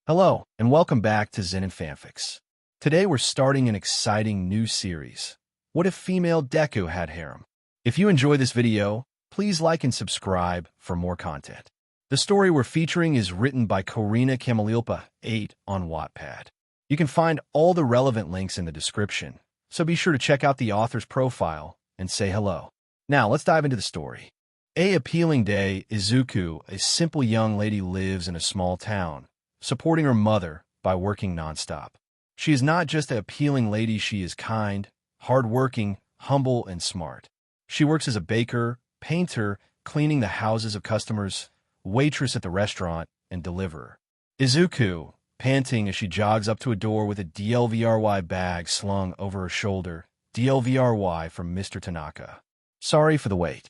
Hello, and welcome back to Zenin Fanfics. Today we're starting an exciting new series. What if female Deku had harem? If you enjoy this video, please like and subscribe for more content. The story we're featuring is written by Korina Kamililpa 8 on Wattpad. You can find all the relevant links in the description, so be sure to check out the author's profile and say hello. Now let's dive into the story. A appealing day, Izuku, a simple young lady, lives in a small town, supporting her mother by working nonstop. She is not just an appealing lady, she is kind, hardworking, humble, and smart. She works as a baker, painter, cleaning the houses of customers, waitress at the restaurant, and deliverer. Izuku, panting as she jogs up to a door with a DLVRY bag slung over her shoulder. DLVRY from Mr. Tanaka. Sorry for the wait.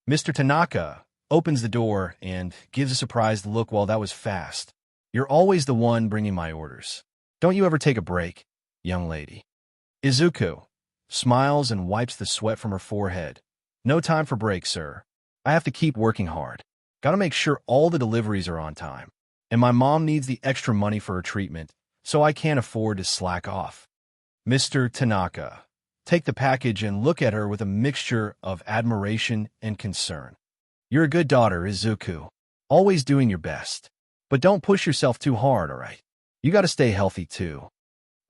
Mr. Tanaka opens the door and gives a surprised look. Well, that was fast. You're always the one bringing my orders. Don't you ever take a break, young lady? Izuku smiles and wipes the sweat from her forehead. No time for breaks, sir. I have to keep working hard. Gotta make sure all the deliveries are on time. And my mom needs the extra money for her treatment, so I can't afford to slack off. Mr. Tanaka, take the package and look at her with a mixture of admiration and concern. You're a good daughter, Izuku. Always doing your best. But don't push yourself too hard, all right? You gotta stay healthy, too.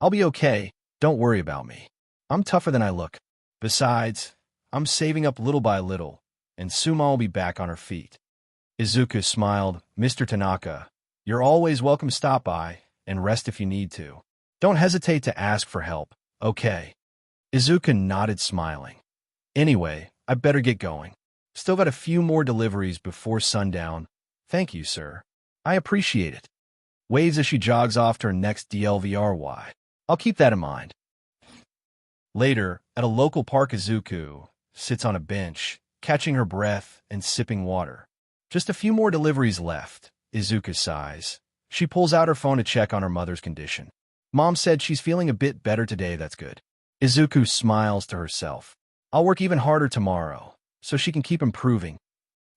I'll be okay. Don't worry about me. I'm tougher than I look. Besides, I'm saving up little by little, and soon I'll be back on her feet. Izuku smiled. Mr. Tanaka, you're always welcome to stop by and rest if you need to. Don't hesitate to ask for help, okay? Izuku nodded, smiling. Anyway, I better get going. Still got a few more deliveries before sundown. Thank you, sir. I appreciate it. Waves as she jogs off to her next DLVRY. I'll keep that in mind. Later, at a local park, Izuku sits on a bench, catching her breath and sipping water. Just a few more deliveries left. Izuku sighs. She pulls out her phone to check on her mother's condition. Mom said she's feeling a bit better today, that's good. Izuku smiles to herself. I'll work even harder tomorrow, so she can keep improving.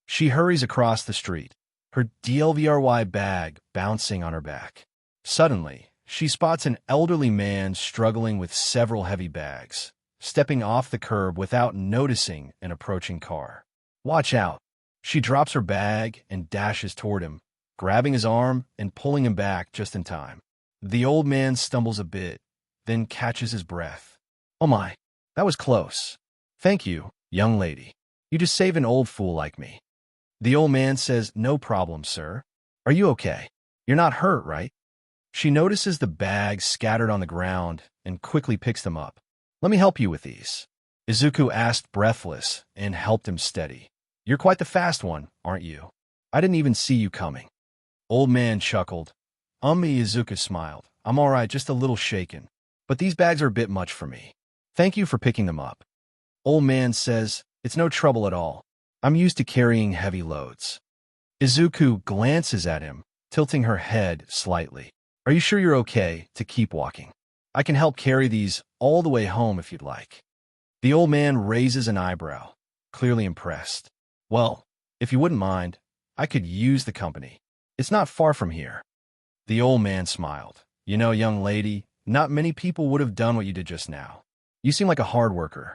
She hurries across the street, her DLVRY bag bouncing on her back. Suddenly, she spots an elderly man struggling with several heavy bags, stepping off the curb without noticing an approaching car. Watch out! She drops her bag and dashes toward him, grabbing his arm and pulling him back just in time. The old man stumbles a bit, then catches his breath. Oh my, that was close. Thank you, young lady. You just saved an old fool like me. The old man says, no problem, sir. Are you okay? You're not hurt, right? She notices the bags scattered on the ground and quickly picks them up. Let me help you with these. Izuku asked, breathless, and helped him steady. You're quite the fast one, aren't you? I didn't even see you coming. Old man chuckled. Izuku smiled. I'm all right, just a little shaken. But these bags are a bit much for me. Thank you for picking them up. Old man says, it's no trouble at all. I'm used to carrying heavy loads. Izuku glances at him, tilting her head slightly. Are you sure you're okay to keep walking? I can help carry these all the way home if you'd like. The old man raises an eyebrow, clearly impressed. Well, if you wouldn't mind, I could use the company. It's not far from here. The old man smiled. You know, young lady, not many people would have done what you did just now. You seem like a hard worker.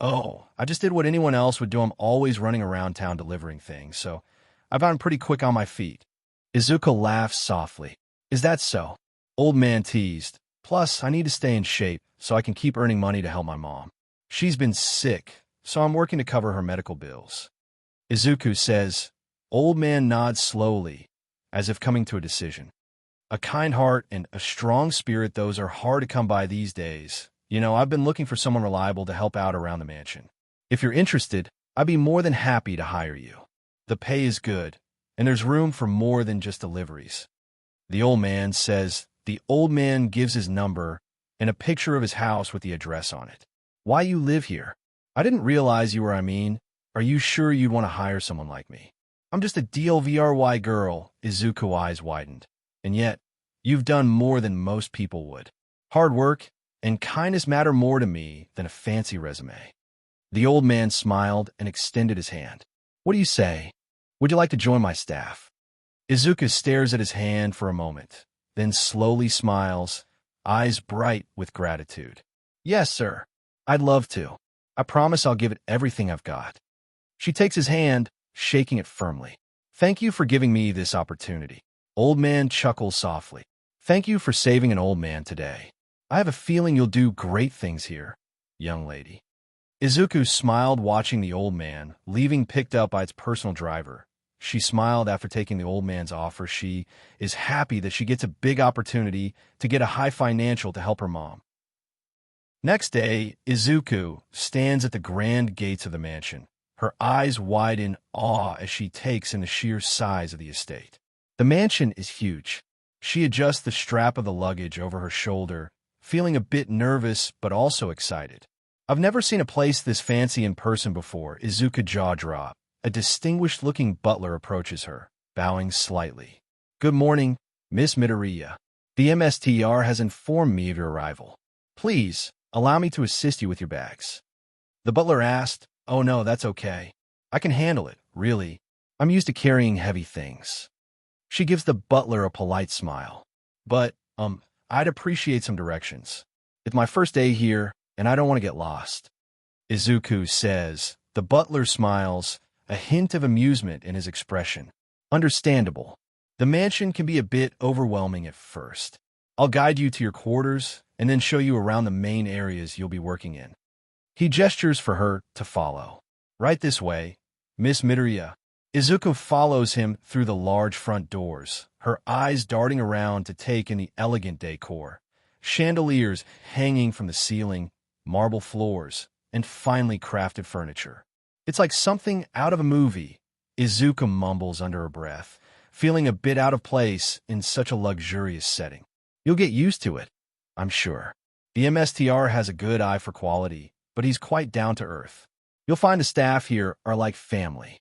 Oh, I just did what anyone else would do. I'm always running around town delivering things, so I've gotten pretty quick on my feet. Izuku laughs softly. Is that so? Old man teased. Plus, I need to stay in shape so I can keep earning money to help my mom. She's been sick, so I'm working to cover her medical bills. Izuku says. Old man nods slowly, as if coming to a decision. A kind heart and a strong spirit, those are hard to come by these days. You know, I've been looking for someone reliable to help out around the mansion. If you're interested, I'd be more than happy to hire you. The pay is good, and there's room for more than just deliveries. The old man says. The old man gives his number and a picture of his house with the address on it. Why you live here? I didn't realize you were, Are you sure you'd want to hire someone like me? I'm just a DLVRY girl, Izuku's eyes widened. And yet, you've done more than most people would. Hard work and kindness matter more to me than a fancy resume. The old man smiled and extended his hand. What do you say? Would you like to join my staff? Izuku stares at his hand for a moment, then slowly smiles, eyes bright with gratitude. Yes, sir. I'd love to. I promise I'll give it everything I've got. She takes his hand, shaking it firmly. Thank you for giving me this opportunity. Old man chuckles softly. Thank you for saving an old man today. I have a feeling you'll do great things here, young lady. Izuku smiled watching the old man, leaving picked up by its personal driver. She smiled after taking the old man's offer. She is happy that she gets a big opportunity to get a high financial to help her mom. Next day, Izuku stands at the grand gates of the mansion, her eyes wide in awe as she takes in the sheer size of the estate. The mansion is huge. She adjusts the strap of the luggage over her shoulder, feeling a bit nervous but also excited. I've never seen a place this fancy in person before. Izuku jaw drop. A distinguished-looking butler approaches her, bowing slightly. Good morning, Miss Midoriya. The MSTR has informed me of your arrival. Please, allow me to assist you with your bags. The butler asked, Oh no, that's okay. I can handle it, really. I'm used to carrying heavy things. She gives the butler a polite smile. But, I'd appreciate some directions. It's my first day here, and I don't want to get lost. Izuku says. The butler smiles, a hint of amusement in his expression. Understandable. The mansion can be a bit overwhelming at first. I'll guide you to your quarters and then show you around the main areas you'll be working in. He gestures for her to follow. Right this way, Miss Midoriya. Izuku follows him through the large front doors, her eyes darting around to take in the elegant decor. Chandeliers hanging from the ceiling, marble floors, and finely crafted furniture. It's like something out of a movie, Izuku mumbles under her breath, feeling a bit out of place in such a luxurious setting. You'll get used to it, I'm sure. The MSTR has a good eye for quality, but he's quite down to earth. You'll find the staff here are like family.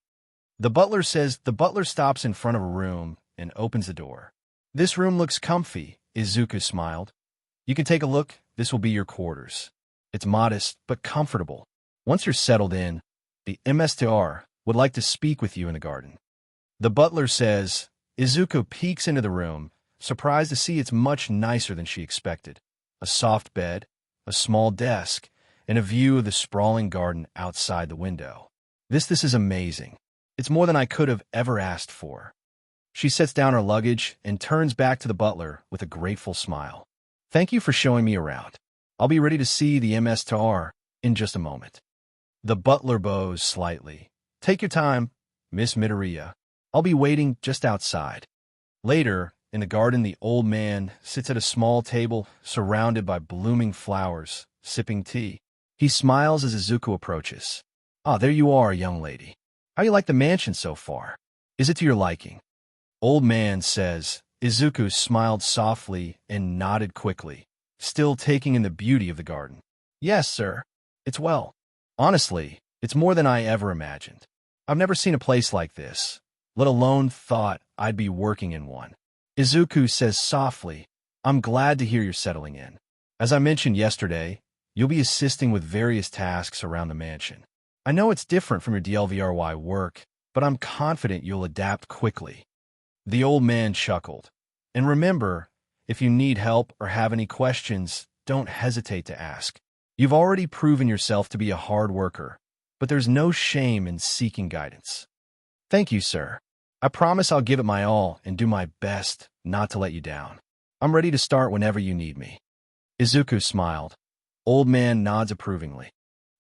The butler says. The butler stops in front of a room and opens the door. This room looks comfy, Izuku smiled. You can take a look. This will be your quarters. It's modest but comfortable. Once you're settled in, the MSTR would like to speak with you in the garden. The butler says. Izuku peeks into the room, surprised to see it's much nicer than she expected. A soft bed, a small desk, and a view of the sprawling garden outside the window. This is amazing. It's more than I could have ever asked for. She sets down her luggage and turns back to the butler with a grateful smile. Thank you for showing me around. I'll be ready to see the MSTR in just a moment. The butler bows slightly. Take your time, Miss Midoriya. I'll be waiting just outside. Later, in the garden, the old man sits at a small table surrounded by blooming flowers, sipping tea. He smiles as Izuku approaches. Ah, there you are, young lady. How do you like the mansion so far? Is it to your liking? Old man says. Izuku smiled softly and nodded quickly, still taking in the beauty of the garden. Yes, sir. It's well. Honestly, it's more than I ever imagined. I've never seen a place like this, let alone thought I'd be working in one. Izuku says softly, I'm glad to hear you're settling in. As I mentioned yesterday, you'll be assisting with various tasks around the mansion. I know it's different from your DLVRY work, but I'm confident you'll adapt quickly. The old man chuckled. And remember, if you need help or have any questions, don't hesitate to ask. You've already proven yourself to be a hard worker, but there's no shame in seeking guidance. Thank you, sir. I promise I'll give it my all and do my best not to let you down. I'm ready to start whenever you need me. Izuku smiled. Old man nods approvingly.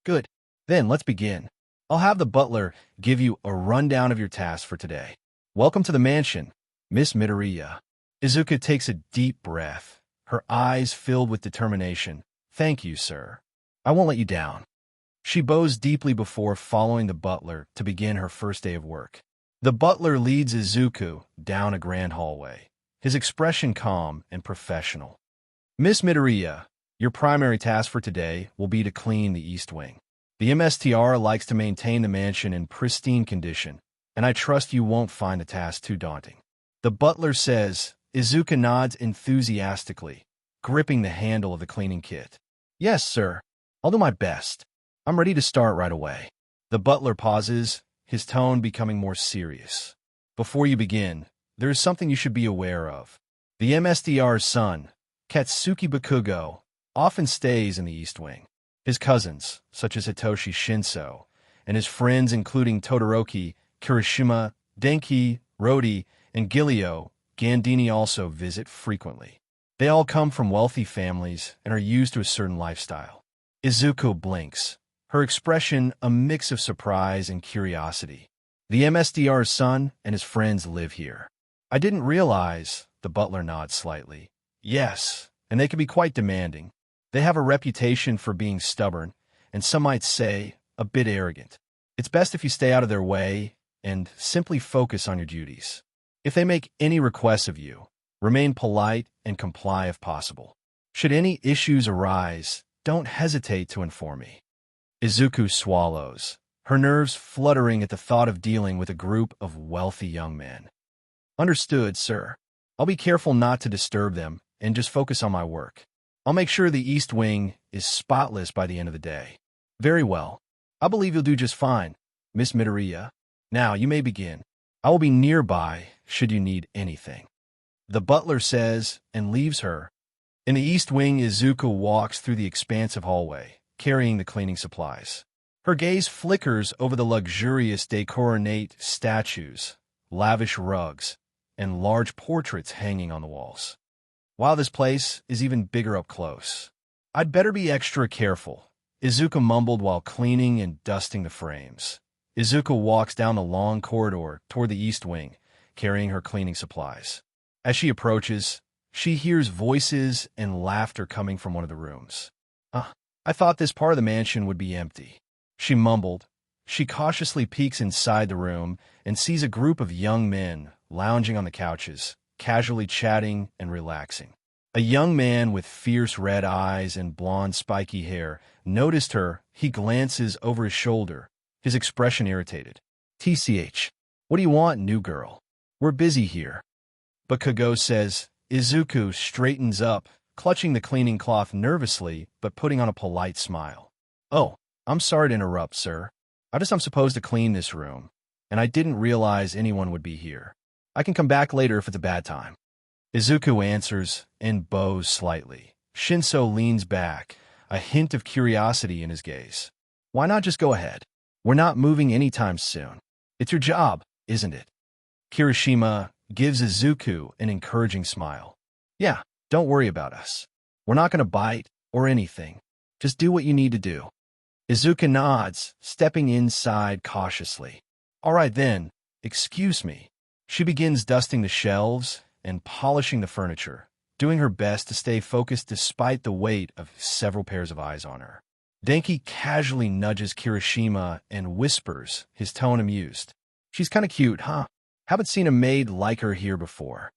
Good. Then let's begin. I'll have the butler give you a rundown of your tasks for today. Welcome to the mansion, Miss Midoriya. Izuku takes a deep breath, her eyes filled with determination. Thank you, sir. I won't let you down. She bows deeply before following the butler to begin her first day of work. The butler leads Izuku down a grand hallway, his expression calm and professional. Miss Midoriya, your primary task for today will be to clean the east wing. The MSTR likes to maintain the mansion in pristine condition, and I trust you won't find the task too daunting. The butler says. Izuku nods enthusiastically, gripping the handle of the cleaning kit. Yes, sir. I'll do my best. I'm ready to start right away. The butler pauses, his tone becoming more serious. Before you begin, there is something you should be aware of. The MSDR's son, Katsuki Bakugo, often stays in the East Wing. His cousins, such as Hitoshi Shinso, and his friends including Todoroki, Kirishima, Denki, Rody, and Guilio Gandini also visit frequently. They all come from wealthy families and are used to a certain lifestyle. Izuku blinks, her expression a mix of surprise and curiosity. The MSDR's son and his friends live here. I didn't realize, the butler nods slightly. Yes, and they can be quite demanding. They have a reputation for being stubborn, and some might say, a bit arrogant. It's best if you stay out of their way and simply focus on your duties. If they make any requests of you, remain polite and comply if possible. Should any issues arise, don't hesitate to inform me. Izuku swallows, her nerves fluttering at the thought of dealing with a group of wealthy young men. Understood, sir. I'll be careful not to disturb them and just focus on my work. I'll make sure the East Wing is spotless by the end of the day. Very well. I believe you'll do just fine, Miss Midoriya. Now, you may begin. I will be nearby should you need anything. The butler says and leaves her. In the East Wing, Izuku walks through the expansive hallway, carrying the cleaning supplies. Her gaze flickers over the luxurious decor-ornate statues, lavish rugs, and large portraits hanging on the walls. Wow, this place is even bigger up close. I'd better be extra careful, Izuku mumbled while cleaning and dusting the frames. Izuku walks down the long corridor toward the East Wing, carrying her cleaning supplies. As she approaches, she hears voices and laughter coming from one of the rooms. I thought this part of the mansion would be empty, she mumbled. She cautiously peeks inside the room and sees a group of young men lounging on the couches, casually chatting and relaxing. A young man with fierce red eyes and blonde spiky hair noticed her. He glances over his shoulder, his expression irritated. TCH, what do you want, new girl? We're busy here. Bakugo says. Izuku straightens up, clutching the cleaning cloth nervously but putting on a polite smile. Oh, I'm sorry to interrupt, sir. I'm supposed to clean this room, and I didn't realize anyone would be here. I can come back later if it's a bad time. Izuku answers and bows slightly. Shinso leans back, a hint of curiosity in his gaze. Why not just go ahead? We're not moving anytime soon. It's your job, isn't it? Kirishima gives Izuku an encouraging smile. Yeah, don't worry about us. We're not going to bite or anything. Just do what you need to do. Izuku nods, stepping inside cautiously. All right then, excuse me. She begins dusting the shelves and polishing the furniture, doing her best to stay focused despite the weight of several pairs of eyes on her. Denki casually nudges Kirishima and whispers, his tone amused. She's kind of cute, huh? Haven't seen a maid like her here before.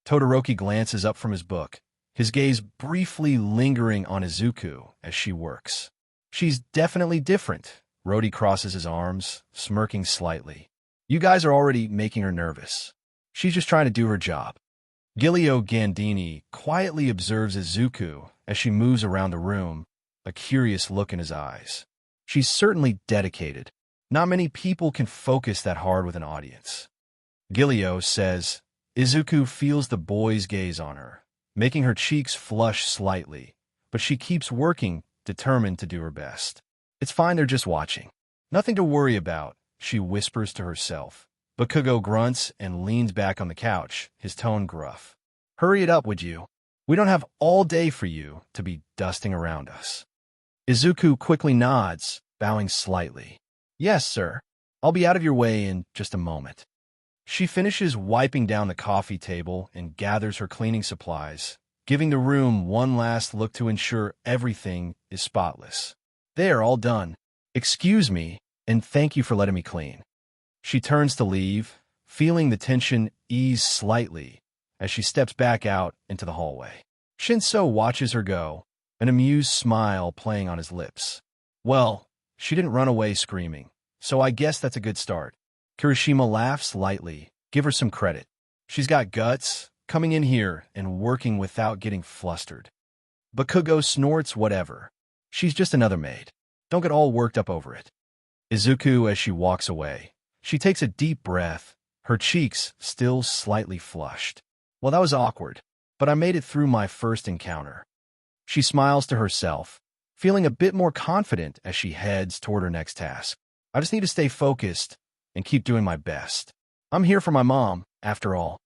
Todoroki glances up from his book, his gaze briefly lingering on Izuku as she works. She's definitely different. Rody crosses his arms, smirking slightly. You guys are already making her nervous. She's just trying to do her job. Guilio Gandini quietly observes Izuku as she moves around the room, a curious look in his eyes. She's certainly dedicated. Not many people can focus that hard with an audience. Guilio says. Izuku feels the boy's gaze on her, making her cheeks flush slightly, but she keeps working, determined to do her best. It's fine, they're just watching. Nothing to worry about, she whispers to herself. Bakugo grunts and leans back on the couch, his tone gruff. Hurry it up, would you? We don't have all day for you to be dusting around us. Izuku quickly nods, bowing slightly. Yes, sir. I'll be out of your way in just a moment. She finishes wiping down the coffee table and gathers her cleaning supplies, giving the room one last look to ensure everything is spotless. There, all done. Excuse me, and thank you for letting me clean. She turns to leave, feeling the tension ease slightly as she steps back out into the hallway. Shinso watches her go, an amused smile playing on his lips. Well, she didn't run away screaming, so I guess that's a good start. Kirishima laughs lightly. Give her some credit. She's got guts, coming in here and working without getting flustered. Bakugo snorts whatever. She's just another maid. Don't get all worked up over it. Izuku, as she walks away, she takes a deep breath, her cheeks still slightly flushed. Well, that was awkward. but I made it through my first encounter. She smiles to herself, feeling a bit more confident as she heads toward her next task. I just need to stay focused and keep doing my best. I'm here for my mom, after all.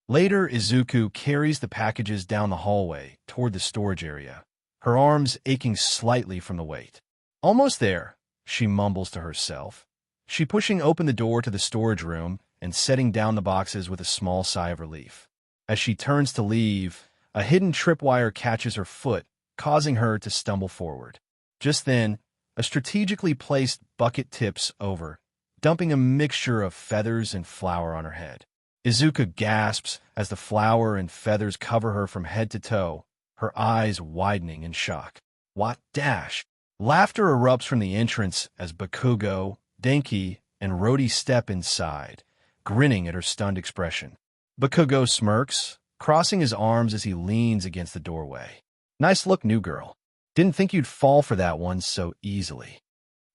Later, Izuku carries the packages down the hallway toward the storage area, her arms aching slightly from the weight. Almost there, she mumbles to herself. She pushing open the door to the storage room and setting down the boxes with a small sigh of relief. As she turns to leave, a hidden tripwire catches her foot, causing her to stumble forward. Just then, a strategically placed bucket tips over, dumping a mixture of feathers and flour on her head. Izuku gasps as the flour and feathers cover her from head to toe, her eyes widening in shock. What dash? Laughter erupts from the entrance as Bakugo, Denki, and Rody step inside, grinning at her stunned expression. Bakugo smirks, crossing his arms as he leans against the doorway. Nice look, new girl. Didn't think you'd fall for that one so easily.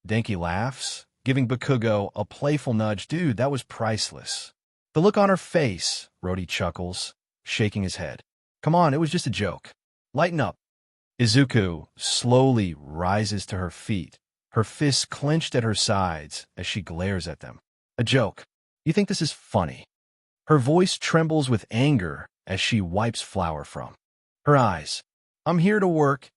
Denki laughs, giving Bakugo a playful nudge. Dude, that was priceless. The look on her face, Rody chuckles, shaking his head. Come on, it was just a joke. Lighten up. Izuku slowly rises to her feet, her fists clenched at her sides as she glares at them. A joke. You think this is funny? Her voice trembles with anger as she wipes flour from her eyes. I'm here to work,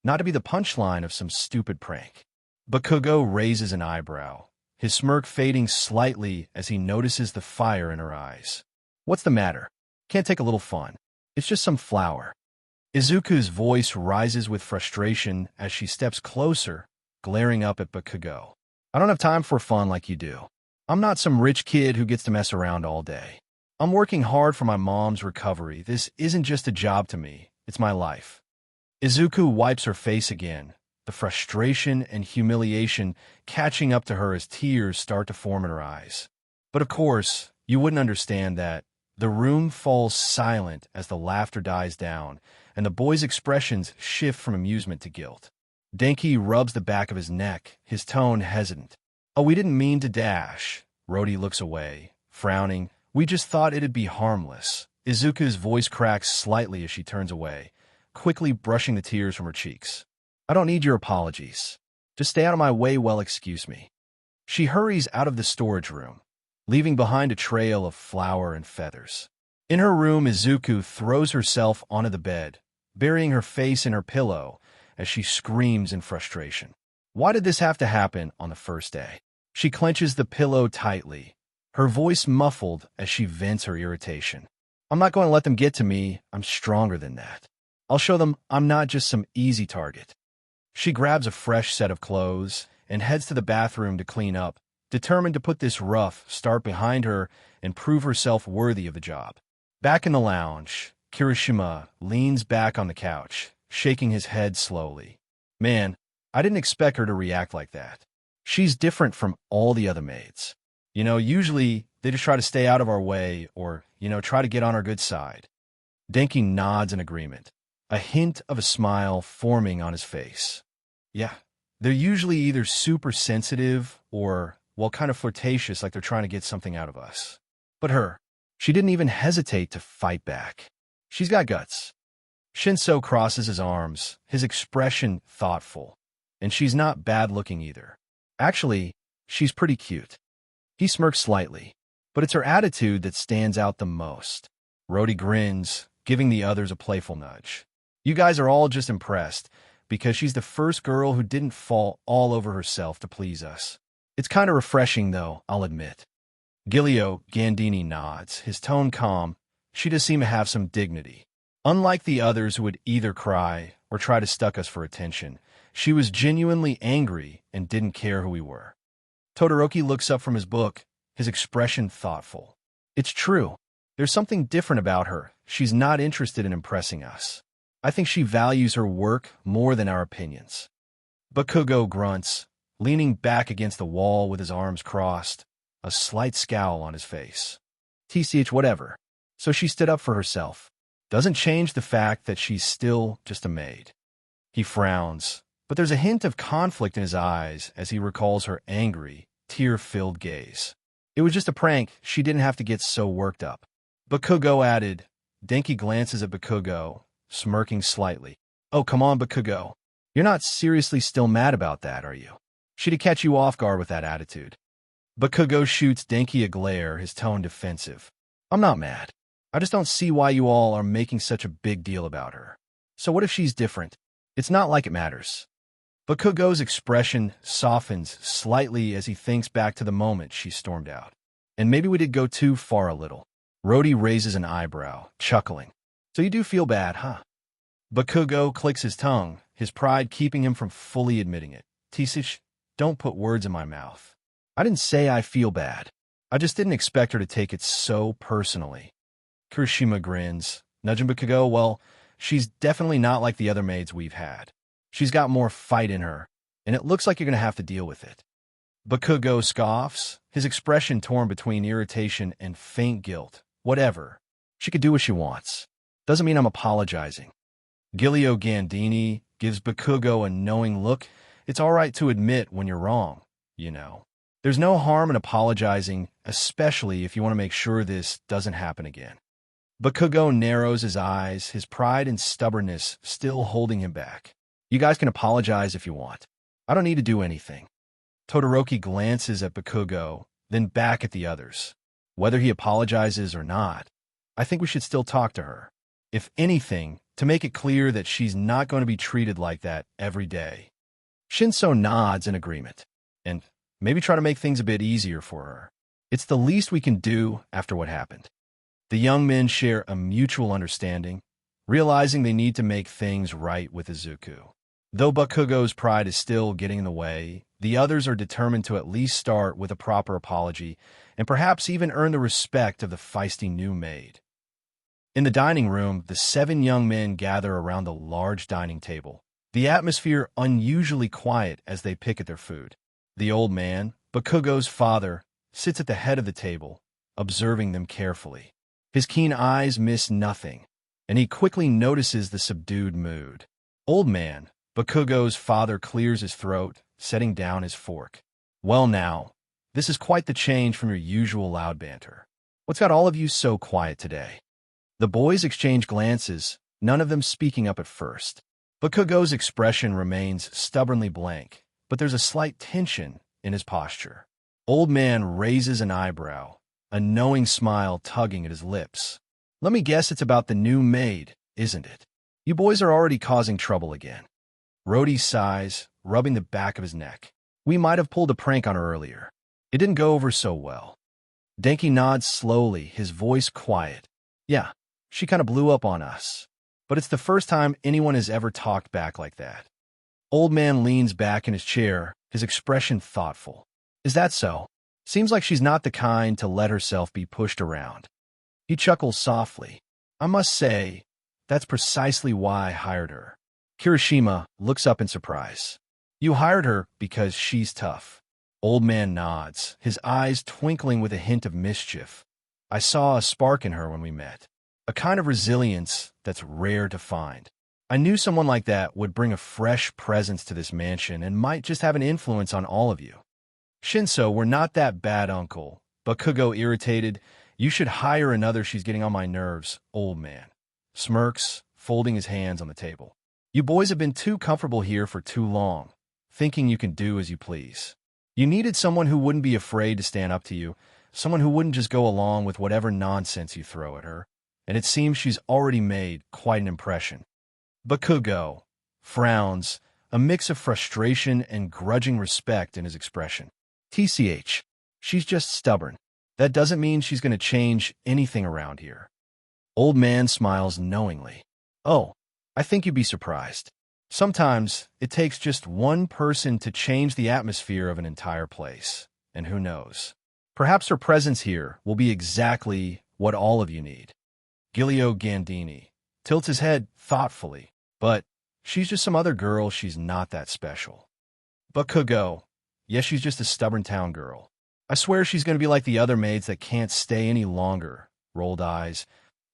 not to be the punchline of some stupid prank. Bakugo raises an eyebrow, his smirk fading slightly as he notices the fire in her eyes. What's the matter? Can't take a little fun. It's just some flour. Izuku's voice rises with frustration as she steps closer, glaring up at Bakugo. I don't have time for fun like you do. I'm not some rich kid who gets to mess around all day. I'm working hard for my mom's recovery. This isn't just a job to me. It's my life. Izuku wipes her face again, the frustration and humiliation catching up to her as tears start to form in her eyes. But of course, you wouldn't understand that. The room falls silent as the laughter dies down, and the boy's expressions shift from amusement to guilt. Denki rubs the back of his neck, his tone hesitant. Oh, we didn't mean to dash. Rody looks away, frowning. We just thought it'd be harmless. Izuku's voice cracks slightly as she turns away, quickly brushing the tears from her cheeks. I don't need your apologies. Just stay out of my way, well, excuse me. She hurries out of the storage room, leaving behind a trail of flour and feathers. In her room, Izuku throws herself onto the bed, burying her face in her pillow as she screams in frustration. Why did this have to happen on the first day? She clenches the pillow tightly, her voice muffled as she vents her irritation. I'm not going to let them get to me. I'm stronger than that. I'll show them I'm not just some easy target. She grabs a fresh set of clothes and heads to the bathroom to clean up, determined to put this rough start behind her and prove herself worthy of the job. Back in the lounge, Kirishima leans back on the couch, shaking his head slowly. Man, I didn't expect her to react like that. She's different from all the other maids. Usually they just try to stay out of our way or, try to get on our good side. Denki nods in agreement, a hint of a smile forming on his face. Yeah, they're usually either super sensitive or, kind of flirtatious, like they're trying to get something out of us. But she didn't even hesitate to fight back. She's got guts. Shinso crosses his arms, his expression thoughtful. And she's not bad-looking either. Actually, she's pretty cute. He smirks slightly, but it's her attitude that stands out the most. Rody grins, giving the others a playful nudge. You guys are all just impressed because she's the first girl who didn't fall all over herself to please us. It's kind of refreshing, though, I'll admit. Guilio Gandini nods, his tone calm. She does seem to have some dignity. Unlike the others who would either cry or try to stuck us for attention, she was genuinely angry and didn't care who we were. Todoroki looks up from his book, his expression thoughtful. It's true. There's something different about her. She's not interested in impressing us. I think she values her work more than our opinions. Bakugo grunts, leaning back against the wall with his arms crossed, a slight scowl on his face. TCH whatever. So she stood up for herself. Doesn't change the fact that she's still just a maid. He frowns, but there's a hint of conflict in his eyes as he recalls her angry, tear-filled gaze. It was just a prank. She didn't have to get so worked up. Bakugo added, Denki glances at Bakugo, smirking slightly. Oh, come on, Bakugo. You're not seriously still mad about that, are you? She'd catch you off guard with that attitude. Bakugo shoots Denki a glare, his tone defensive. I'm not mad. I just don't see why you all are making such a big deal about her. So what if she's different? It's not like it matters. Bakugo's expression softens slightly as he thinks back to the moment she stormed out. And maybe we did go too far a little. Rody raises an eyebrow, chuckling. So you do feel bad, huh? Bakugo clicks his tongue, his pride keeping him from fully admitting it. Tisich, don't put words in my mouth. I didn't say I feel bad. I just didn't expect her to take it so personally. Kirishima grins, nudging Bakugo. Well, she's definitely not like the other maids we've had. She's got more fight in her, and it looks like you're going to have to deal with it. Bakugo scoffs, his expression torn between irritation and faint guilt. Whatever. She could do what she wants. Doesn't mean I'm apologizing. Guilio Gandini gives Bakugo a knowing look. It's all right to admit when you're wrong, you know. There's no harm in apologizing, especially if you want to make sure this doesn't happen again. Bakugo narrows his eyes, his pride and stubbornness still holding him back. You guys can apologize if you want. I don't need to do anything. Todoroki glances at Bakugo, then back at the others. Whether he apologizes or not, I think we should still talk to her. If anything, to make it clear that she's not going to be treated like that every day. Shinso nods in agreement, and maybe try to make things a bit easier for her. It's the least we can do after what happened. The young men share a mutual understanding, realizing they need to make things right with Izuku. Though Bakugo's pride is still getting in the way, the others are determined to at least start with a proper apology and perhaps even earn the respect of the feisty new maid. In the dining room, the 7 young men gather around the large dining table, the atmosphere unusually quiet as they pick at their food. The old man, Bakugo's father, sits at the head of the table, observing them carefully. His keen eyes miss nothing, and he quickly notices the subdued mood. Old man, Bakugo's father clears his throat, setting down his fork. Well now, this is quite the change from your usual loud banter. What's got all of you so quiet today? The boys exchange glances, none of them speaking up at first. Bakugo's expression remains stubbornly blank, but there's a slight tension in his posture. Old man raises an eyebrow, a knowing smile tugging at his lips. Let me guess it's about the new maid, isn't it? You boys are already causing trouble again. Rody sighs, rubbing the back of his neck. We might have pulled a prank on her earlier. It didn't go over so well. Denki nods slowly, his voice quiet. Yeah, she kind of blew up on us. But it's the first time anyone has ever talked back like that. Old man leans back in his chair, his expression thoughtful. Is that so? Seems like she's not the kind to let herself be pushed around. He chuckles softly. I must say, that's precisely why I hired her. Kirishima looks up in surprise. You hired her because she's tough. Old man nods, his eyes twinkling with a hint of mischief. I saw a spark in her when we met. A kind of resilience that's rare to find. I knew someone like that would bring a fresh presence to this mansion and might just have an influence on all of you. Shinso, we're not that bad, uncle. Bakugo irritated. You should hire another, she's getting on my nerves, old man. Smirks, folding his hands on the table. You boys have been too comfortable here for too long, thinking you can do as you please. You needed someone who wouldn't be afraid to stand up to you, someone who wouldn't just go along with whatever nonsense you throw at her, and it seems she's already made quite an impression. Bakugo frowns, a mix of frustration and grudging respect in his expression. TCH, she's just stubborn. That doesn't mean she's going to change anything around here. Old man smiles knowingly. Oh, I think you'd be surprised. Sometimes it takes just one person to change the atmosphere of an entire place. And who knows? Perhaps her presence here will be exactly what all of you need. Guilio Gandini tilts his head thoughtfully, but she's just some other girl, she's not that special. Bakugo, yes, she's just a stubborn town girl. I swear she's going to be like the other maids that can't stay any longer. Rolled eyes.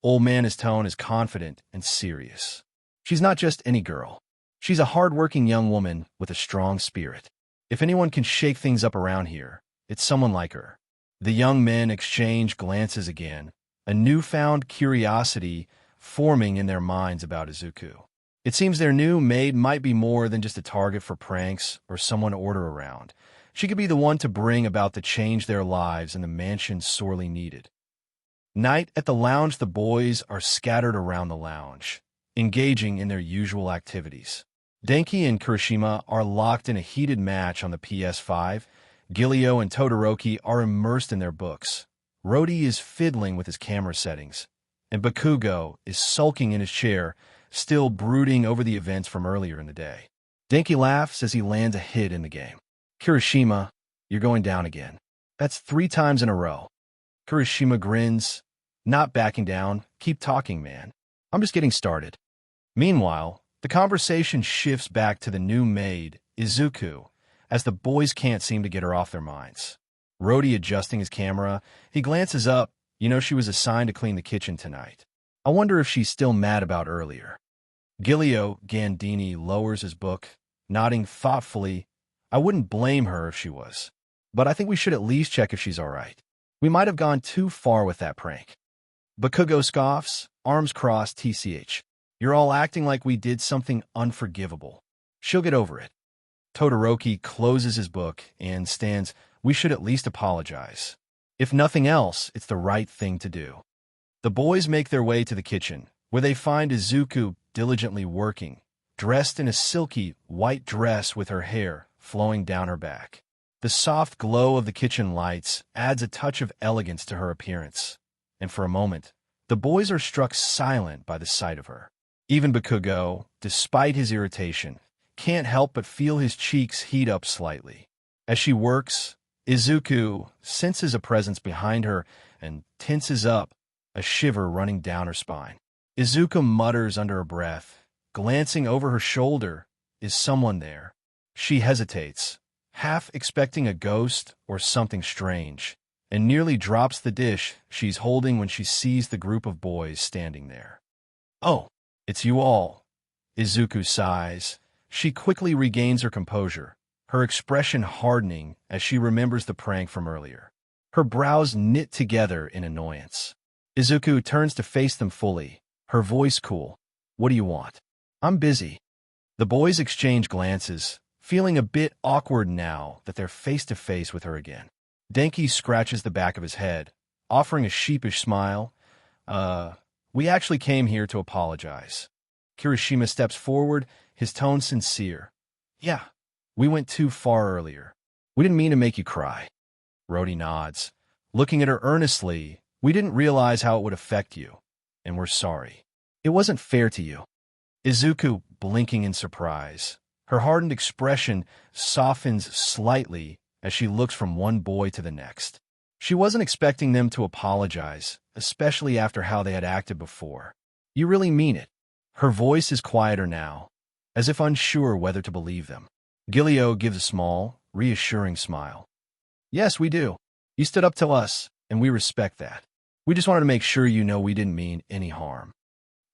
Old man, his tone is confident and serious. She's not just any girl. She's a hard-working young woman with a strong spirit. If anyone can shake things up around here, it's someone like her. The young men exchange glances again, a newfound curiosity forming in their minds about Izuku. It seems their new maid might be more than just a target for pranks or someone to order around. She could be the one to bring about the change their lives and the mansion sorely needed. Night at the lounge. The boys are scattered around the lounge, engaging in their usual activities. Denki and Kirishima are locked in a heated match on the PS5. Guilio and Todoroki are immersed in their books. Rody is fiddling with his camera settings, and Bakugo is sulking in his chair, still brooding over the events from earlier in the day. Denki laughs as he lands a hit in the game. Kirishima, you're going down again. That's 3 times in a row. Kirishima grins, not backing down. Keep talking, man. I'm just getting started. Meanwhile, the conversation shifts back to the new maid, Izuku, as the boys can't seem to get her off their minds. Rody adjusting his camera, he glances up. You know, she was assigned to clean the kitchen tonight. I wonder if she's still mad about earlier. Guilio Gandini lowers his book, nodding thoughtfully. I wouldn't blame her if she was, but I think we should at least check if she's all right. We might have gone too far with that prank. Bakugo scoffs, arms crossed. TCH. You're all acting like we did something unforgivable. She'll get over it. Todoroki closes his book and stands. We should at least apologize. If nothing else, it's the right thing to do. The boys make their way to the kitchen, where they find Izuku diligently working, dressed in a silky white dress with her hair flowing down her back. The soft glow of the kitchen lights adds a touch of elegance to her appearance, and for a moment, the boys are struck silent by the sight of her. Even Bakugo, despite his irritation, can't help but feel his cheeks heat up slightly. As she works, Izuku senses a presence behind her and tenses up, a shiver running down her spine. Izuku mutters under her breath, glancing over her shoulder. Is someone there? She hesitates, half expecting a ghost or something strange, and nearly drops the dish she's holding when she sees the group of boys standing there. Oh, it's you all. Izuku sighs. She quickly regains her composure, her expression hardening as she remembers the prank from earlier. Her brows knit together in annoyance. Izuku turns to face them fully, her voice cool. What do you want? I'm busy. The boys exchange glances, feeling a bit awkward now that they're face to face with her again. Denki scratches the back of his head, offering a sheepish smile. We actually came here to apologize. Kirishima steps forward, his tone sincere. Yeah, we went too far earlier. We didn't mean to make you cry. Rody nods, looking at her earnestly. We didn't realize how it would affect you, and we're sorry. It wasn't fair to you. Izuku, blinking in surprise. Her hardened expression softens slightly as she looks from one boy to the next. She wasn't expecting them to apologize, especially after how they had acted before. You really mean it? Her voice is quieter now, as if unsure whether to believe them. Guilio gives a small, reassuring smile. Yes, we do. You stood up to us, and we respect that. We just wanted to make sure you know we didn't mean any harm.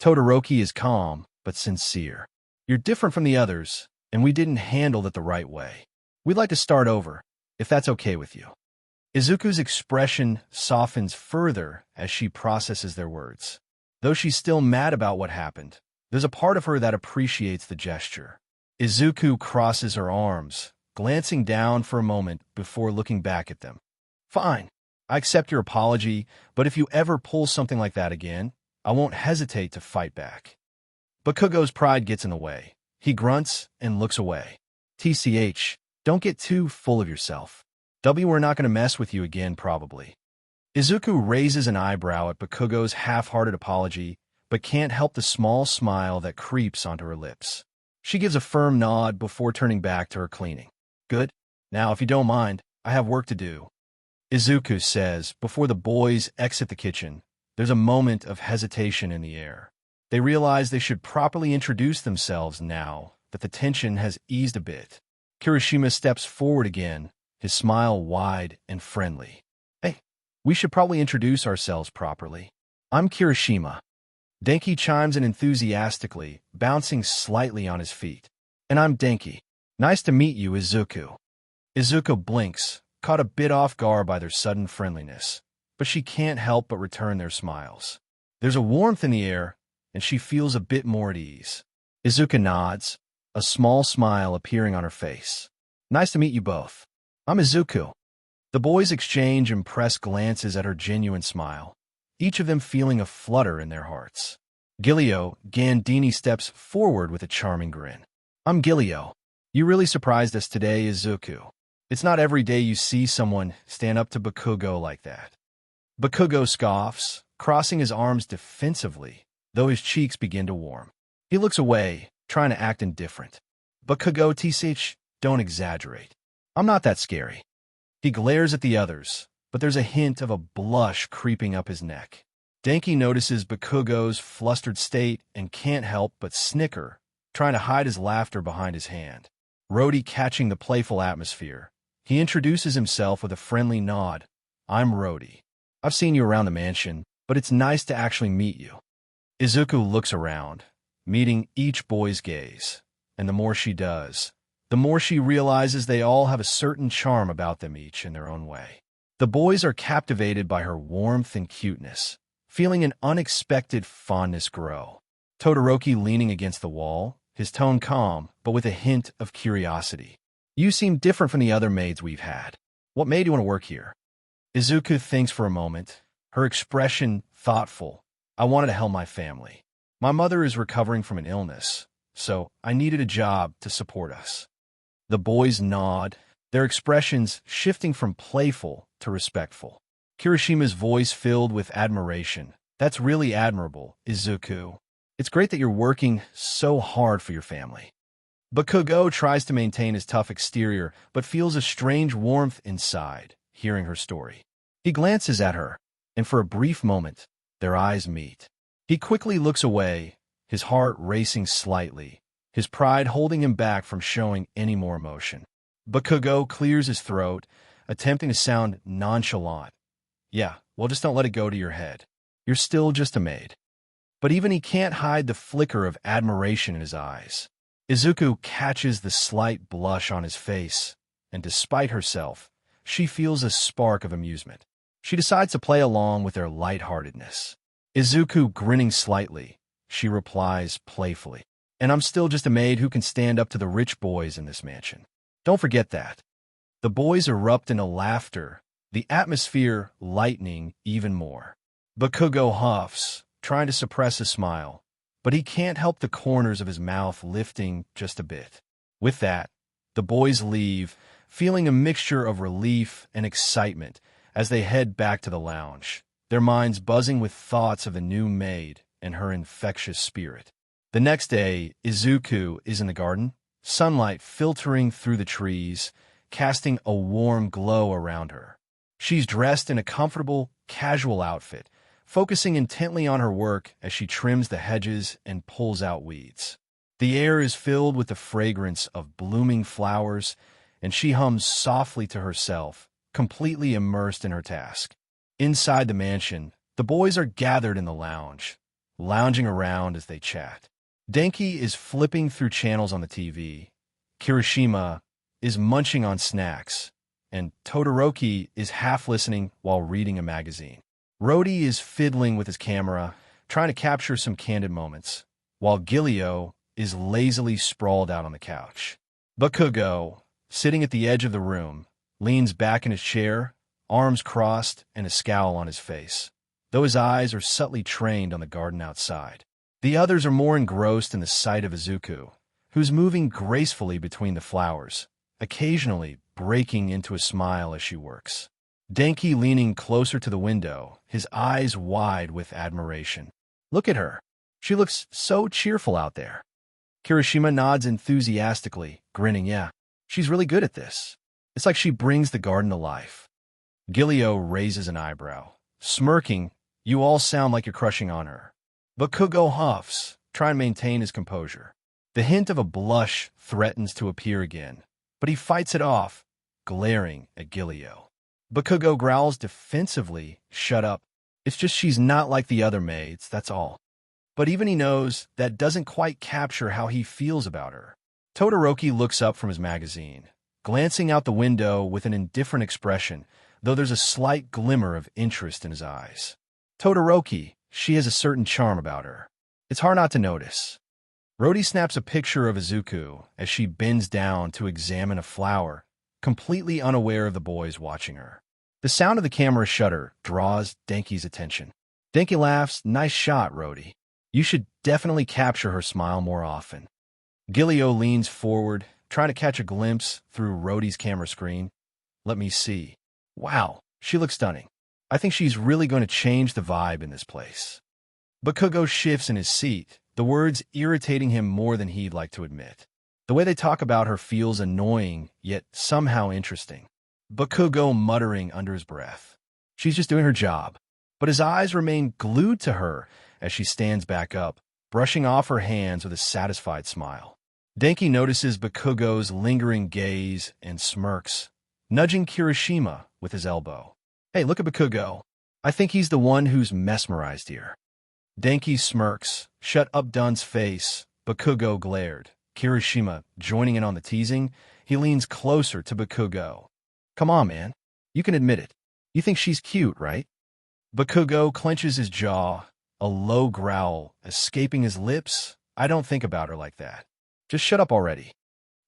Todoroki is calm, but sincere. You're different from the others, and we didn't handle it the right way. We'd like to start over, if that's okay with you. Izuku's expression softens further as she processes their words. Though she's still mad about what happened, there's a part of her that appreciates the gesture. Izuku crosses her arms, glancing down for a moment before looking back at them. Fine, I accept your apology, but if you ever pull something like that again, I won't hesitate to fight back. Bakugo's pride gets in the way. He grunts and looks away. TCH, don't get too full of yourself. We're not going to mess with you again, probably. Izuku raises an eyebrow at Bakugo's half-hearted apology, but can't help the small smile that creeps onto her lips. She gives a firm nod before turning back to her cleaning. Good. Now, if you don't mind, I have work to do. Izuku says before the boys exit the kitchen. There's a moment of hesitation in the air. They realize they should properly introduce themselves now that the tension has eased a bit. Kirishima steps forward again, his smile wide and friendly. Hey, we should probably introduce ourselves properly. I'm Kirishima. Denki chimes in enthusiastically, bouncing slightly on his feet. And I'm Denki. Nice to meet you, Izuku. Izuku blinks, caught a bit off guard by their sudden friendliness, but she can't help but return their smiles. There's a warmth in the air, and she feels a bit more at ease. Izuku nods, a small smile appearing on her face. Nice to meet you both. I'm Izuku. The boys exchange impressed glances at her genuine smile, each of them feeling a flutter in their hearts. Guilio Gandini steps forward with a charming grin. I'm Guilio. You really surprised us today, Izuku. It's not every day you see someone stand up to Bakugo like that. Bakugo scoffs, crossing his arms defensively, though his cheeks begin to warm. He looks away, trying to act indifferent. Bakugo TCH, don't exaggerate. I'm not that scary. He glares at the others, but there's a hint of a blush creeping up his neck. Denki notices Bakugo's flustered state and can't help but snicker, trying to hide his laughter behind his hand. Rody catching the playful atmosphere. He introduces himself with a friendly nod. I'm Rody. I've seen you around the mansion, but it's nice to actually meet you. Izuku looks around, meeting each boy's gaze, and the more she does, the more she realizes they all have a certain charm about them each in their own way. The boys are captivated by her warmth and cuteness, feeling an unexpected fondness grow. Todoroki leaning against the wall, his tone calm, but with a hint of curiosity. You seem different from the other maids we've had. What made you want to work here? Izuku thinks for a moment, her expression thoughtful. I wanted to help my family. My mother is recovering from an illness, so I needed a job to support us. The boys nod, their expressions shifting from playful to respectful. Kirishima's voice filled with admiration. That's really admirable, Izuku. It's great that you're working so hard for your family. Bakugo tries to maintain his tough exterior, but feels a strange warmth inside, hearing her story. He glances at her, and for a brief moment, their eyes meet. He quickly looks away, his heart racing slightly, his pride holding him back from showing any more emotion. Bakugo clears his throat, attempting to sound nonchalant. Yeah, well, just don't let it go to your head. You're still just a maid. But even he can't hide the flicker of admiration in his eyes. Izuku catches the slight blush on his face, and despite herself, she feels a spark of amusement. She decides to play along with their lightheartedness. Izuku grinning slightly, she replies playfully, and I'm still just a maid who can stand up to the rich boys in this mansion. Don't forget that. The boys erupt into laughter, the atmosphere lightening even more. Bakugo huffs, trying to suppress a smile, but he can't help the corners of his mouth lifting just a bit. With that, the boys leave, feeling a mixture of relief and excitement as they head back to the lounge, their minds buzzing with thoughts of the new maid and her infectious spirit. The next day, Izuku is in the garden, sunlight filtering through the trees, casting a warm glow around her. She's dressed in a comfortable, casual outfit, focusing intently on her work as she trims the hedges and pulls out weeds. The air is filled with the fragrance of blooming flowers, and she hums softly to herself, completely immersed in her task. Inside the mansion, the boys are gathered in the lounge, lounging around as they chat. Denki is flipping through channels on the TV, Kirishima is munching on snacks, and Todoroki is half listening while reading a magazine. Rody is fiddling with his camera, trying to capture some candid moments, while Guilio is lazily sprawled out on the couch. Bakugo, sitting at the edge of the room, leans back in his chair, arms crossed and a scowl on his face, though his eyes are subtly trained on the garden outside. The others are more engrossed in the sight of Izuku, who's moving gracefully between the flowers, occasionally breaking into a smile as she works. Denki leaning closer to the window, his eyes wide with admiration. Look at her. She looks so cheerful out there. Kirishima nods enthusiastically, grinning. Yeah, she's really good at this. It's like she brings the garden to life. Guilio raises an eyebrow, smirking. You all sound like you're crushing on her. Bakugo huffs, trying to maintain his composure. The hint of a blush threatens to appear again, but he fights it off, glaring at Guilio. Bakugo growls defensively, shut up. It's just she's not like the other maids, that's all. But even he knows that doesn't quite capture how he feels about her. Todoroki looks up from his magazine, glancing out the window with an indifferent expression, though there's a slight glimmer of interest in his eyes. Todoroki, she has a certain charm about her. It's hard not to notice. Rody snaps a picture of Izuku as she bends down to examine a flower, completely unaware of the boys watching her. The sound of the camera shutter draws Denki's attention. Denki laughs, "Nice shot, Rody. You should definitely capture her smile more often." Guilio leans forward, trying to catch a glimpse through Rody's camera screen. "Let me see. Wow, she looks stunning. I think she's really going to change the vibe in this place." Bakugo shifts in his seat, the words irritating him more than he'd like to admit. The way they talk about her feels annoying, yet somehow interesting. Bakugo muttering under his breath. She's just doing her job. But his eyes remain glued to her as she stands back up, brushing off her hands with a satisfied smile. Denki notices Bakugo's lingering gaze and smirks, nudging Kirishima with his elbow. "Hey, look at Bakugo. I think he's the one who's mesmerized here." Denki smirks, shut up Dun's face. Bakugo glared. Kirishima, joining in on the teasing, he leans closer to Bakugo. "Come on, man. You can admit it. You think she's cute, right?" Bakugo clenches his jaw, a low growl escaping his lips. "I don't think about her like that. Just shut up already."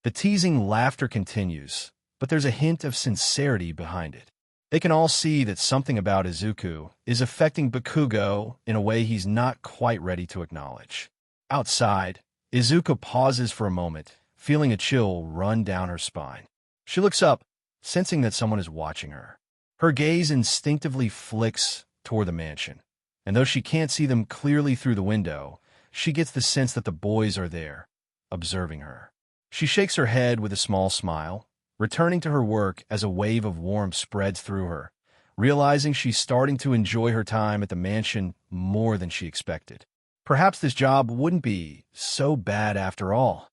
The teasing laughter continues, but there's a hint of sincerity behind it. They can all see that something about Izuku is affecting Bakugo in a way he's not quite ready to acknowledge. Outside, Izuku pauses for a moment, feeling a chill run down her spine. She looks up, sensing that someone is watching her. Her gaze instinctively flicks toward the mansion, and though she can't see them clearly through the window, she gets the sense that the boys are there, observing her. She shakes her head with a small smile, returning to her work as a wave of warmth spreads through her, realizing she's starting to enjoy her time at the mansion more than she expected. Perhaps this job wouldn't be so bad after all.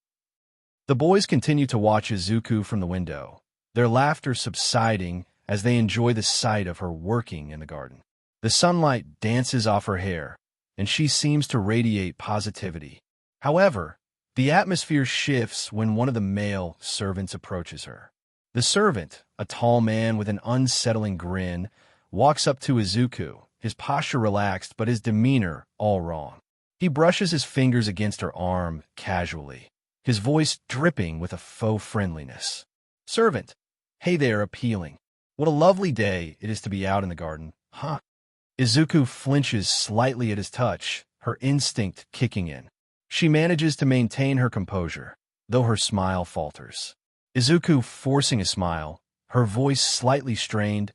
The boys continue to watch Izuku from the window, their laughter subsiding as they enjoy the sight of her working in the garden. The sunlight dances off her hair, and she seems to radiate positivity. However, the atmosphere shifts when one of the male servants approaches her. The servant, a tall man with an unsettling grin, walks up to Izuku, his posture relaxed but his demeanor all wrong. He brushes his fingers against her arm casually, his voice dripping with a faux friendliness. "Servant, hey there, appealing. What a lovely day it is to be out in the garden, huh?" Izuku flinches slightly at his touch, her instinct kicking in. She manages to maintain her composure, though her smile falters. Izuku forcing a smile, her voice slightly strained.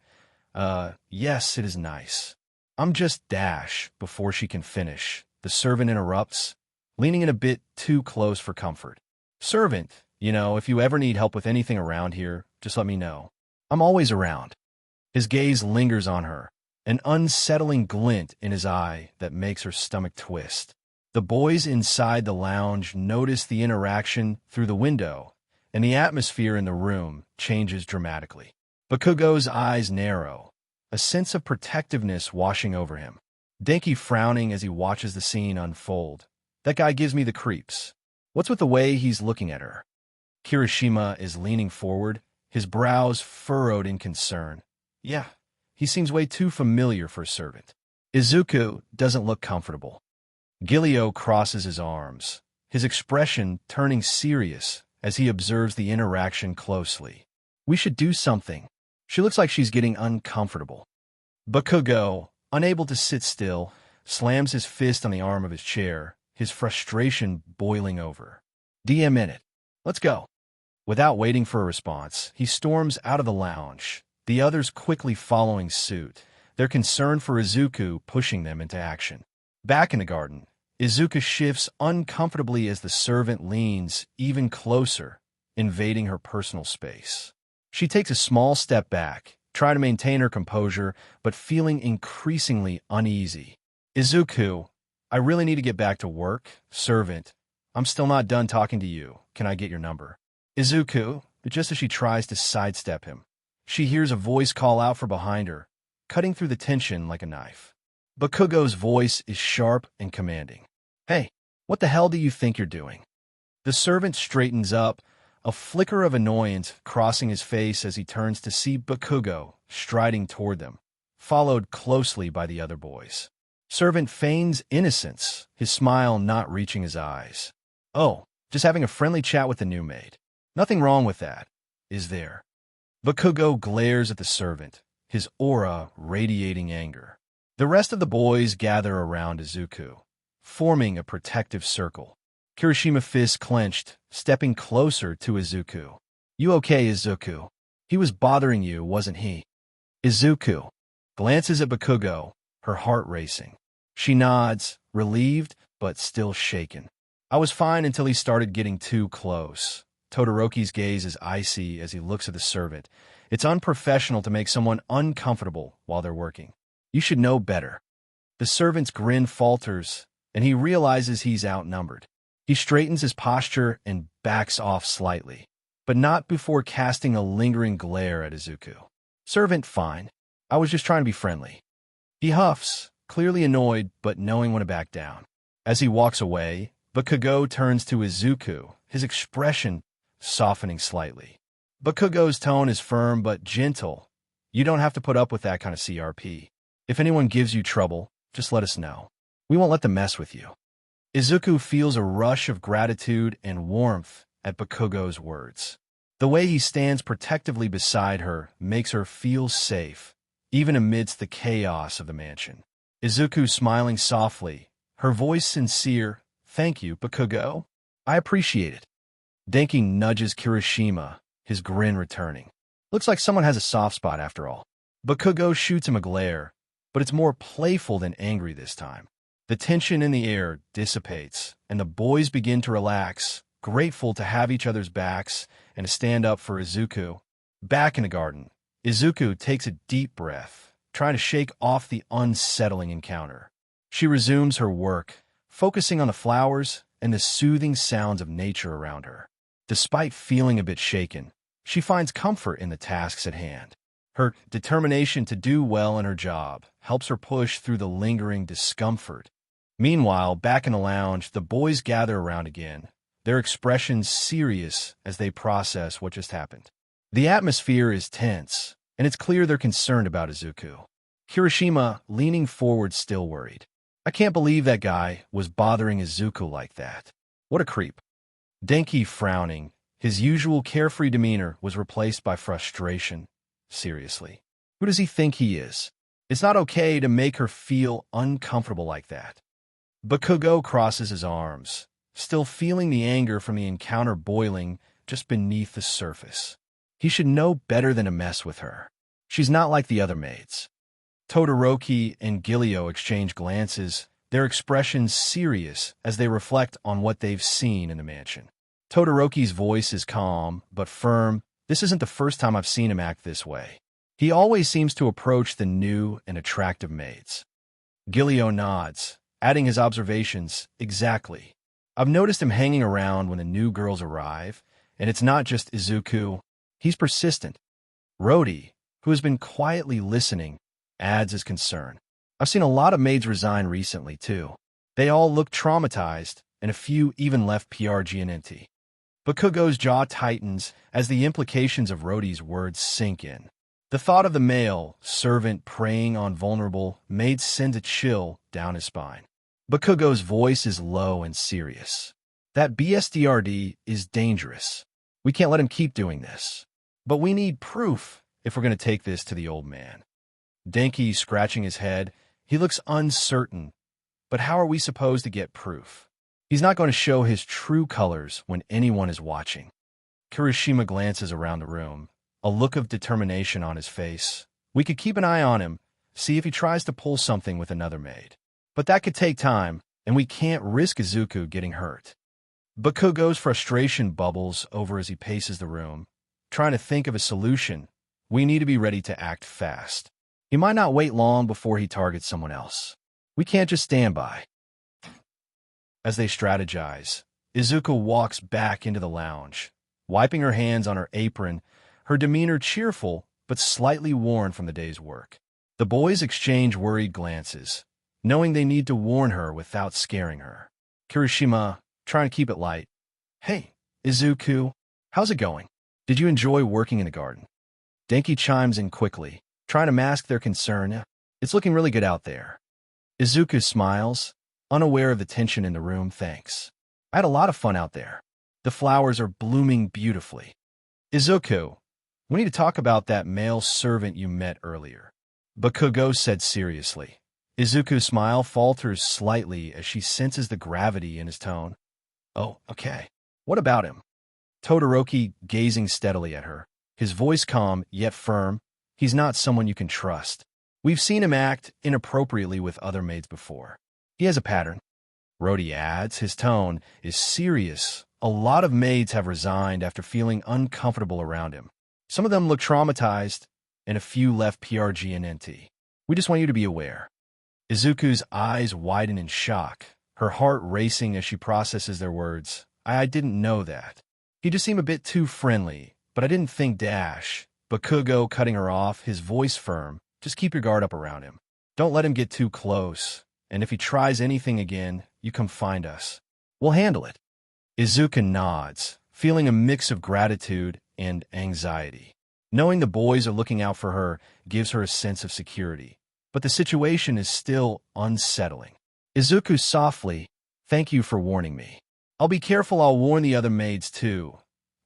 Yes, it is nice. I'm just dash," before she can finish. The servant interrupts, leaning in a bit too close for comfort. "Servant, if you ever need help with anything around here, just let me know. I'm always around." His gaze lingers on her, an unsettling glint in his eye that makes her stomach twist. The boys inside the lounge notice the interaction through the window, and the atmosphere in the room changes dramatically. Bakugo's eyes narrow, a sense of protectiveness washing over him. Denki frowning as he watches the scene unfold. "That guy gives me the creeps. What's with the way he's looking at her?" Kirishima is leaning forward, his brows furrowed in concern. "Yeah, he seems way too familiar for a servant." Izuku doesn't look comfortable. Guilio crosses his arms, his expression turning serious as he observes the interaction closely. "We should do something. She looks like she's getting uncomfortable." Bakugo, unable to sit still, slams his fist on the arm of his chair, his frustration boiling over. "DM in it. Let's go." Without waiting for a response, he storms out of the lounge, the others quickly following suit, their concern for Izuku pushing them into action. Back in the garden, Izuku shifts uncomfortably as the servant leans even closer, invading her personal space. She takes a small step back, trying to maintain her composure, but feeling increasingly uneasy. "Izuku, I really need to get back to work. Servant, I'm still not done talking to you. Can I get your number?" Izuku, just as she tries to sidestep him, she hears a voice call out from behind her, cutting through the tension like a knife. Bakugo's voice is sharp and commanding. "Hey, what the hell do you think you're doing?" The servant straightens up, a flicker of annoyance crossing his face as he turns to see Bakugo striding toward them, followed closely by the other boys. Servant feigns innocence, his smile not reaching his eyes. "Oh, just having a friendly chat with the new maid. Nothing wrong with that, is there?" Bakugo glares at the servant, his aura radiating anger. The rest of the boys gather around Izuku, forming a protective circle. Kirishima, fist clenched, stepping closer to Izuku. "You okay, Izuku? He was bothering you, wasn't he?" Izuku glances at Bakugo, her heart racing. She nods, relieved but still shaken. "I was fine until he started getting too close." Todoroki's gaze is icy as he looks at the servant. It's unprofessional to make someone uncomfortable while they're working. "You should know better." The servant's grin falters, and he realizes he's outnumbered. He straightens his posture and backs off slightly, but not before casting a lingering glare at Izuku. "Servant, fine. I was just trying to be friendly." He huffs, clearly annoyed but knowing when to back down. As he walks away, Bakugo turns to Izuku, his expression softening slightly. Bakugo's tone is firm but gentle. "You don't have to put up with that kind of CRP. If anyone gives you trouble, just let us know. We won't let them mess with you." Izuku feels a rush of gratitude and warmth at Bakugo's words. The way he stands protectively beside her makes her feel safe, even amidst the chaos of the mansion. Izuku smiling softly, her voice sincere. "Thank you, Bakugo. I appreciate it." Denki nudges Kirishima, his grin returning. "Looks like someone has a soft spot after all." Bakugo shoots him a glare, but it's more playful than angry this time. The tension in the air dissipates, and the boys begin to relax, grateful to have each other's backs and to stand up for Izuku. Back in the garden, Izuku takes a deep breath, trying to shake off the unsettling encounter. She resumes her work, focusing on the flowers and the soothing sounds of nature around her. Despite feeling a bit shaken, she finds comfort in the tasks at hand. Her determination to do well in her job helps her push through the lingering discomfort. Meanwhile, back in the lounge, the boys gather around again, their expressions serious as they process what just happened. The atmosphere is tense, and it's clear they're concerned about Izuku. Kirishima, leaning forward, still worried. "I can't believe that guy was bothering Izuku like that. What a creep." Denki, frowning, his usual carefree demeanor was replaced by frustration. "Seriously, who does he think he is? It's not okay to make her feel uncomfortable like that." Bakugo crosses his arms, still feeling the anger from the encounter boiling just beneath the surface. He should know better than to mess with her. She's not like the other maids. Todoroki and Guilio exchange glances, their expressions serious as they reflect on what they've seen in the mansion. Todoroki's voice is calm but firm. "This isn't the first time I've seen him act this way. He always seems to approach the new and attractive maids." Guilio nods, adding his observations. "Exactly. I've noticed him hanging around when the new girls arrive, and it's not just Izuku. He's persistent." Rody, who has been quietly listening, adds his concern. "I've seen a lot of maids resign recently, too. They all look traumatized, and a few even left PRGNT." Bakugo's jaw tightens as the implications of Rody's words sink in. The thought of the male servant preying on vulnerable maids sends a chill down his spine. Bakugo's voice is low and serious. "That BSDRD is dangerous. We can't let him keep doing this. But we need proof if we're going to take this to the old man." Denki scratching his head. He looks uncertain. "But how are we supposed to get proof? He's not going to show his true colors when anyone is watching." Kirishima glances around the room, a look of determination on his face. "We could keep an eye on him, see if he tries to pull something with another maid. But that could take time, and we can't risk Izuku getting hurt." Bakugo's frustration bubbles over as he paces the room, trying to think of a solution. "We need to be ready to act fast. He might not wait long before he targets someone else. We can't just stand by." As they strategize, Izuku walks back into the lounge, wiping her hands on her apron, her demeanor cheerful but slightly worn from the day's work. The boys exchange worried glances, knowing they need to warn her without scaring her. Kirishima, trying to keep it light. "Hey, Izuku, How's it going? Did you enjoy working in the garden? Denki chimes in quickly, trying to mask their concern. It's looking really good out there. Izuku smiles, unaware of the tension in the room. Thanks. I had a lot of fun out there. The flowers are blooming beautifully. Izuku, we need to talk about that male servant you met earlier, Bakugo said seriously. Izuku's smile falters slightly as she senses the gravity in his tone. Oh, okay. What about him? Todoroki gazing steadily at her, his voice calm yet firm. He's not someone you can trust. We've seen him act inappropriately with other maids before. He has a pattern. Rody adds, his tone is serious. A lot of maids have resigned after feeling uncomfortable around him. Some of them look traumatized, and a few left PRGNNT. We just want you to be aware. Izuku's eyes widen in shock, her heart racing as she processes their words. I didn't know that. He just seemed a bit too friendly, but I didn't think dash. Bakugo cutting her off, his voice firm. Just keep your guard up around him. Don't let him get too close, and if he tries anything again, you come find us. We'll handle it. Izuku nods, feeling a mix of gratitude and anxiety. Knowing the boys are looking out for her gives her a sense of security, but the situation is still unsettling. Izuku softly, thank you for warning me. I'll be careful. I'll warn the other maids too.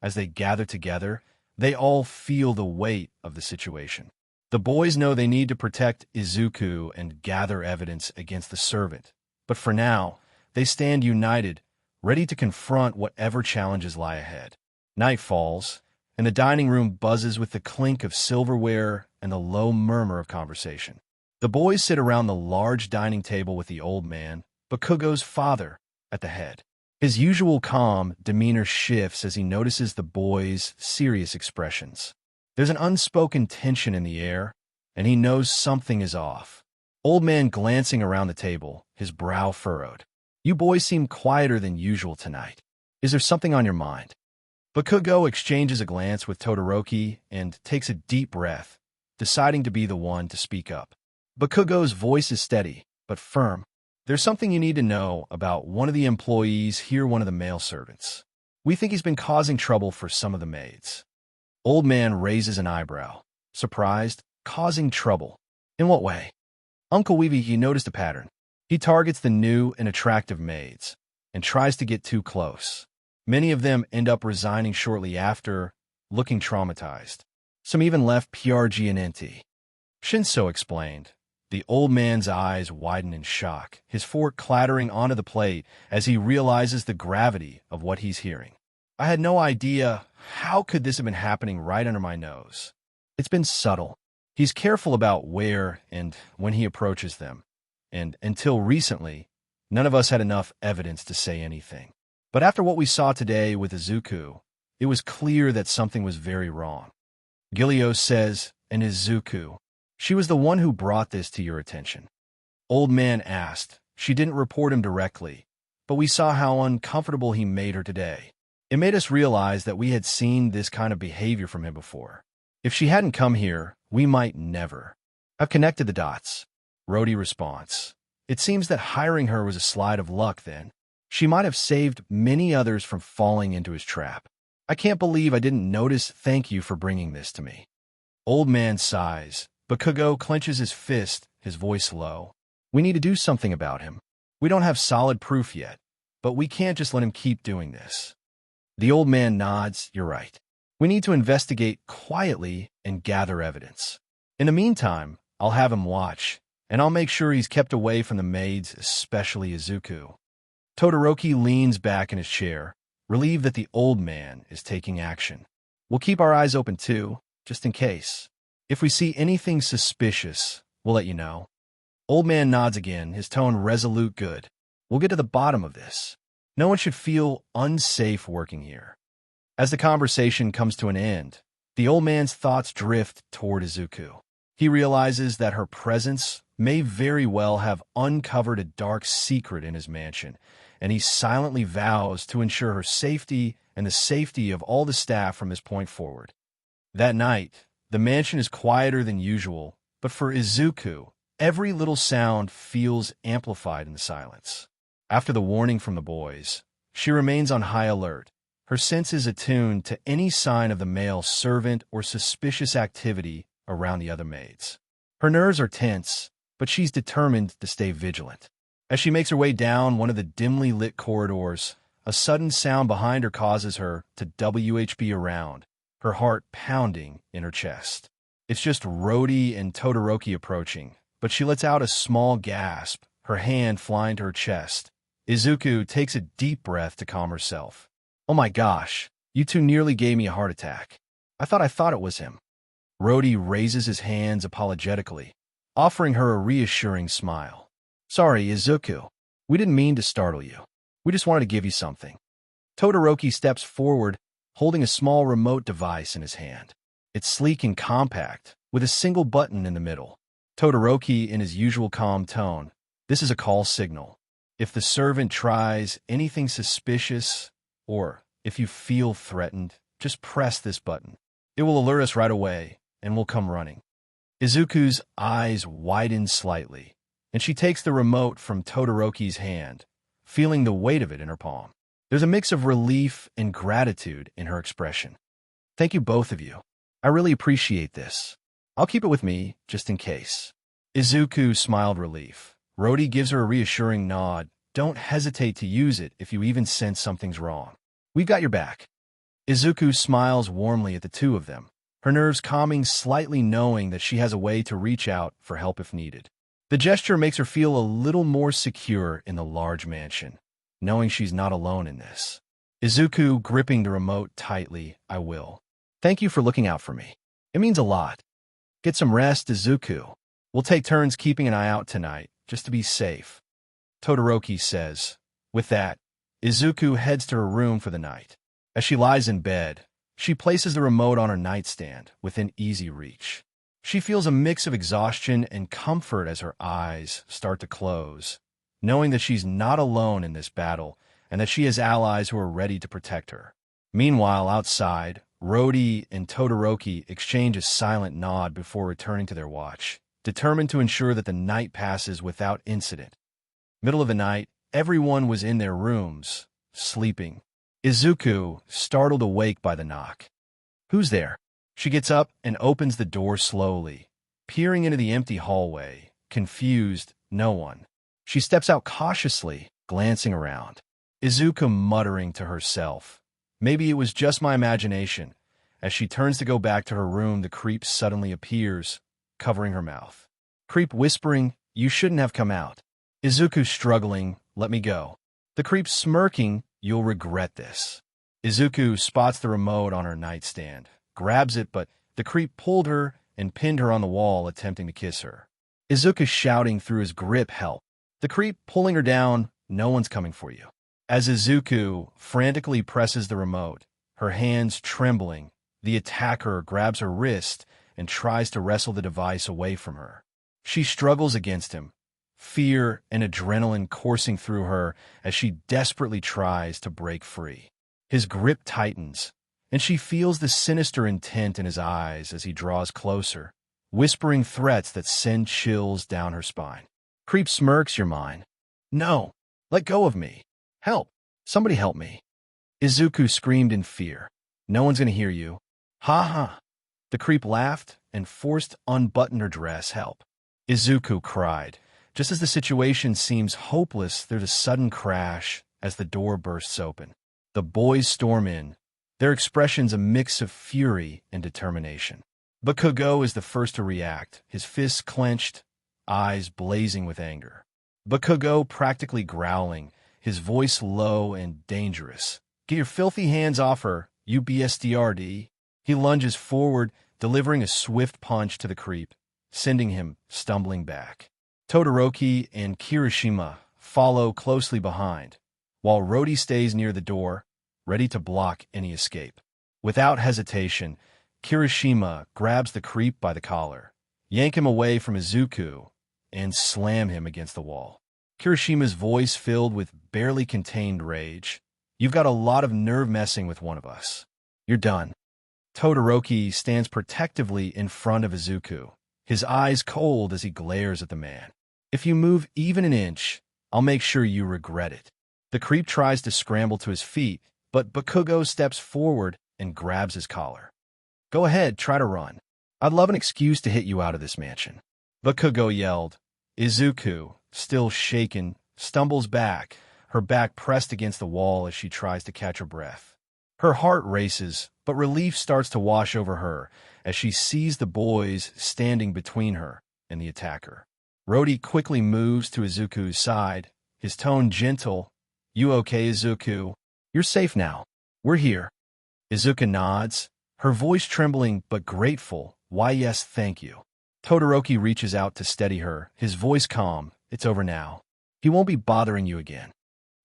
As they gather together, they all feel the weight of the situation. The boys know they need to protect Izuku and gather evidence against the servant, but for now, they stand united, ready to confront whatever challenges lie ahead. Night falls, and the dining room buzzes with the clink of silverware and the low murmur of conversation. The boys sit around the large dining table with the old man, Bakugo's father, at the head. His usual calm demeanor shifts as he notices the boys' serious expressions. There's an unspoken tension in the air, and he knows something is off. Old man glancing around the table, his brow furrowed. You boys seem quieter than usual tonight. Is there something on your mind? Bakugo exchanges a glance with Todoroki and takes a deep breath, deciding to be the one to speak up. Bakugo's voice is steady, but firm. There's something you need to know about one of the employees here, one of the male servants. We think he's been causing trouble for some of the maids. Old man raises an eyebrow, surprised. Causing trouble? In what way? Uncle Weavy, he noticed a pattern. He targets the new and attractive maids and tries to get too close. Many of them end up resigning shortly after, looking traumatized. Some even left PRGNNT. Shinso explained. The old man's eyes widen in shock, his fork clattering onto the plate as he realizes the gravity of what he's hearing. I had no idea. How could this have been happening right under my nose? It's been subtle. He's careful about where and when he approaches them, and until recently, none of us had enough evidence to say anything. But after what we saw today with Izuku, it was clear that something was very wrong. Guilio says, and Izuku, she was the one who brought this to your attention. Old man asked. She didn't report him directly, but we saw how uncomfortable he made her today. It made us realize that we had seen this kind of behavior from him before. If she hadn't come here, we might never. I've connected the dots. Rody responds. It seems that hiring her was a slide of luck then. She might have saved many others from falling into his trap. I can't believe I didn't notice. Thank you for bringing this to me. Old man sighs. Bakugo clenches his fist, his voice low. We need to do something about him. We don't have solid proof yet, but we can't just let him keep doing this. The old man nods. You're right. We need to investigate quietly and gather evidence. In the meantime, I'll have him watch, and I'll make sure he's kept away from the maids, especially Izuku. Todoroki leans back in his chair, relieved that the old man is taking action. We'll keep our eyes open too, just in case. If we see anything suspicious, we'll let you know. Old man nods again, his tone resolute. Good. We'll get to the bottom of this. No one should feel unsafe working here. As the conversation comes to an end, the old man's thoughts drift toward Izuku. He realizes that her presence may very well have uncovered a dark secret in his mansion, and he silently vows to ensure her safety and the safety of all the staff from this point forward. That night, the mansion is quieter than usual, but for Izuku, every little sound feels amplified in the silence. After the warning from the boys, she remains on high alert, her senses attuned to any sign of the male servant or suspicious activity around the other maids. Her nerves are tense, but she's determined to stay vigilant. As she makes her way down one of the dimly lit corridors, a sudden sound behind her causes her to WHB around, her heart pounding in her chest. It's just Rody and Todoroki approaching, but she lets out a small gasp, her hand flying to her chest. Izuku takes a deep breath to calm herself. "Oh my gosh, you two nearly gave me a heart attack. I thought it was him." Rody raises his hands apologetically, offering her a reassuring smile. "Sorry, Izuku. We didn't mean to startle you. We just wanted to give you something." Todoroki steps forward, holding a small remote device in his hand. It's sleek and compact, with a single button in the middle. Todoroki, in his usual calm tone, "This is a call signal. If the servant tries anything suspicious, or if you feel threatened, just press this button. It will alert us right away, and we'll come running." Izuku's eyes widen slightly, and she takes the remote from Todoroki's hand, feeling the weight of it in her palm. There's a mix of relief and gratitude in her expression. "Thank you, both of you. I really appreciate this. I'll keep it with me, just in case." Izuku smiled relief. Rody gives her a reassuring nod. "Don't hesitate to use it if you even sense something's wrong. We've got your back." Izuku smiles warmly at the two of them, her nerves calming slightly, knowing that she has a way to reach out for help if needed. The gesture makes her feel a little more secure in the large mansion, knowing she's not alone in this. Izuku gripping the remote tightly. "I will. Thank you for looking out for me. It means a lot. Get some rest, Izuku. We'll take turns keeping an eye out tonight, just to be safe," Todoroki says. With that, Izuku heads to her room for the night. As she lies in bed, she places the remote on her nightstand within easy reach. She feels a mix of exhaustion and comfort as her eyes start to close, knowing that she's not alone in this battle and that she has allies who are ready to protect her. Meanwhile, outside, Rody and Todoroki exchange a silent nod before returning to their watch, determined to ensure that the night passes without incident. Middle of the night, everyone was in their rooms, sleeping. Izuku, startled awake by the knock. "Who's there?" She gets up and opens the door slowly, peering into the empty hallway. Confused, no one. She steps out cautiously, glancing around. Izuku muttering to herself, "Maybe it was just my imagination." As she turns to go back to her room, the creep suddenly appears, covering her mouth. Creep whispering, "You shouldn't have come out." Izuku struggling, "Let me go." The creep smirking, "You'll regret this." Izuku spots the remote on her nightstand, grabs it, but the creep pulled her and pinned her on the wall, attempting to kiss her. Izuku shouting through his grip, "Help." The creep pulling her down, "No one's coming for you." As Izuku frantically presses the remote, her hands trembling, the attacker grabs her wrist and tries to wrestle the device away from her. She struggles against him, fear and adrenaline coursing through her as she desperately tries to break free. His grip tightens, and she feels the sinister intent in his eyes as he draws closer, whispering threats that send chills down her spine. Creep smirks, "You're mine." "No, let go of me. Help. Somebody help me." Izuku screamed in fear. "No one's going to hear you." "Ha ha." The creep laughed and forced unbuttoned her dress. "Help." Izuku cried. Just as the situation seems hopeless, there's a sudden crash as the door bursts open. The boys storm in, their expressions a mix of fury and determination. Bakugo is the first to react, his fists clenched, eyes blazing with anger. Bakugo practically growling, his voice low and dangerous. "Get your filthy hands off her, you BSDRD." He lunges forward, delivering a swift punch to the creep, sending him stumbling back. Todoroki and Kirishima follow closely behind, while Rody stays near the door, ready to block any escape. Without hesitation, Kirishima grabs the creep by the collar, yank him away from Izuku, and slam him against the wall. Kirishima's voice filled with barely contained rage. "You've got a lot of nerve messing with one of us. You're done." Todoroki stands protectively in front of Izuku, his eyes cold as he glares at the man. "If you move even an inch, I'll make sure you regret it." The creep tries to scramble to his feet, but Bakugo steps forward and grabs his collar. "Go ahead, try to run. I'd love an excuse to hit you out of this mansion." Bakugo yelled. Izuku, still shaken, stumbles back, her back pressed against the wall as she tries to catch her breath. Her heart races, but relief starts to wash over her as she sees the boys standing between her and the attacker. Rody quickly moves to Izuku's side, his tone gentle. "You okay, Izuku? You're safe now. We're here." Izuku nods, her voice trembling but grateful. "Why, yes, thank you." Todoroki reaches out to steady her, his voice calm. "It's over now. He won't be bothering you again."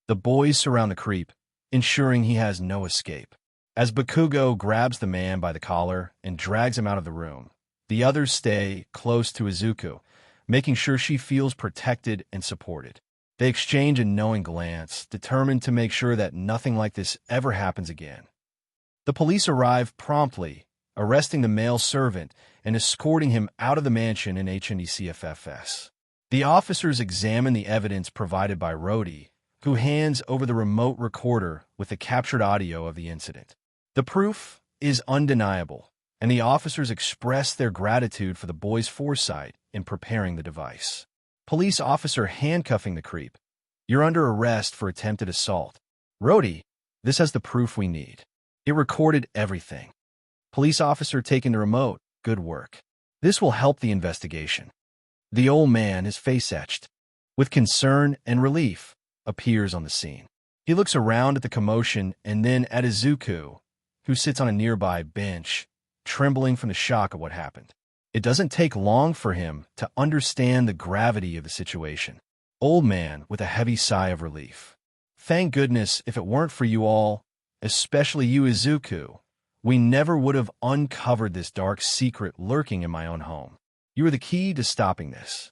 The boys surround the creep, ensuring he has no escape. As Bakugo grabs the man by the collar and drags him out of the room, the others stay close to Izuku, making sure she feels protected and supported. They exchange a knowing glance, determined to make sure that nothing like this ever happens again. The police arrive promptly, arresting the male servant and escorting him out of the mansion in HNDCFFS. The officers examine the evidence provided by Rody, who hands over the remote recorder with the captured audio of the incident. The proof is undeniable, and the officers express their gratitude for the boys' foresight in preparing the device. Police officer handcuffing the creep. "You're under arrest for attempted assault." "Rody, this has the proof we need. It recorded everything." Police officer taking the remote. "Good work. This will help the investigation." The old man, his face etched with concern and relief, appears on the scene. He looks around at the commotion and then at Izuku, who sits on a nearby bench, trembling from the shock of what happened. It doesn't take long for him to understand the gravity of the situation. Old man with a heavy sigh of relief. "Thank goodness, if it weren't for you all, especially you, Izuku, we never would have uncovered this dark secret lurking in my own home. You were the key to stopping this."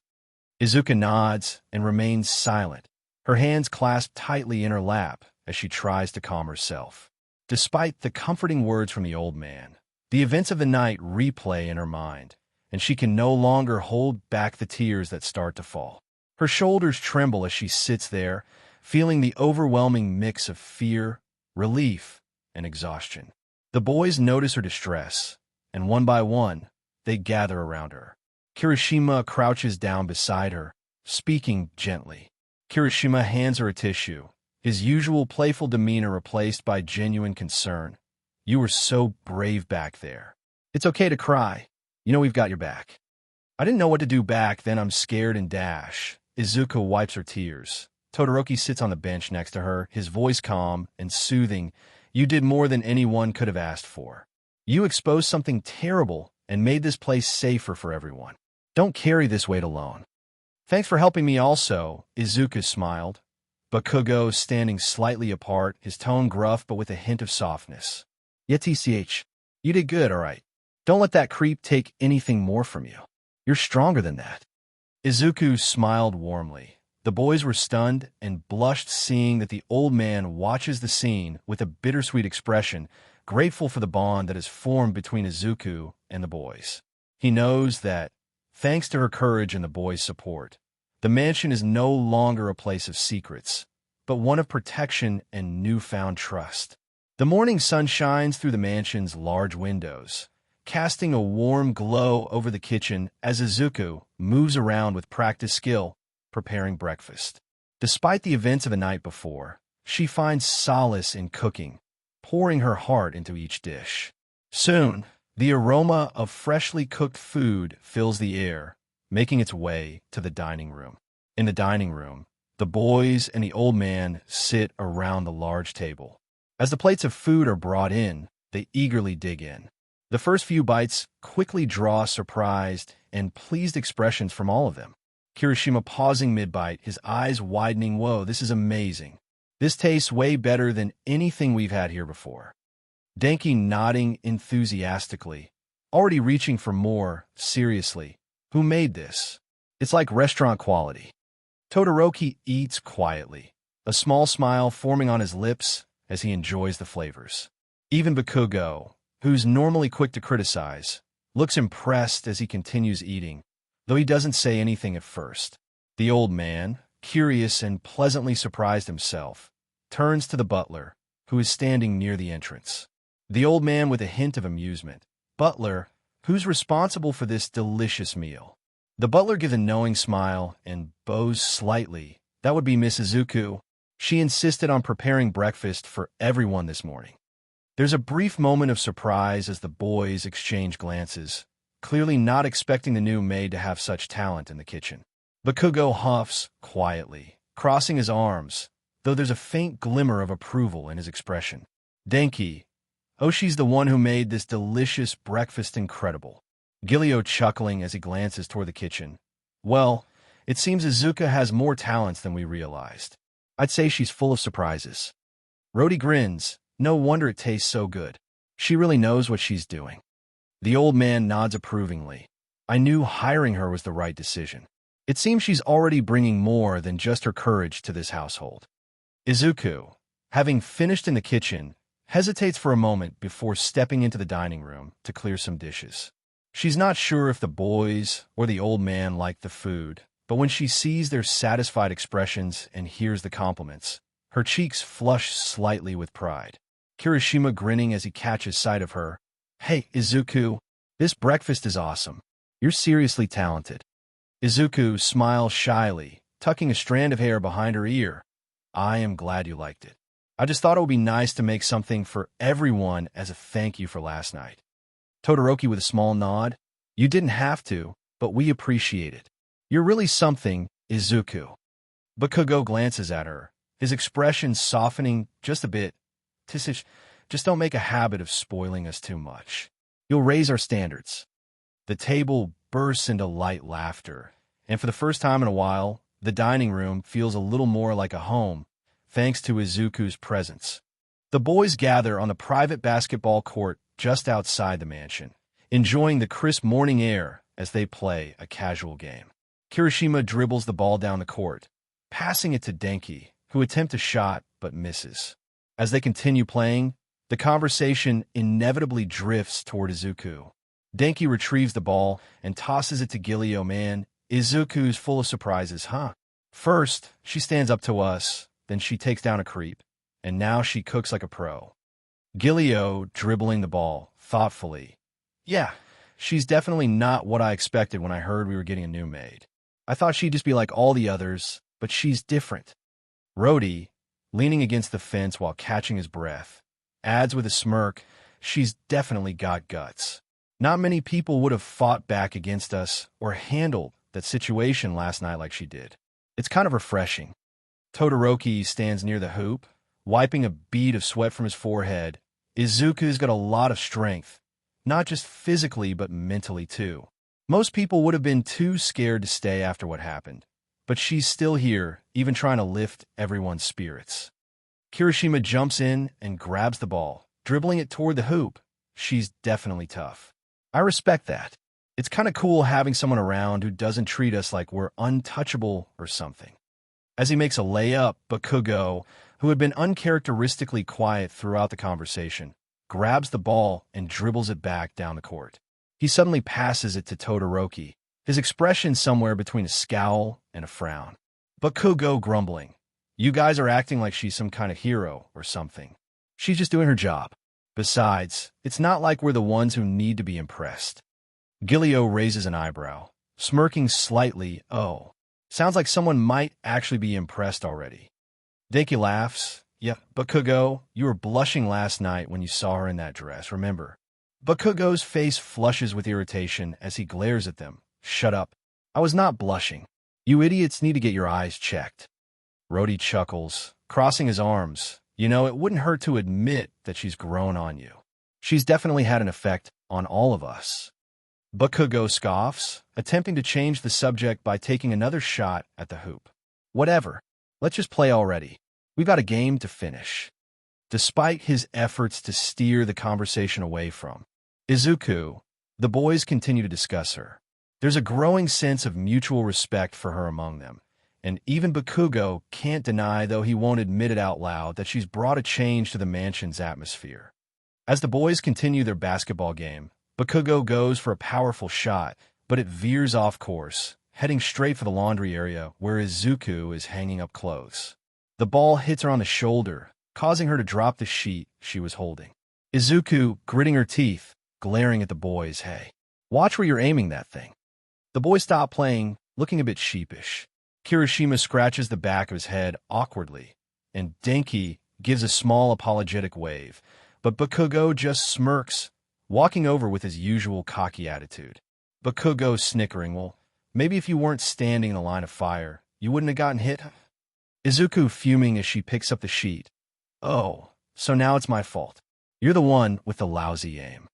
Izuku nods and remains silent, her hands clasped tightly in her lap as she tries to calm herself. Despite the comforting words from the old man, the events of the night replay in her mind, and she can no longer hold back the tears that start to fall. Her shoulders tremble as she sits there, feeling the overwhelming mix of fear, relief, and exhaustion. The boys notice her distress, and one by one, they gather around her. Kirishima crouches down beside her, speaking gently. Kirishima hands her a tissue, his usual playful demeanor replaced by genuine concern. "You were so brave back there. It's okay to cry. You know we've got your back." "I didn't know what to do back then. I'm scared and dash." Izuku wipes her tears. Todoroki sits on the bench next to her, his voice calm and soothing. "You did more than anyone could have asked for. You exposed something terrible and made this place safer for everyone. Don't carry this weight alone." "Thanks for helping me also," Izuku smiled. Bakugo standing slightly apart, his tone gruff but with a hint of softness. "Yeah, TCH, you did good, all right. Don't let that creep take anything more from you. You're stronger than that." Izuku smiled warmly. The boys were stunned and blushed, seeing that the old man watches the scene with a bittersweet expression, grateful for the bond that has formed between Izuku and the boys. He knows that, thanks to her courage and the boys' support, the mansion is no longer a place of secrets, but one of protection and newfound trust. The morning sun shines through the mansion's large windows, casting a warm glow over the kitchen as Izuku moves around with practiced skill, preparing breakfast. Despite the events of the night before, she finds solace in cooking, pouring her heart into each dish. Soon, the aroma of freshly cooked food fills the air, making its way to the dining room. In the dining room, the boys and the old man sit around the large table. As the plates of food are brought in, they eagerly dig in. The first few bites quickly draw surprised and pleased expressions from all of them. Kirishima pausing mid-bite, his eyes widening. "Whoa, this is amazing. This tastes way better than anything we've had here before." Denki nodding enthusiastically, already reaching for more. "Seriously, who made this? It's like restaurant quality." Todoroki eats quietly, a small smile forming on his lips as he enjoys the flavors. Even Bakugo, who's normally quick to criticize, looks impressed as he continues eating, though he doesn't say anything at first. The old man, curious and pleasantly surprised himself, turns to the butler, who is standing near the entrance. The old man with a hint of amusement. Butler, who's responsible for this delicious meal? The butler gives a knowing smile and bows slightly. That would be Miss Izuku. She insisted on preparing breakfast for everyone this morning. There's a brief moment of surprise as the boys exchange glances, clearly not expecting the new maid to have such talent in the kitchen. Bakugo huffs quietly, crossing his arms, though there's a faint glimmer of approval in his expression. Denki, oh, she's the one who made this delicious breakfast incredible. Guilio chuckling as he glances toward the kitchen. Well, it seems Izuka has more talents than we realized. I'd say she's full of surprises. Rody grins. No wonder it tastes so good. She really knows what she's doing. The old man nods approvingly. I knew hiring her was the right decision. It seems she's already bringing more than just her courage to this household. Izuku, having finished in the kitchen, hesitates for a moment before stepping into the dining room to clear some dishes. She's not sure if the boys or the old man like the food, but when she sees their satisfied expressions and hears the compliments, her cheeks flush slightly with pride. Kirishima grinning as he catches sight of her. Hey, Izuku, this breakfast is awesome. You're seriously talented. Izuku smiles shyly, tucking a strand of hair behind her ear. I am glad you liked it. I just thought it would be nice to make something for everyone as a thank you for last night. Todoroki with a small nod. You didn't have to, but we appreciate it. You're really something, Izuku. Bakugo glances at her, his expression softening just a bit. Just don't make a habit of spoiling us too much. You'll raise our standards. The table bursts into light laughter, and for the first time in a while, the dining room feels a little more like a home, thanks to Izuku's presence. The boys gather on the private basketball court just outside the mansion, enjoying the crisp morning air as they play a casual game. Kirishima dribbles the ball down the court, passing it to Denki, who attempts a shot but misses. As they continue playing, the conversation inevitably drifts toward Izuku. Denki retrieves the ball and tosses it to Guilio. Man, Izuku's full of surprises, huh? First, she stands up to us, then she takes down a creep, and now she cooks like a pro. Guilio dribbling the ball thoughtfully. Yeah, she's definitely not what I expected when I heard we were getting a new maid. I thought she'd just be like all the others, but she's different. Rody, leaning against the fence while catching his breath, adds with a smirk, she's definitely got guts. Not many people would have fought back against us or handled that situation last night like she did. It's kind of refreshing. Todoroki stands near the hoop, wiping a bead of sweat from his forehead. Izuku's got a lot of strength, not just physically but mentally too. Most people would have been too scared to stay after what happened, but she's still here, even trying to lift everyone's spirits. Kirishima jumps in and grabs the ball, dribbling it toward the hoop. She's definitely tough. I respect that. It's kind of cool having someone around who doesn't treat us like we're untouchable or something. As he makes a layup, Bakugo, who had been uncharacteristically quiet throughout the conversation, grabs the ball and dribbles it back down the court. He suddenly passes it to Todoroki, his expression somewhere between a scowl and a frown. Bakugo grumbling. You guys are acting like she's some kind of hero or something. She's just doing her job. Besides, it's not like we're the ones who need to be impressed. Guilio raises an eyebrow, smirking slightly. Oh, sounds like someone might actually be impressed already. Denki laughs. Yeah, Bakugo, you were blushing last night when you saw her in that dress, remember? Bakugo's face flushes with irritation as he glares at them. Shut up. I was not blushing. You idiots need to get your eyes checked. Rody chuckles, crossing his arms. You know, it wouldn't hurt to admit that she's grown on you. She's definitely had an effect on all of us. Bakugo scoffs, attempting to change the subject by taking another shot at the hoop. Whatever. Let's just play already. We've got a game to finish. Despite his efforts to steer the conversation away from Izuku, the boys continue to discuss her. There's a growing sense of mutual respect for her among them, and even Bakugo can't deny, though he won't admit it out loud, that she's brought a change to the mansion's atmosphere. As the boys continue their basketball game, Bakugo goes for a powerful shot, but it veers off course, heading straight for the laundry area where Izuku is hanging up clothes. The ball hits her on the shoulder, causing her to drop the sheet she was holding. Izuku, gritting her teeth, glaring at the boys. Hey, watch where you're aiming that thing. The boy stopped playing, looking a bit sheepish. Kirishima scratches the back of his head awkwardly, and Denki gives a small apologetic wave, but Bakugo just smirks, walking over with his usual cocky attitude. Bakugo snickering, well, maybe if you weren't standing in the line of fire, you wouldn't have gotten hit. Izuku fuming as she picks up the sheet. Oh, so now it's my fault. You're the one with the lousy aim.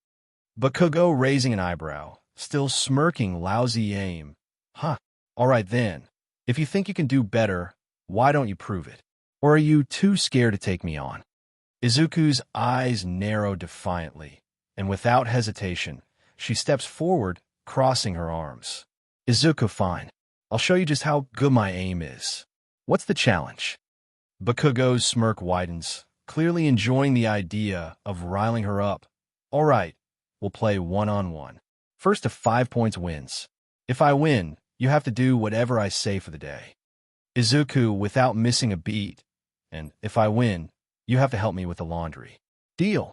Bakugo raising an eyebrow, still smirking. Lousy aim. Huh. All right then. If you think you can do better, why don't you prove it? Or are you too scared to take me on? Izuku's eyes narrow defiantly, and without hesitation, she steps forward, crossing her arms. Izuku, fine. I'll show you just how good my aim is. What's the challenge? Bakugo's smirk widens, clearly enjoying the idea of riling her up. All right, we'll play one-on-one. First to 5 points wins. If I win, you have to do whatever I say for the day. Izuku without missing a beat. And if I win, you have to help me with the laundry. Deal.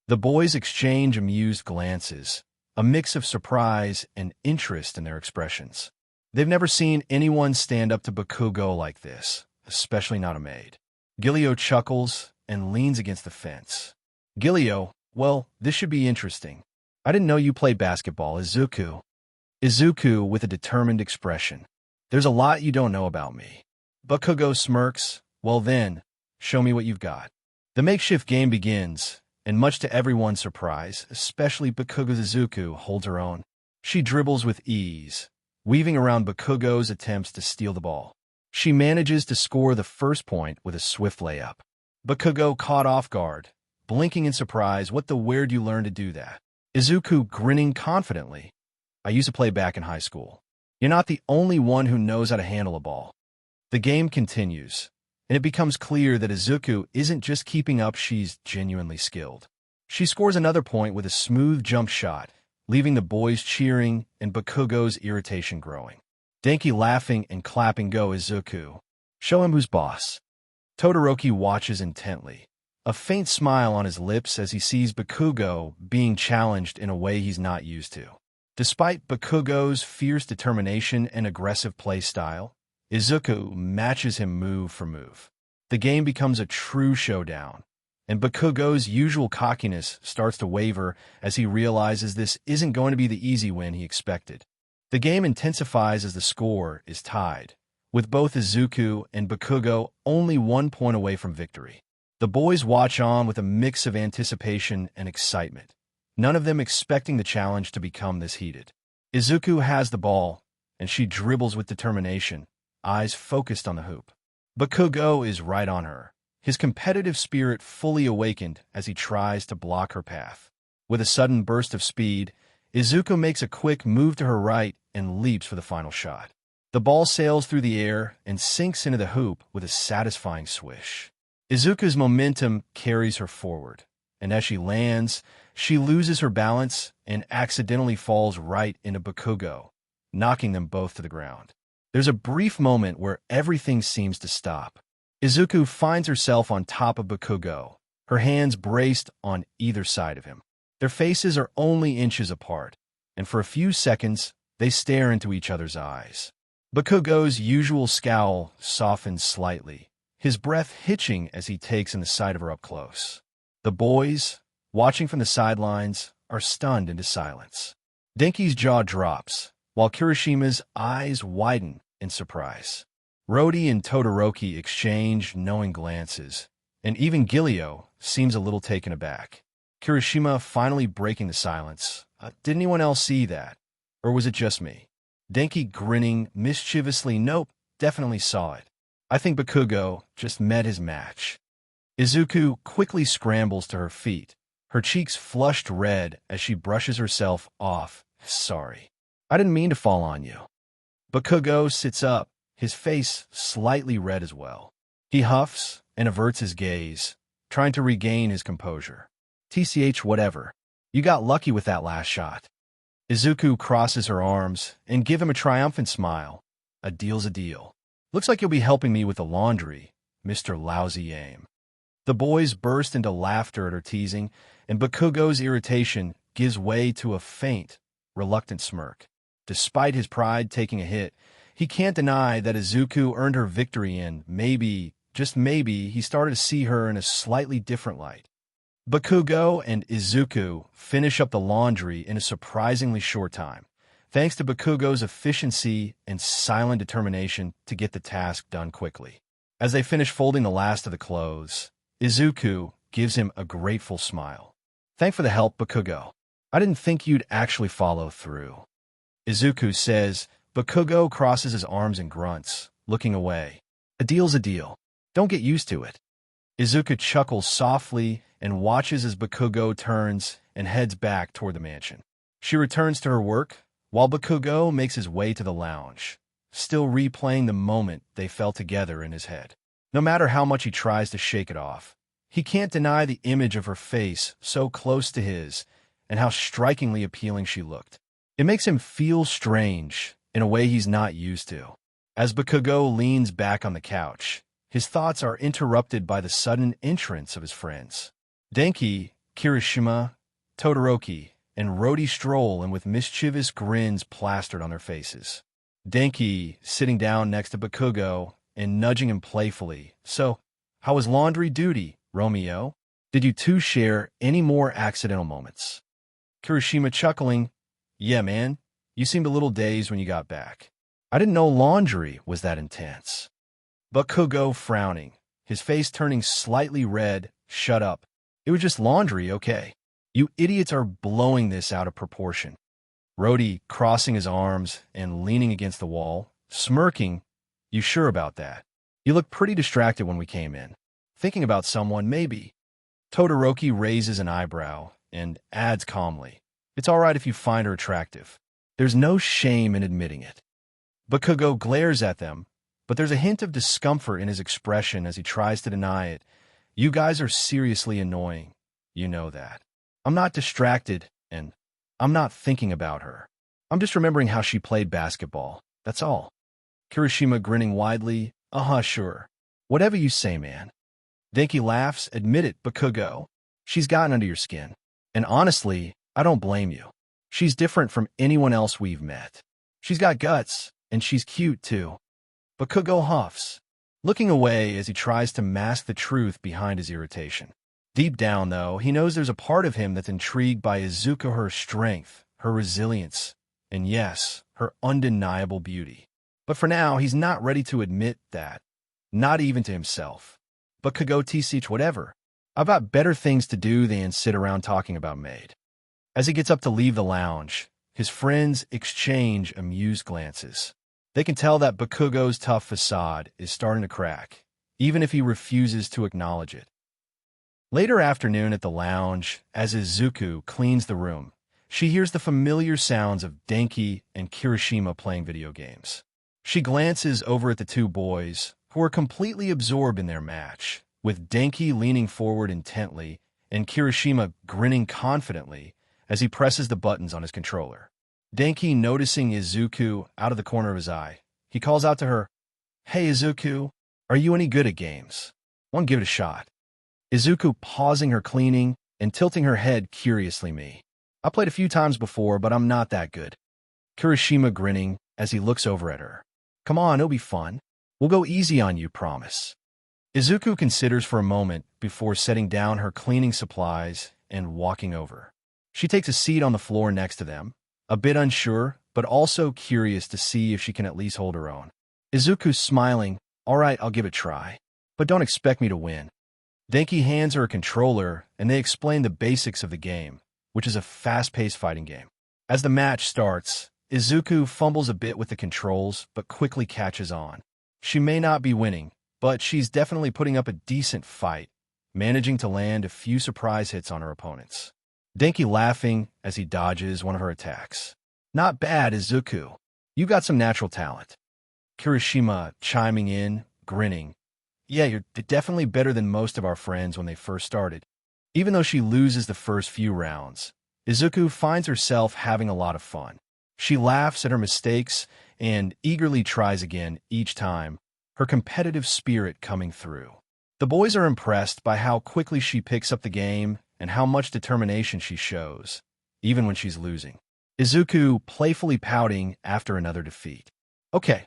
The boys exchange amused glances, a mix of surprise and interest in their expressions. They've never seen anyone stand up to Bakugo like this, especially not a maid. Guilio chuckles and leans against the fence. Guilio, well, this should be interesting. I didn't know you play basketball, Izuku. Izuku with a determined expression. There's a lot you don't know about me. Bakugo smirks. Well then, show me what you've got. The makeshift game begins, and much to everyone's surprise, especially Bakugo's, Izuku holds her own. She dribbles with ease, weaving around Bakugo's attempts to steal the ball. She manages to score the first point with a swift layup. Bakugo caught off guard, blinking in surprise. What the where'd you learn to do that? Izuku grinning confidently. I used to play back in high school. You're not the only one who knows how to handle a ball. The game continues, and it becomes clear that Izuku isn't just keeping up, she's genuinely skilled. She scores another point with a smooth jump shot, leaving the boys cheering and Bakugo's irritation growing. Denki laughing and clapping. Go, Izuku. Show him who's boss. Todoroki watches intently, a faint smile on his lips as he sees Bakugo being challenged in a way he's not used to. Despite Bakugo's fierce determination and aggressive play style, Izuku matches him move for move. The game becomes a true showdown, and Bakugo's usual cockiness starts to waver as he realizes this isn't going to be the easy win he expected. The game intensifies as the score is tied, with both Izuku and Bakugo only 1 point away from victory. The boys watch on with a mix of anticipation and excitement, none of them expecting the challenge to become this heated. Izuku has the ball, and she dribbles with determination, eyes focused on the hoop. Bakugo is right on her, his competitive spirit fully awakened as he tries to block her path. With a sudden burst of speed, Izuku makes a quick move to her right and leaps for the final shot. The ball sails through the air and sinks into the hoop with a satisfying swish. Izuku's momentum carries her forward, and as she lands, she loses her balance and accidentally falls right into Bakugo, knocking them both to the ground. There's a brief moment where everything seems to stop. Izuku finds herself on top of Bakugo, her hands braced on either side of him. Their faces are only inches apart, and for a few seconds, they stare into each other's eyes. Bakugo's usual scowl softens slightly, his breath hitching as he takes in the sight of her up close. The boys, watching from the sidelines, are stunned into silence. Denki's jaw drops, while Kirishima's eyes widen in surprise. Rody and Todoroki exchange knowing glances, and even Guilio seems a little taken aback. Kirishima finally breaking the silence. Did anyone else see that? Or was it just me? Denki grinning mischievously. Nope, definitely saw it. I think Bakugo just met his match. Izuku quickly scrambles to her feet, her cheeks flushed red as she brushes herself off. Sorry. I didn't mean to fall on you. Bakugo sits up, his face slightly red as well. He huffs and averts his gaze, trying to regain his composure. TCH whatever. You got lucky with that last shot. Izuku crosses her arms and gives him a triumphant smile. A deal's a deal. Looks like you'll be helping me with the laundry, Mr. Lousy Aim. The boys burst into laughter at her teasing, and Bakugo's irritation gives way to a faint, reluctant smirk. Despite his pride taking a hit, he can't deny that Izuku earned her victory and maybe, just maybe, he started to see her in a slightly different light. Bakugo and Izuku finish up the laundry in a surprisingly short time, thanks to Bakugo's efficiency and silent determination to get the task done quickly. As they finish folding the last of the clothes, Izuku gives him a grateful smile. "Thanks for the help, Bakugo. I didn't think you'd actually follow through." Izuku says. Bakugo crosses his arms and grunts, looking away. "A deal's a deal. Don't get used to it." Izuku chuckles softly and watches as Bakugo turns and heads back toward the mansion. She returns to her work, while Bakugo makes his way to the lounge, still replaying the moment they fell together in his head. No matter how much he tries to shake it off, he can't deny the image of her face so close to his and how strikingly appealing she looked. It makes him feel strange in a way he's not used to. As Bakugo leans back on the couch, his thoughts are interrupted by the sudden entrance of his friends. Denki, Kirishima, Todoroki, and Rody stroll in with mischievous grins plastered on their faces. Denki sitting down next to Bakugo and nudging him playfully. "So, how was laundry duty, Romeo? Did you two share any more accidental moments?" Kirishima chuckling. "Yeah, man. You seemed a little dazed when you got back. I didn't know laundry was that intense." Bakugo frowning, his face turning slightly red. "Shut up. It was just laundry, okay? You idiots are blowing this out of proportion." Rody crossing his arms and leaning against the wall, smirking. "You sure about that? You looked pretty distracted when we came in. Thinking about someone, maybe." Todoroki raises an eyebrow and adds calmly, "It's all right if you find her attractive. There's no shame in admitting it." Bakugo glares at them, but there's a hint of discomfort in his expression as he tries to deny it. "You guys are seriously annoying. You know that. I'm not distracted, and I'm not thinking about her. I'm just remembering how she played basketball. That's all." Kirishima grinning widely. Sure. Whatever you say, man." Denki laughs. "Admit it, Bakugo. She's gotten under your skin. And honestly, I don't blame you. She's different from anyone else we've met. She's got guts, and she's cute, too." Bakugo huffs, looking away as he tries to mask the truth behind his irritation. Deep down, though, he knows there's a part of him that's intrigued by Izuku, her strength, her resilience, and yes, her undeniable beauty. But for now, he's not ready to admit that, not even to himself. Bakugo TCH whatever. I've got better things to do than sit around talking about maid. As he gets up to leave the lounge, his friends exchange amused glances. They can tell that Bakugo's tough facade is starting to crack, even if he refuses to acknowledge it. Later afternoon at the lounge, as Izuku cleans the room, she hears the familiar sounds of Denki and Kirishima playing video games. She glances over at the two boys, who are completely absorbed in their match, with Denki leaning forward intently and Kirishima grinning confidently as he presses the buttons on his controller. Denki noticing Izuku out of the corner of his eye, he calls out to her, "Hey Izuku, are you any good at games? Want to give it a shot?" Izuku pausing her cleaning and tilting her head curiously. "Me. I played a few times before, but I'm not that good." Kirishima grinning as he looks over at her. "Come on, it'll be fun. We'll go easy on you, promise." Izuku considers for a moment before setting down her cleaning supplies and walking over. She takes a seat on the floor next to them, a bit unsure, but also curious to see if she can at least hold her own. Izuku's smiling. "All right, I'll give it a try, but don't expect me to win." Denki hands her a controller, and they explain the basics of the game, which is a fast-paced fighting game. As the match starts, Izuku fumbles a bit with the controls, but quickly catches on. She may not be winning, but she's definitely putting up a decent fight, managing to land a few surprise hits on her opponents. Denki laughing as he dodges one of her attacks. "Not bad, Izuku. You got some natural talent." Kirishima chiming in, grinning. "Yeah, you're definitely better than most of our friends when they first started." Even though she loses the first few rounds, Izuku finds herself having a lot of fun. She laughs at her mistakes and eagerly tries again each time, her competitive spirit coming through. The boys are impressed by how quickly she picks up the game and how much determination she shows, even when she's losing. Izuku playfully pouting after another defeat. Okay,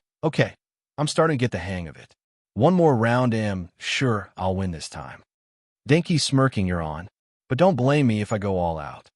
I'm starting to get the hang of it. One more round and sure, I'll win this time. Denki smirking, you're on, but don't blame me if I go all out.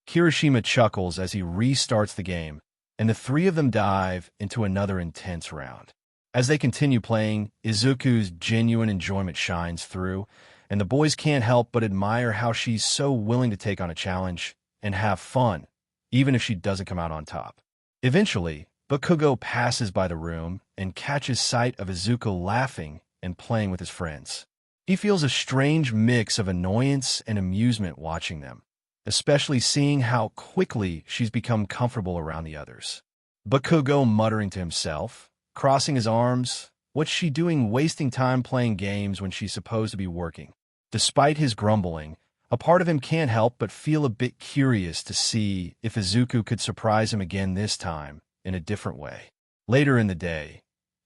Kirishima chuckles as he restarts the game, and the three of them dive into another intense round. As they continue playing, Izuku's genuine enjoyment shines through, and the boys can't help but admire how she's so willing to take on a challenge and have fun, even if she doesn't come out on top. Eventually, Bakugo passes by the room and catches sight of Izuku laughing and playing with his friends. He feels a strange mix of annoyance and amusement watching them, especially seeing how quickly she's become comfortable around the others. Bakugo muttering to himself, crossing his arms, what's she doing wasting time playing games when she's supposed to be working? Despite his grumbling, a part of him can't help but feel a bit curious to see if Izuku could surprise him again this time in a different way. Later in the day,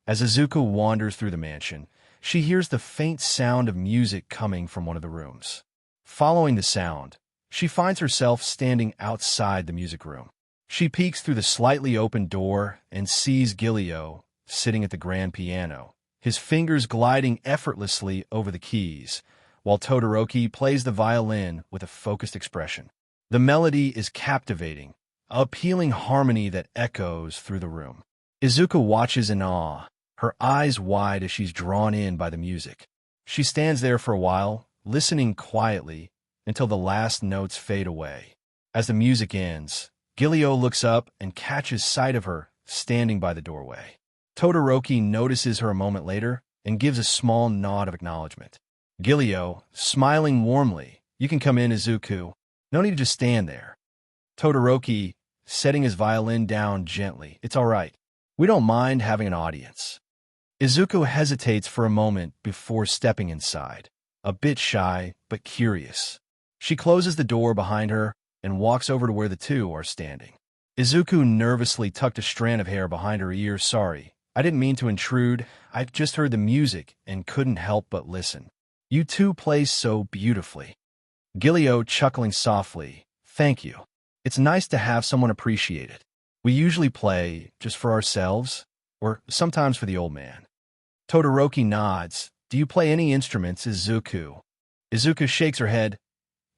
as Izuku wanders through the mansion, she hears the faint sound of music coming from one of the rooms. Following the sound, she finds herself standing outside the music room. She peeks through the slightly open door and sees Guilio sitting at the grand piano, his fingers gliding effortlessly over the keys, while Todoroki plays the violin with a focused expression. The melody is captivating, a appealing harmony that echoes through the room. Izuku watches in awe, her eyes wide as she's drawn in by the music. She stands there for a while, listening quietly until the last notes fade away. As the music ends, Guilio looks up and catches sight of her standing by the doorway. Todoroki notices her a moment later and gives a small nod of acknowledgement. Guilio, smiling warmly, you can come in, Izuku. No need to just stand there. Todoroki, setting his violin down gently. It's all right. We don't mind having an audience. Izuku hesitates for a moment before stepping inside, a bit shy but curious. She closes the door behind her and walks over to where the two are standing. Izuku nervously tucked a strand of hair behind her ear. Sorry, I didn't mean to intrude. I just heard the music and couldn't help but listen. You two play so beautifully. Guilio chuckling softly. Thank you. It's nice to have someone appreciate it. We usually play just for ourselves, or sometimes for the old man. Todoroki nods. Do you play any instruments, Izuku? Izuku shakes her head.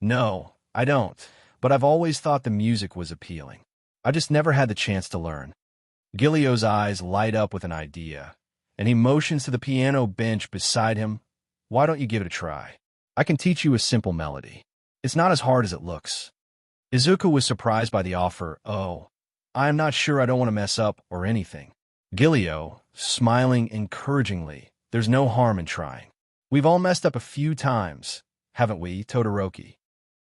No, I don't, but I've always thought the music was appealing. I just never had the chance to learn. Guilio's eyes light up with an idea, and he motions to the piano bench beside him. Why don't you give it a try? I can teach you a simple melody. It's not as hard as it looks. Izuku was surprised by the offer. Oh, I'm not sure, I don't want to mess up or anything. Guilio, smiling encouragingly. There's no harm in trying. We've all messed up a few times, haven't we, Todoroki?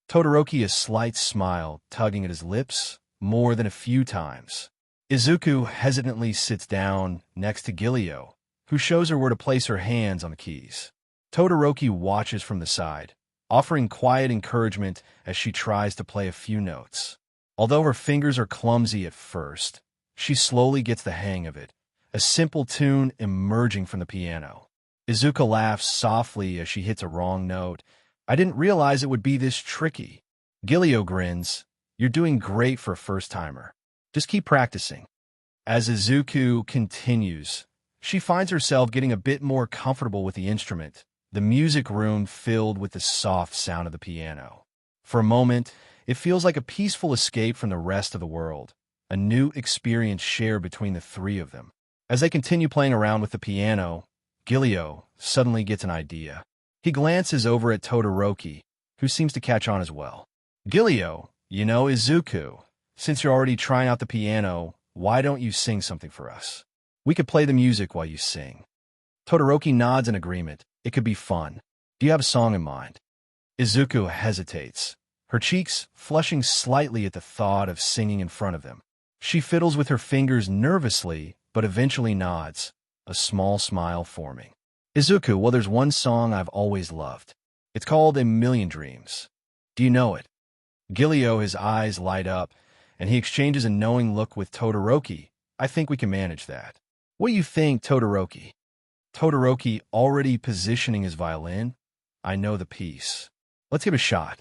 Todoroki, a slight smile tugging at his lips, more than a few times. Izuku hesitantly sits down next to Guilio, who shows her where to place her hands on the keys. Todoroki watches from the side, offering quiet encouragement as she tries to play a few notes. Although her fingers are clumsy at first, she slowly gets the hang of it, a simple tune emerging from the piano. Izuku laughs softly as she hits a wrong note. I didn't realize it would be this tricky. Guilio grins. You're doing great for a first-timer. Just keep practicing. As Izuku continues, she finds herself getting a bit more comfortable with the instrument, the music room filled with the soft sound of the piano. For a moment, it feels like a peaceful escape from the rest of the world, a new experience shared between the three of them. As they continue playing around with the piano, Guilio suddenly gets an idea. He glances over at Todoroki, who seems to catch on as well. Guilio, you know, Izuku, since you're already trying out the piano, why don't you sing something for us? We could play the music while you sing. Todoroki nods in agreement. It could be fun. Do you have a song in mind? Izuku hesitates, her cheeks flushing slightly at the thought of singing in front of them. She fiddles with her fingers nervously, but eventually nods, a small smile forming. Izuku, well, there's one song I've always loved. It's called A Million Dreams. Do you know it? Guilio, his eyes light up, and he exchanges a knowing look with Todoroki. I think we can manage that. What do you think, Todoroki? Todoroki already positioning his violin. I know the piece. Let's give it a shot.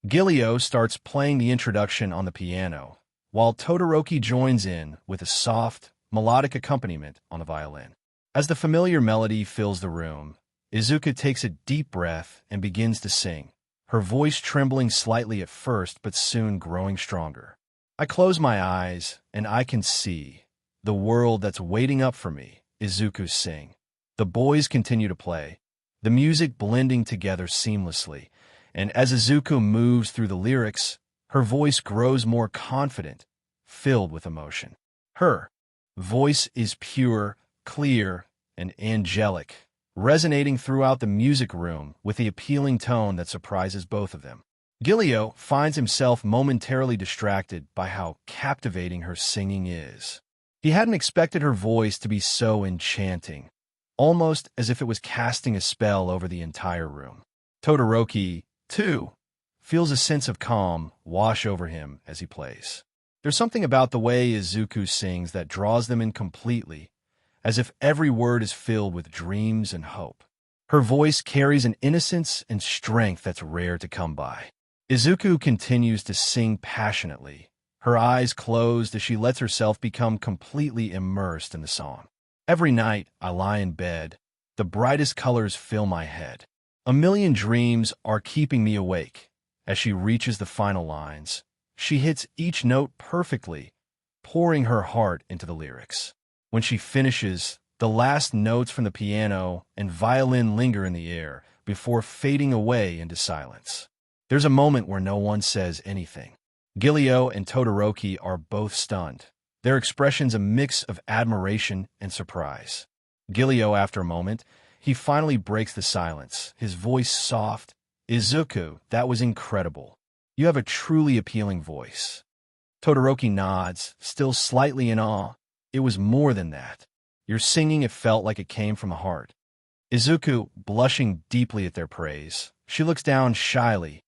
Guilio starts playing the introduction on the piano, while Todoroki joins in with a soft, melodic accompaniment on the violin. As the familiar melody fills the room, Izuku takes a deep breath and begins to sing, her voice trembling slightly at first but soon growing stronger. I close my eyes and I can see the world that's waiting up for me, Izuku sing. The boys continue to play, the music blending together seamlessly, and as Izuku moves through the lyrics, her voice grows more confident, filled with emotion. Her voice is pure, clear, and angelic, resonating throughout the music room with the appealing tone that surprises both of them. Guilio finds himself momentarily distracted by how captivating her singing is. He hadn't expected her voice to be so enchanting, almost as if it was casting a spell over the entire room. Todoroki, too, feels a sense of calm wash over him as he plays. There's something about the way Izuku sings that draws them in completely, as if every word is filled with dreams and hope. Her voice carries an innocence and strength that's rare to come by. Izuku continues to sing passionately, her eyes closed as she lets herself become completely immersed in the song. Every night I lie in bed, the brightest colors fill my head. A million dreams are keeping me awake. As she reaches the final lines, she hits each note perfectly, pouring her heart into the lyrics. When she finishes, the last notes from the piano and violin linger in the air before fading away into silence. There's a moment where no one says anything. Guilio and Todoroki are both stunned, their expressions a mix of admiration and surprise. Guilio, after a moment, he finally breaks the silence, his voice soft. Izuku, that was incredible. You have a truly appealing voice. Todoroki nods, still slightly in awe. It was more than that. Your singing, it felt like it came from the heart. Izuku, blushing deeply at their praise. She looks down shyly.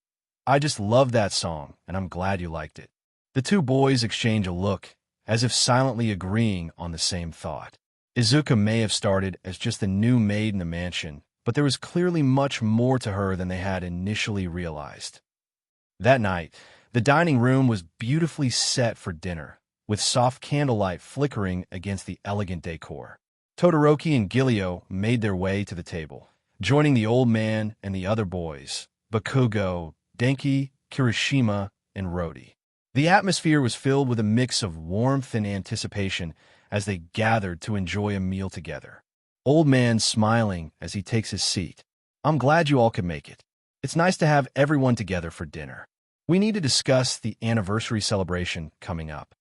I just love that song, and I'm glad you liked it. The two boys exchange a look, as if silently agreeing on the same thought. Izuku may have started as just the new maid in the mansion, but there was clearly much more to her than they had initially realized. That night, the dining room was beautifully set for dinner, with soft candlelight flickering against the elegant decor. Todoroki and Guilio made their way to the table, joining the old man and the other boys, Bakugo, Denki, Kirishima, and Rody. The atmosphere was filled with a mix of warmth and anticipation as they gathered to enjoy a meal together. Old man smiling as he takes his seat. I'm glad you all could make it. It's nice to have everyone together for dinner. We need to discuss the anniversary celebration coming up.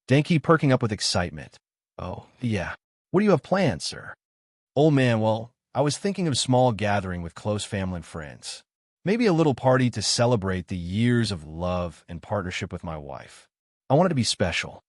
Denki perking up with excitement. Oh, yeah. What do you have planned, sir? Old man, well, I was thinking of a small gathering with close family and friends. Maybe a little party to celebrate the years of love and partnership with my wife. I want it to be special.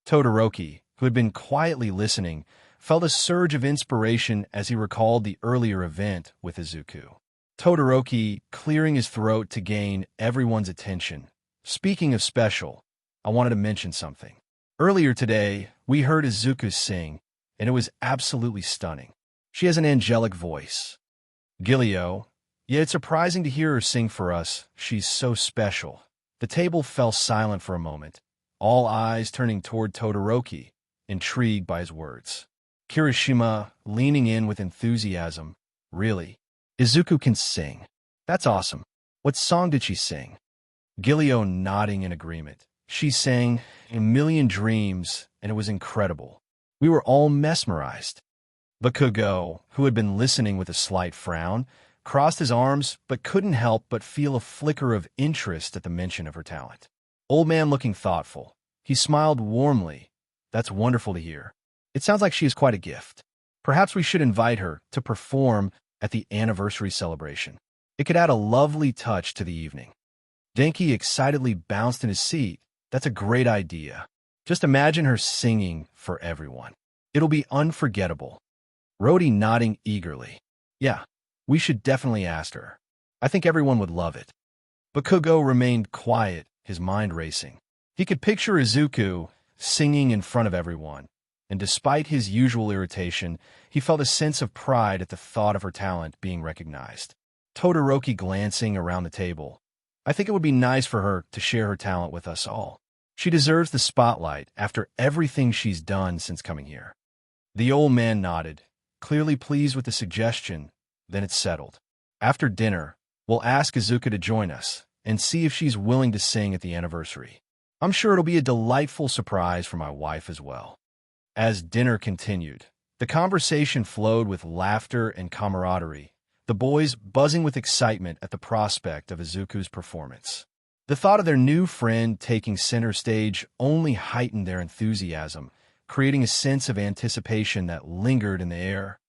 Todoroki, who had been quietly listening, felt a surge of inspiration as he recalled the earlier event with Izuku. Todoroki, clearing his throat to gain everyone's attention. Speaking of special, I wanted to mention something. Earlier today, we heard Izuku sing, and it was absolutely stunning. She has an angelic voice. Guilio, yet it's surprising to hear her sing for us. She's so special. The table fell silent for a moment, all eyes turning toward Todoroki, intrigued by his words. Kirishima, leaning in with enthusiasm. Really? Izuku can sing. That's awesome. What song did she sing? Guilio nodding in agreement. She sang A Million Dreams, and it was incredible. We were all mesmerized. Bakugo, who had been listening with a slight frown, crossed his arms but couldn't help but feel a flicker of interest at the mention of her talent. Old man looking thoughtful. He smiled warmly. That's wonderful to hear. It sounds like she is quite a gift. Perhaps we should invite her to perform at the anniversary celebration. It could add a lovely touch to the evening. Denki excitedly bounced in his seat. That's a great idea. Just imagine her singing for everyone. It'll be unforgettable. Rody nodding eagerly. Yeah, we should definitely ask her. I think everyone would love it. Bakugo remained quiet, his mind racing. He could picture Izuku singing in front of everyone, and despite his usual irritation, he felt a sense of pride at the thought of her talent being recognized. Todoroki glancing around the table. I think it would be nice for her to share her talent with us all. She deserves the spotlight after everything she's done since coming here. The old man nodded, clearly pleased with the suggestion. Then it's settled. After dinner, we'll ask Izuku to join us and see if she's willing to sing at the anniversary. I'm sure it'll be a delightful surprise for my wife as well. As dinner continued, the conversation flowed with laughter and camaraderie, the boys buzzing with excitement at the prospect of Izuku's performance. The thought of their new friend taking center stage only heightened their enthusiasm, creating a sense of anticipation that lingered in the air.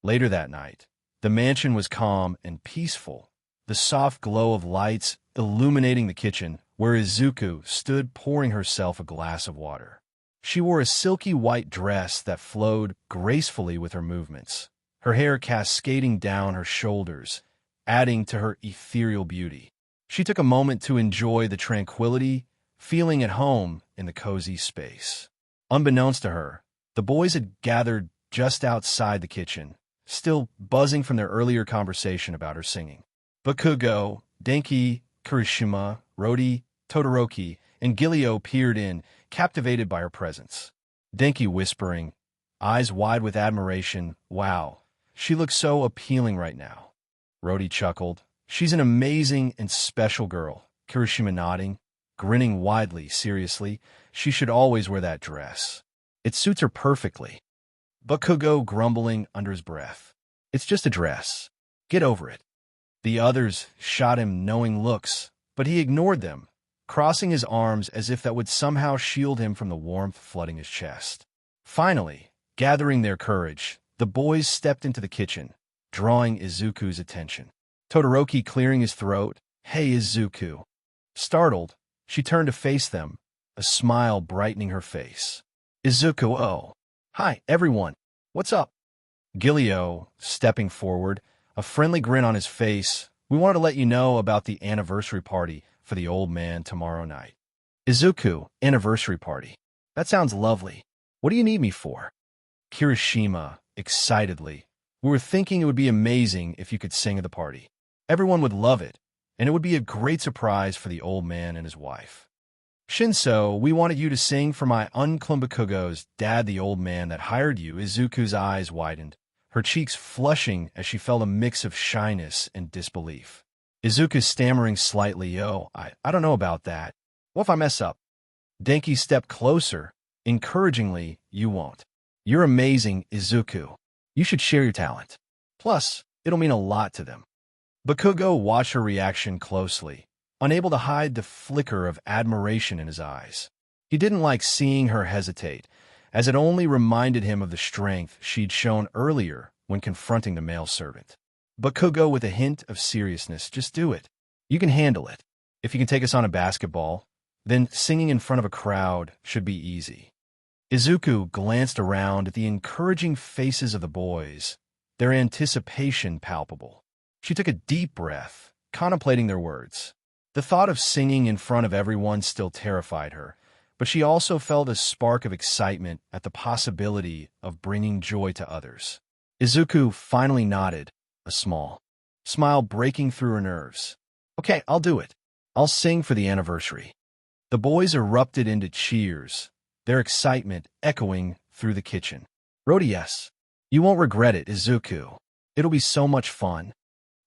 Later that night, the mansion was calm and peaceful, the soft glow of lights illuminating the kitchen, where Izuku stood pouring herself a glass of water. She wore a silky white dress that flowed gracefully with her movements, her hair cascading down her shoulders, adding to her ethereal beauty. She took a moment to enjoy the tranquility, feeling at home in the cozy space. Unbeknownst to her, the boys had gathered just outside the kitchen, still buzzing from their earlier conversation about her singing. Bakugo, Denki Kirishima, Rody, Todoroki, and Guilio peered in, captivated by her presence. Denki whispering, eyes wide with admiration, "Wow, she looks so appealing right now." Rody chuckled, "She's an amazing and special girl." Kirishima nodding, grinning widely, seriously, "She should always wear that dress. It suits her perfectly." Bakugo grumbling under his breath, "It's just a dress. Get over it." The others shot him knowing looks, but he ignored them, crossing his arms as if that would somehow shield him from the warmth flooding his chest. Finally, gathering their courage, the boys stepped into the kitchen, drawing Izuku's attention. Todoroki clearing his throat, "Hey, Izuku." Startled, she turned to face them, a smile brightening her face. "Izuku, oh. Hi, everyone. What's up?" Guilio, stepping forward, a friendly grin on his face, "We wanted to let you know about the anniversary party for the old man tomorrow night." "Izuku, anniversary party. That sounds lovely. What do you need me for?" Kirishima, excitedly, "We were thinking it would be amazing if you could sing at the party. Everyone would love it, and it would be a great surprise for the old man and his wife." "Shinso, we wanted you to sing for my Uncle Bakugo's dad, the old man that hired you." Izuku's eyes widened, her cheeks flushing as she felt a mix of shyness and disbelief. Izuku stammering slightly, I don't know about that. What if I mess up?" Denki stepped closer, encouragingly, "You won't. You're amazing, Izuku. You should share your talent. Plus, it'll mean a lot to them." Bakugo watched her reaction closely, unable to hide the flicker of admiration in his eyes. He didn't like seeing her hesitate, as it only reminded him of the strength she'd shown earlier when confronting the male servant. Bakugo with a hint of seriousness, "Just do it. You can handle it. If you can take us on a basketball, then singing in front of a crowd should be easy." Izuku glanced around at the encouraging faces of the boys, their anticipation palpable. She took a deep breath, contemplating their words. The thought of singing in front of everyone still terrified her, but she also felt a spark of excitement at the possibility of bringing joy to others. Izuku finally nodded, a small smile breaking through her nerves. "Okay, I'll do it. I'll sing for the anniversary." The boys erupted into cheers, their excitement echoing through the kitchen. "Rody, yes. You won't regret it, Izuku. It'll be so much fun."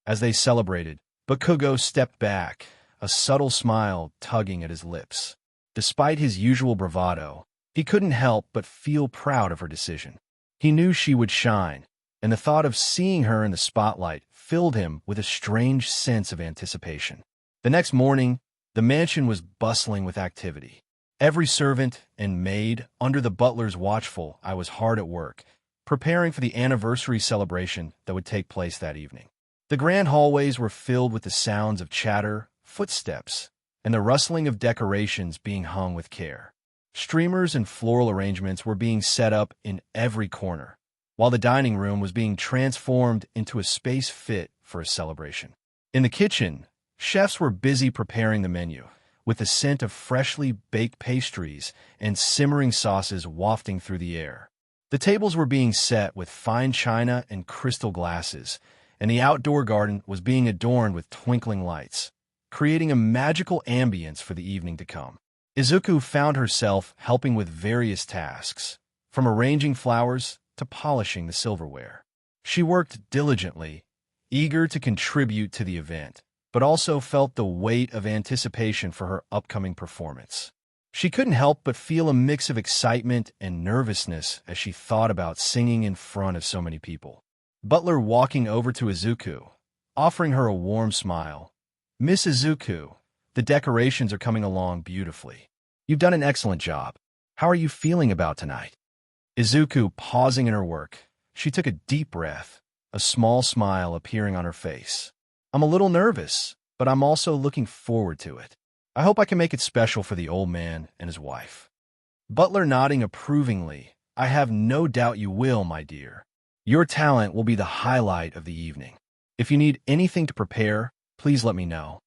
As they celebrated, Bakugo stepped back, a subtle smile tugging at his lips. Despite his usual bravado, he couldn't help but feel proud of her decision. He knew she would shine, and the thought of seeing her in the spotlight filled him with a strange sense of anticipation. The next morning, the mansion was bustling with activity. Every servant and maid under the butler's watchful eye was hard at work, preparing for the anniversary celebration that would take place that evening. The grand hallways were filled with the sounds of chatter, footsteps, and the rustling of decorations being hung with care. Streamers and floral arrangements were being set up in every corner, while the dining room was being transformed into a space fit for a celebration. In the kitchen, chefs were busy preparing the menu, with the scent of freshly baked pastries and simmering sauces wafting through the air. The tables were being set with fine china and crystal glasses, and the outdoor garden was being adorned with twinkling lights, creating a magical ambience for the evening to come. Izuku found herself helping with various tasks, from arranging flowers to polishing the silverware. She worked diligently, eager to contribute to the event, but also felt the weight of anticipation for her upcoming performance. She couldn't help but feel a mix of excitement and nervousness as she thought about singing in front of so many people. Butler walking over to Izuku, offering her a warm smile. "Miss Izuku, the decorations are coming along beautifully. You've done an excellent job. How are you feeling about tonight?" Izuku pausing in her work, she took a deep breath, a small smile appearing on her face. "I'm a little nervous, but I'm also looking forward to it. I hope I can make it special for the old man and his wife." Butler nodding approvingly. "I have no doubt you will, my dear. Your talent will be the highlight of the evening. If you need anything to prepare, please let me know."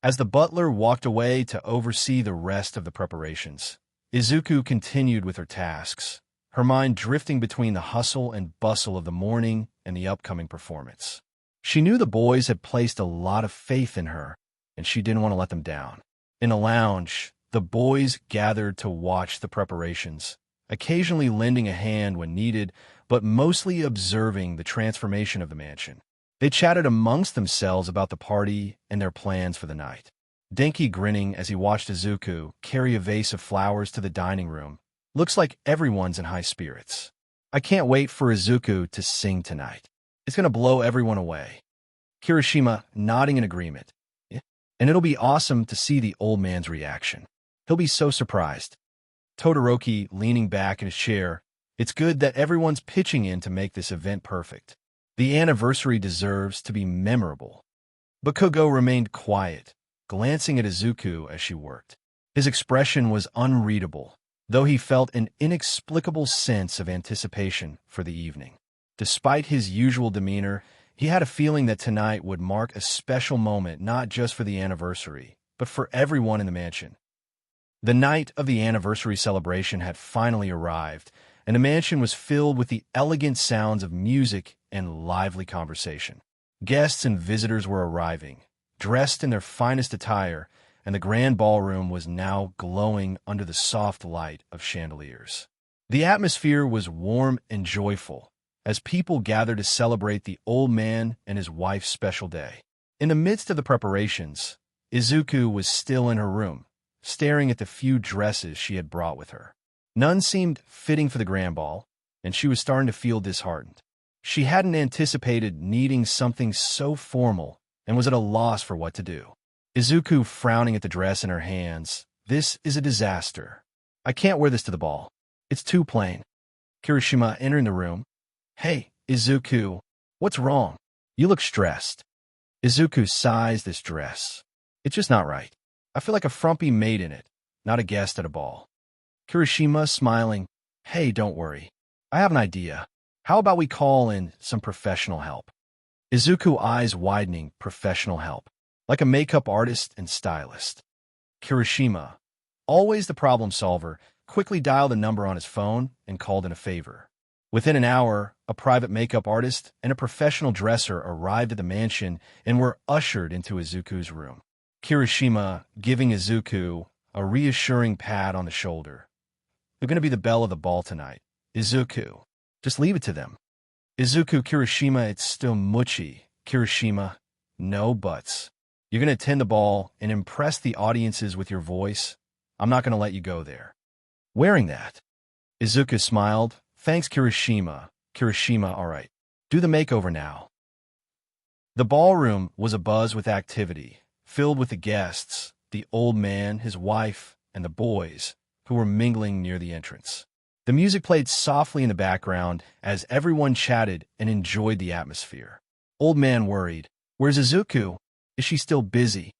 As the butler walked away to oversee the rest of the preparations, Izuku continued with her tasks, her mind drifting between the hustle and bustle of the morning and the upcoming performance. She knew the boys had placed a lot of faith in her, and she didn't want to let them down. In a lounge, the boys gathered to watch the preparations, occasionally lending a hand when needed, but mostly observing the transformation of the mansion. They chatted amongst themselves about the party and their plans for the night. Denki grinning as he watched Izuku carry a vase of flowers to the dining room. "Looks like everyone's in high spirits. I can't wait for Izuku to sing tonight. It's going to blow everyone away." Kirishima nodding in agreement. "And it'll be awesome to see the old man's reaction. He'll be so surprised." Todoroki leaning back in his chair. "It's good that everyone's pitching in to make this event perfect. The anniversary deserves to be memorable." Bakugo remained quiet, glancing at Izuku as she worked. His expression was unreadable, though he felt an inexplicable sense of anticipation for the evening. Despite his usual demeanor, he had a feeling that tonight would mark a special moment not just for the anniversary, but for everyone in the mansion. The night of the anniversary celebration had finally arrived, and the mansion was filled with the elegant sounds of music and lively conversation. Guests and visitors were arriving, dressed in their finest attire, and the grand ballroom was now glowing under the soft light of chandeliers. The atmosphere was warm and joyful, as people gathered to celebrate the old man and his wife's special day. In the midst of the preparations, Izuku was still in her room, staring at the few dresses she had brought with her. None seemed fitting for the grand ball, and she was starting to feel disheartened. She hadn't anticipated needing something so formal and was at a loss for what to do. Izuku frowning at the dress in her hands. "This is a disaster. I can't wear this to the ball. It's too plain." Kirishima entering the room. "Hey, Izuku, what's wrong? You look stressed." Izuku sighs. "This dress. It's just not right. I feel like a frumpy maid in it, not a guest at a ball." Kirishima smiling. "Hey, don't worry. I have an idea. How about we call in some professional help?" Izuku eyes widening. "Professional help? Like a makeup artist and stylist?" Kirishima, always the problem solver, quickly dialed a number on his phone and called in a favor. Within an hour, a private makeup artist and a professional dresser arrived at the mansion and were ushered into Izuku's room. Kirishima giving Izuku a reassuring pat on the shoulder. "They're going to be the belle of the ball tonight. Izuku, just leave it to them." Izuku. Kirishima, "It's still Muchi." Kirishima, "No buts. You're going to attend the ball and impress the audiences with your voice. I'm not going to let you go there wearing that." Izuku smiled. "Thanks, Kirishima." Kirishima, "All right. Do the makeover now." The ballroom was abuzz with activity, filled with the guests, the old man, his wife, and the boys, who were mingling near the entrance. The music played softly in the background as everyone chatted and enjoyed the atmosphere. Old man worried. "Where's Izuku? Is she still busy?"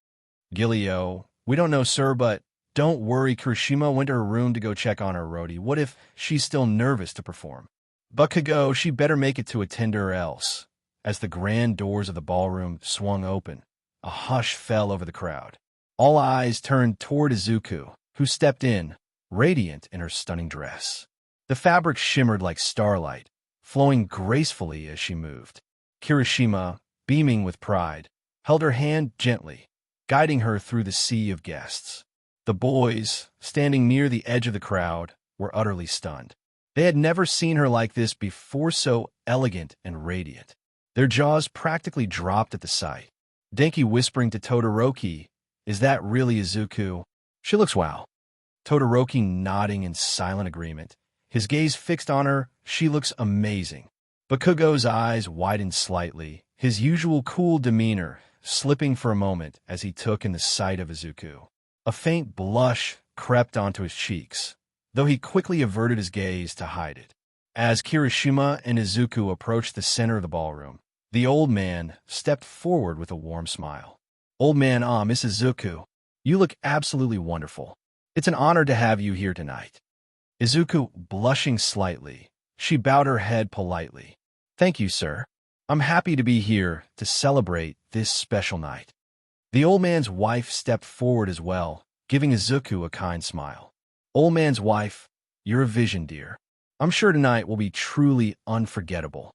Guilio, "We don't know, sir, but don't worry." Kirishima went to her room to go check on her. Rody, "What if she's still nervous to perform?" Bakugo, "She better make it to attend or else." As the grand doors of the ballroom swung open, a hush fell over the crowd. All eyes turned toward Izuku, who stepped in, radiant in her stunning dress. The fabric shimmered like starlight, flowing gracefully as she moved. Kirishima, beaming with pride, held her hand gently, guiding her through the sea of guests. The boys, standing near the edge of the crowd, were utterly stunned. They had never seen her like this before, so elegant and radiant. Their jaws practically dropped at the sight. Denki whispering to Todoroki, "Is that really Izuku? She looks wow." Todoroki nodding in silent agreement, his gaze fixed on her. "She looks amazing." Bakugo's eyes widened slightly, his usual cool demeanor slipping for a moment as he took in the sight of Izuku. A faint blush crept onto his cheeks, though he quickly averted his gaze to hide it. As Kirishima and Izuku approached the center of the ballroom, the old man stepped forward with a warm smile. "Old man, Miss Izuku, you look absolutely wonderful. It's an honor to have you here tonight." Izuku, blushing slightly, she bowed her head politely. "Thank you, sir. I'm happy to be here to celebrate this special night." The old man's wife stepped forward as well, giving Izuku a kind smile. "Old man's wife, you're a vision, dear. I'm sure tonight will be truly unforgettable."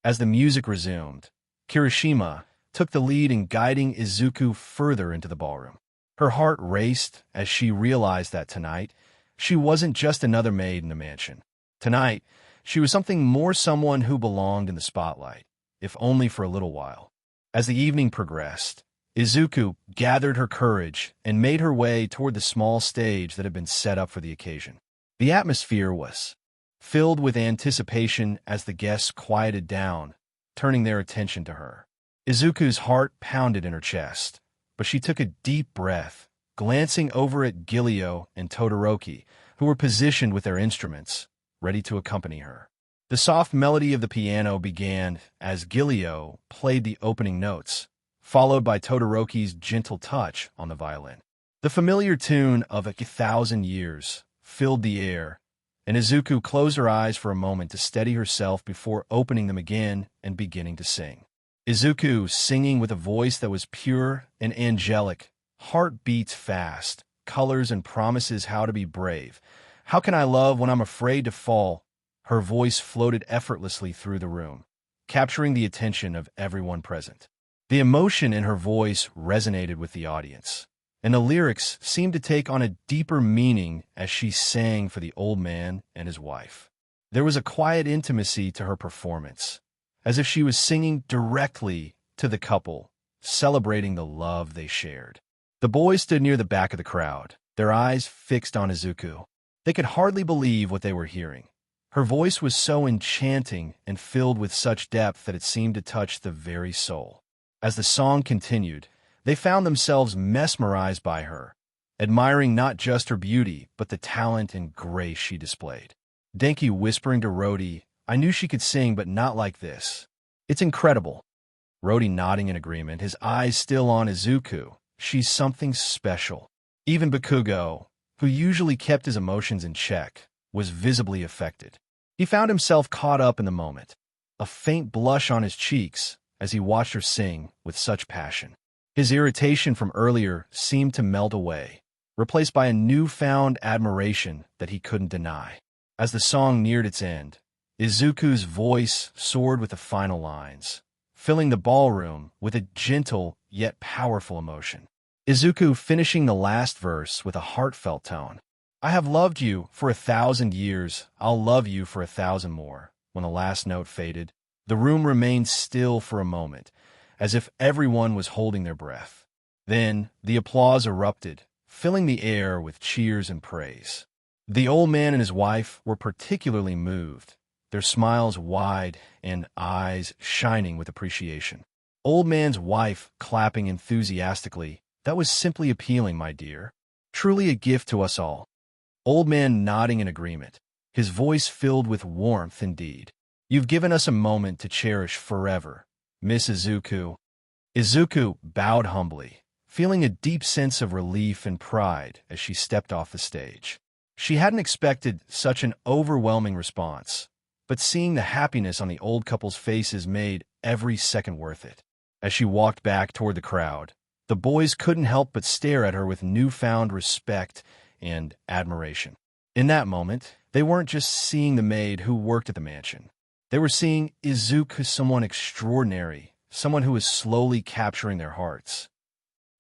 As the music resumed, Kirishima took the lead in guiding Izuku further into the ballroom. Her heart raced as she realized that tonight, she wasn't just another maid in the mansion. Tonight, she was something more, someone who belonged in the spotlight, if only for a little while. As the evening progressed, Izuku gathered her courage and made her way toward the small stage that had been set up for the occasion. The atmosphere was filled with anticipation as the guests quieted down, turning their attention to her. Izuku's heart pounded in her chest, but she took a deep breath, glancing over at Guilio and Todoroki, who were positioned with their instruments, ready to accompany her. The soft melody of the piano began as Guilio played the opening notes, followed by Todoroki's gentle touch on the violin. The familiar tune of 1,000 Years filled the air, and Izuku closed her eyes for a moment to steady herself before opening them again and beginning to sing. Izuku, singing with a voice that was pure and angelic, heart beats fast, colors and promises how to be brave. "How can I love when I'm afraid to fall?" Her voice floated effortlessly through the room, capturing the attention of everyone present. The emotion in her voice resonated with the audience, and the lyrics seemed to take on a deeper meaning as she sang for the old man and his wife. There was a quiet intimacy to her performance, as if she was singing directly to the couple, celebrating the love they shared. The boys stood near the back of the crowd, their eyes fixed on Izuku. They could hardly believe what they were hearing. Her voice was so enchanting and filled with such depth that it seemed to touch the very soul. As the song continued, they found themselves mesmerized by her, admiring not just her beauty, but the talent and grace she displayed. Denki whispering to Rody, "I knew she could sing, but not like this. It's incredible." Rody nodding in agreement, his eyes still on Izuku. "She's something special." Even Bakugo, who usually kept his emotions in check, was visibly affected. He found himself caught up in the moment, a faint blush on his cheeks as he watched her sing with such passion. His irritation from earlier seemed to melt away, replaced by a newfound admiration that he couldn't deny. As the song neared its end, Izuku's voice soared with the final lines, filling the ballroom with a gentle yet powerful emotion. Izuku finishing the last verse with a heartfelt tone. "I have loved you for 1,000 years, I'll love you for 1,000 more." When the last note faded, the room remained still for a moment, as if everyone was holding their breath. Then the applause erupted, filling the air with cheers and praise. The old man and his wife were particularly moved, their smiles wide and eyes shining with appreciation. Old man's wife clapping enthusiastically, "That was simply appealing, my dear. Truly a gift to us all." Old man nodding in agreement, his voice filled with warmth indeed. "You've given us a moment to cherish forever, Miss Izuku." Izuku bowed humbly, feeling a deep sense of relief and pride as she stepped off the stage. She hadn't expected such an overwhelming response, but seeing the happiness on the old couple's faces made every second worth it. As she walked back toward the crowd, The boys couldn't help but stare at her with newfound respect and admiration. In that moment, they weren't just seeing the maid who worked at the mansion. They were seeing Izuku as someone extraordinary, someone who was slowly capturing their hearts.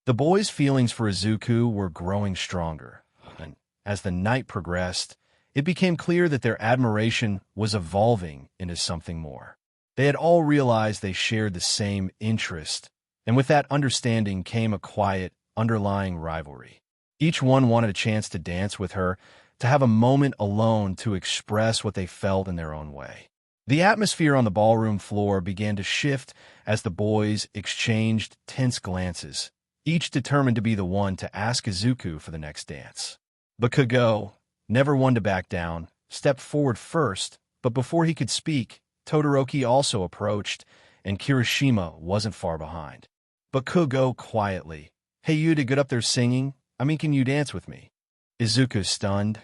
The boys' feelings for Izuku were growing stronger, and as the night progressed, it became clear that their admiration was evolving into something more. They had all realized they shared the same interest, and with that understanding came a quiet, underlying rivalry. Each one wanted a chance to dance with her, to have a moment alone to express what they felt in their own way. The atmosphere on the ballroom floor began to shift as the boys exchanged tense glances, each determined to be the one to ask Izuku for the next dance. Bakugo, never one to back down, stepped forward first, but before he could speak, Todoroki also approached, and Kirishima wasn't far behind. Bakugo quietly, "Hey, you to get up there singing? Can you dance with me?" Izuku stunned.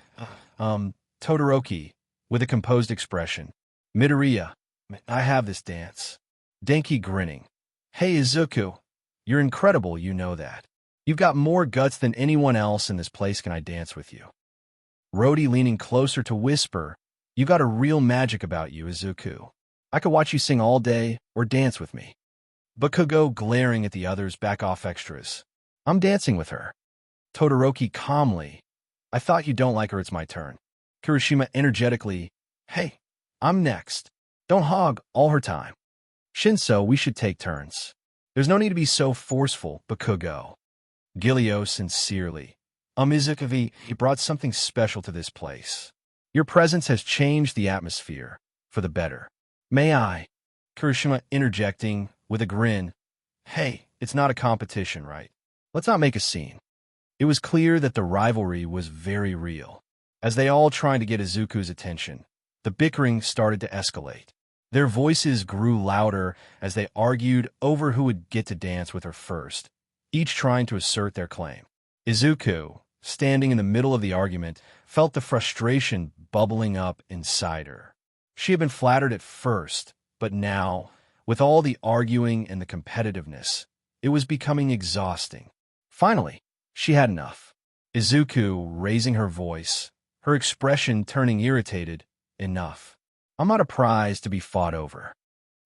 Todoroki, with a composed expression. "Midoriya, I have this dance." Denki grinning. "Hey, Izuku, you're incredible, you know that. You've got more guts than anyone else in this place. Can I dance with you?" Rody leaning closer to whisper, "You got a real magic about you, Izuku. I could watch you sing all day or dance with me." Bakugo glaring at the others, "Back off, extras. I'm dancing with her." Todoroki calmly, "I thought you don't like her, it's my turn." Kirishima energetically, "Hey, I'm next. Don't hog all her time. Shinso, we should take turns. There's no need to be so forceful, Bakugo." Guilio sincerely, Izuku, you brought something special to this place. Your presence has changed the atmosphere, for the better. May I?" Kirishima interjecting, with a grin, "Hey, it's not a competition, right? Let's not make a scene." It was clear that the rivalry was very real. As they all tried to get Izuku's attention, the bickering started to escalate. Their voices grew louder as they argued over who would get to dance with her first, each trying to assert their claim. Izuku, standing in the middle of the argument, felt the frustration bubbling up inside her. She had been flattered at first, but now, with all the arguing and the competitiveness, it was becoming exhausting. Finally, she had enough. Izuku raising her voice, her expression turning irritated, "Enough. I'm not a prize to be fought over."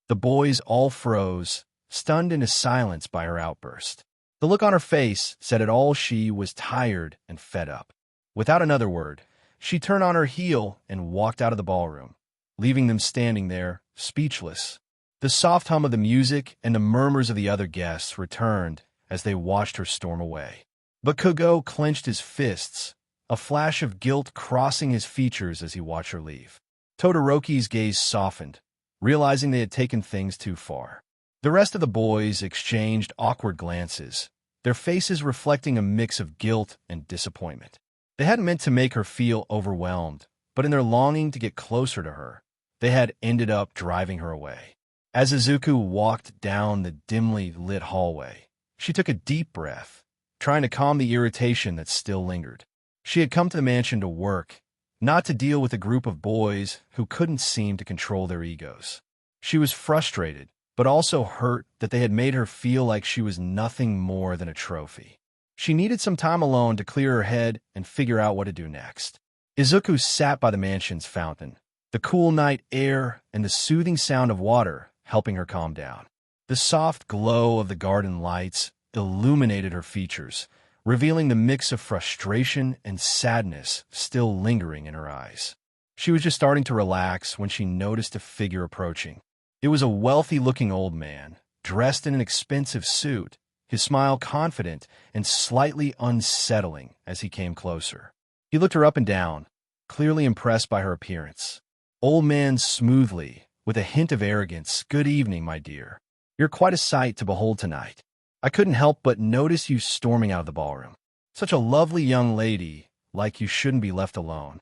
The boys all froze, stunned into silence by her outburst. The look on her face said it all. She was tired and fed up. Without another word, she turned on her heel and walked out of the ballroom, leaving them standing there, speechless. The soft hum of the music and the murmurs of the other guests returned as they watched her storm away. Bakugo clenched his fists, a flash of guilt crossing his features as he watched her leave. Todoroki's gaze softened, realizing they had taken things too far. The rest of the boys exchanged awkward glances, their faces reflecting a mix of guilt and disappointment. They hadn't meant to make her feel overwhelmed, but in their longing to get closer to her, they had ended up driving her away. As Izuku walked down the dimly lit hallway, she took a deep breath, trying to calm the irritation that still lingered. She had come to the mansion to work, not to deal with a group of boys who couldn't seem to control their egos. She was frustrated, but also hurt that they had made her feel like she was nothing more than a trophy. She needed some time alone to clear her head and figure out what to do next. Izuku sat by the mansion's fountain, the cool night air and the soothing sound of water helping her calm down. The soft glow of the garden lights illuminated her features, revealing the mix of frustration and sadness still lingering in her eyes. She was just starting to relax when she noticed a figure approaching. It was a wealthy-looking old man, dressed in an expensive suit, his smile confident and slightly unsettling as he came closer. He looked her up and down, clearly impressed by her appearance. Old man smoothly, with a hint of arrogance, "Good evening, my dear. You're quite a sight to behold tonight. I couldn't help but notice you storming out of the ballroom. Such a lovely young lady, like you shouldn't be left alone."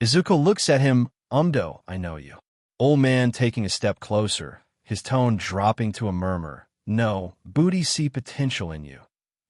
Izuku looks at him, I know you." Old man taking a step closer, his tone dropping to a murmur. "No, booty see potential in you,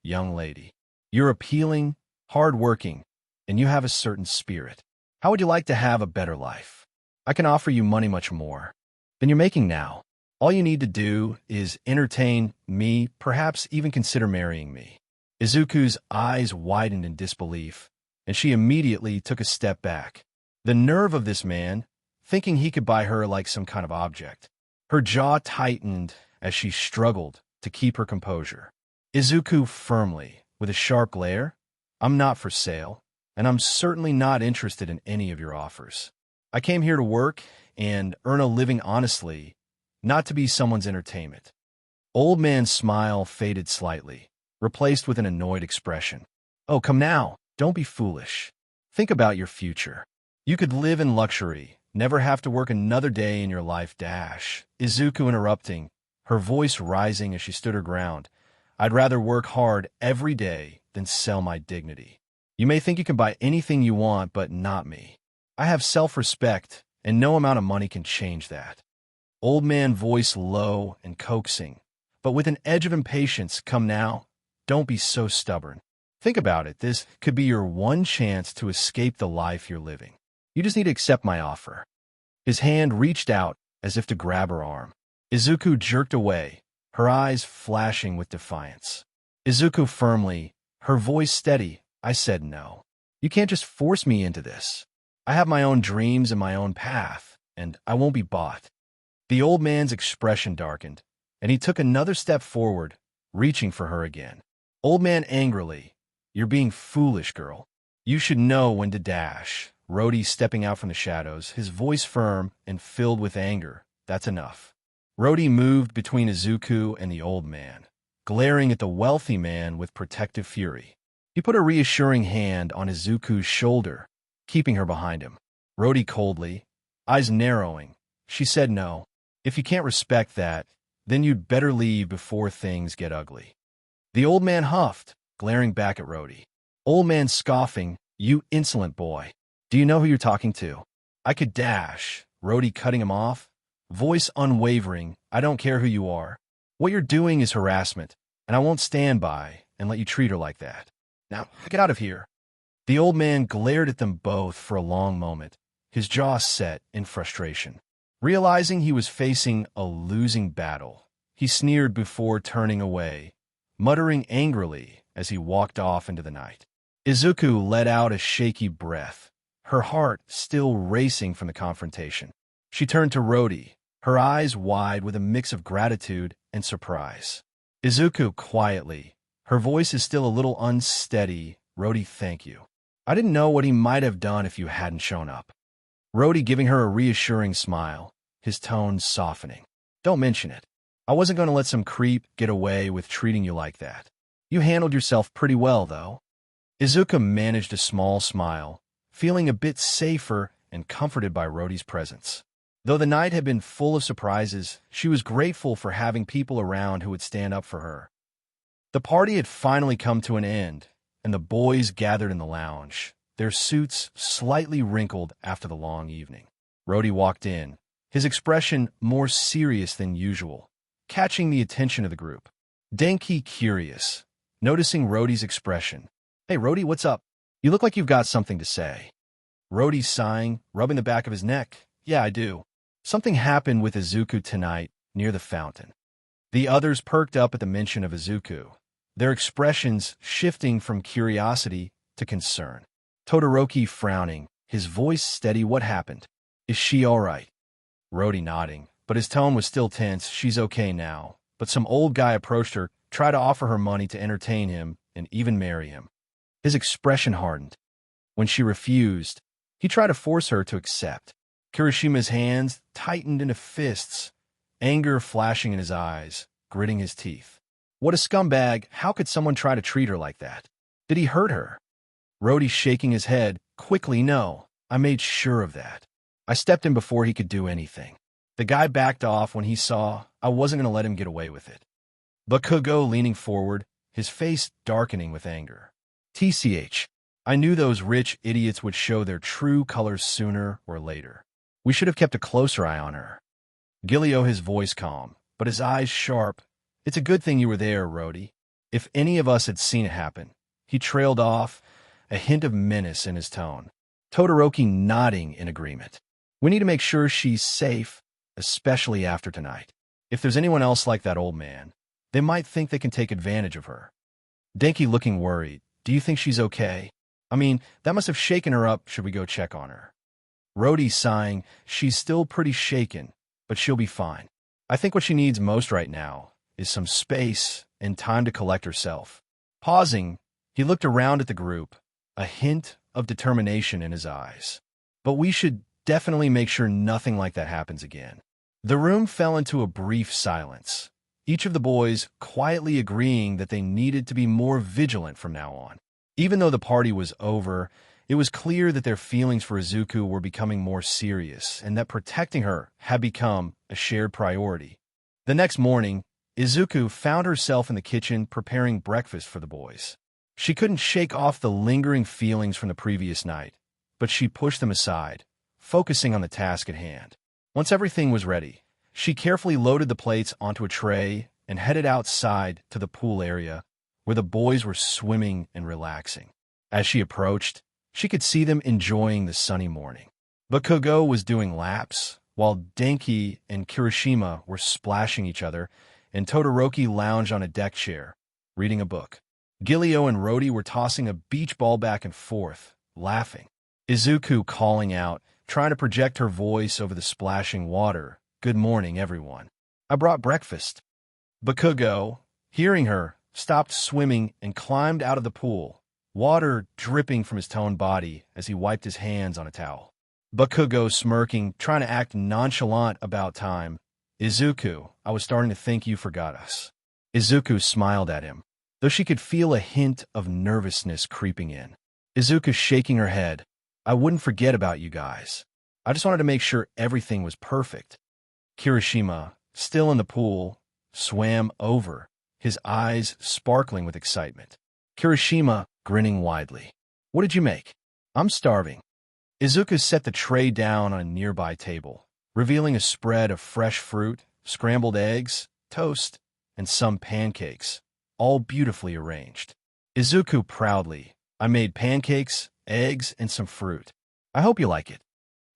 young lady. You're appealing, hard-working, and you have a certain spirit. How would you like to have a better life? I can offer you money much more than you're making now." All you need to do is entertain me, perhaps even consider marrying me." Izuku's eyes widened in disbelief, and she immediately took a step back. The nerve of this man, thinking he could buy her like some kind of object. Her jaw tightened as she struggled to keep her composure. Izuku firmly, with a sharp glare, "I'm not for sale, and I'm certainly not interested in any of your offers. I came here to work and earn a living honestly, not to be someone's entertainment." Old man's smile faded slightly, replaced with an annoyed expression. "Oh, come now, don't be foolish. Think about your future. You could live in luxury, never have to work another day in your life." Izuku interrupting, her voice rising as she stood her ground. "I'd rather work hard every day than sell my dignity. You may think you can buy anything you want, but not me. I have self-respect, and no amount of money can change that." Old man voice low and coaxing, but with an edge of impatience. "Come now, don't be so stubborn. Think about it. This could be your one chance to escape the life you're living. You just need to accept my offer." His hand reached out as if to grab her arm. Izuku jerked away, her eyes flashing with defiance. Izuku firmly, her voice steady, "I said no. You can't just force me into this. I have my own dreams and my own path, and I won't be bought." The old man's expression darkened, and he took another step forward, reaching for her again. Old man angrily, "You're being foolish, girl. You should know when to dash." Rody stepping out from the shadows, his voice firm and filled with anger. "That's enough." Rody moved between Izuku and the old man, glaring at the wealthy man with protective fury. He put a reassuring hand on Izuku's shoulder, keeping her behind him. Rody coldly, eyes narrowing, she said, "No. If you can't respect that, then you'd better leave before things get ugly." The old man huffed, glaring back at Rody. Old man scoffing, "You insolent boy. Do you know who you're talking to? I could dash." Rody cutting him off, voice unwavering, "I don't care who you are. What you're doing is harassment, and I won't stand by and let you treat her like that. Now, get out of here." The old man glared at them both for a long moment, his jaw set in frustration. Realizing he was facing a losing battle, he sneered before turning away, muttering angrily as he walked off into the night. Izuku let out a shaky breath, her heart still racing from the confrontation. She turned to Rody, her eyes wide with a mix of gratitude and surprise. Izuku quietly, her voice is still a little unsteady, "Rody, thank you. I didn't know what he might have done if you hadn't shown up." Rody giving her a reassuring smile, his tone softening. "Don't mention it. I wasn't going to let some creep get away with treating you like that. You handled yourself pretty well, though." Izuku managed a small smile, feeling a bit safer and comforted by Rody's presence. Though the night had been full of surprises, she was grateful for having people around who would stand up for her. The party had finally come to an end, and the boys gathered in the lounge, their suits slightly wrinkled after the long evening. Rody walked in, his expression more serious than usual, catching the attention of the group. Denki curious, noticing Rody's expression. "Hey, Rody, what's up? You look like you've got something to say." Rody sighing, rubbing the back of his neck. "Yeah, I do. Something happened with Izuku tonight near the fountain." The others perked up at the mention of Izuku, their expressions shifting from curiosity to concern. Todoroki frowning, his voice steady. "What happened? Is she all right?" Rody nodding, but his tone was still tense. "She's okay now, but some old guy approached her, tried to offer her money to entertain him and even marry him." His expression hardened. When she refused, he tried to force her to accept. Kirishima's hands tightened into fists, anger flashing in his eyes, gritting his teeth. What a scumbag! How could someone try to treat her like that? Did he hurt her? Rody shaking his head, quickly, "No, I made sure of that. I stepped in before he could do anything." The guy backed off when he saw I wasn't going to let him get away with it. Bakugo leaning forward, his face darkening with anger. "TCH, I knew those rich idiots would show their true colors sooner or later. We should have kept a closer eye on her." Guilio, his voice calm, but his eyes sharp. "It's a good thing you were there, Rody. If any of us had seen it happen." He trailed off, a hint of menace in his tone. Todoroki nodding in agreement. "We need to make sure she's safe, especially after tonight." If there's anyone else like that old man, they might think they can take advantage of her. Denki looking worried. Do you think she's okay? I mean, that must have shaken her up. Should we go check on her? Rody sighing. She's still pretty shaken, but she'll be fine. I think what she needs most right now is some space and time to collect herself. Pausing, he looked around at the group, a hint of determination in his eyes. But we should definitely make sure nothing like that happens again. The room fell into a brief silence, each of the boys quietly agreeing that they needed to be more vigilant from now on. Even though the party was over, it was clear that their feelings for Izuku were becoming more serious and that protecting her had become a shared priority. The next morning, Izuku found herself in the kitchen preparing breakfast for the boys. She couldn't shake off the lingering feelings from the previous night, but she pushed them aside, focusing on the task at hand. Once everything was ready, she carefully loaded the plates onto a tray and headed outside to the pool area where the boys were swimming and relaxing. As she approached, she could see them enjoying the sunny morning. Bakugo was doing laps, while Denki and Kirishima were splashing each other, and Todoroki lounged on a deck chair, reading a book. Guilio and Rody were tossing a beach ball back and forth, laughing. Izuku calling out, trying to project her voice over the splashing water. Good morning, everyone. I brought breakfast. Bakugo, hearing her, stopped swimming and climbed out of the pool, water dripping from his toned body as he wiped his hands on a towel. Bakugo smirking, trying to act nonchalant about time. Izuku, I was starting to think you forgot us. Izuku smiled at him, though she could feel a hint of nervousness creeping in. Izuku shaking her head. I wouldn't forget about you guys. I just wanted to make sure everything was perfect. Kirishima, still in the pool, swam over, his eyes sparkling with excitement. Kirishima grinning widely. What did you make? I'm starving. Izuku set the tray down on a nearby table, revealing a spread of fresh fruit, scrambled eggs, toast, and some pancakes, all beautifully arranged. Izuku proudly, I made pancakes, eggs, and some fruit. I hope you like it.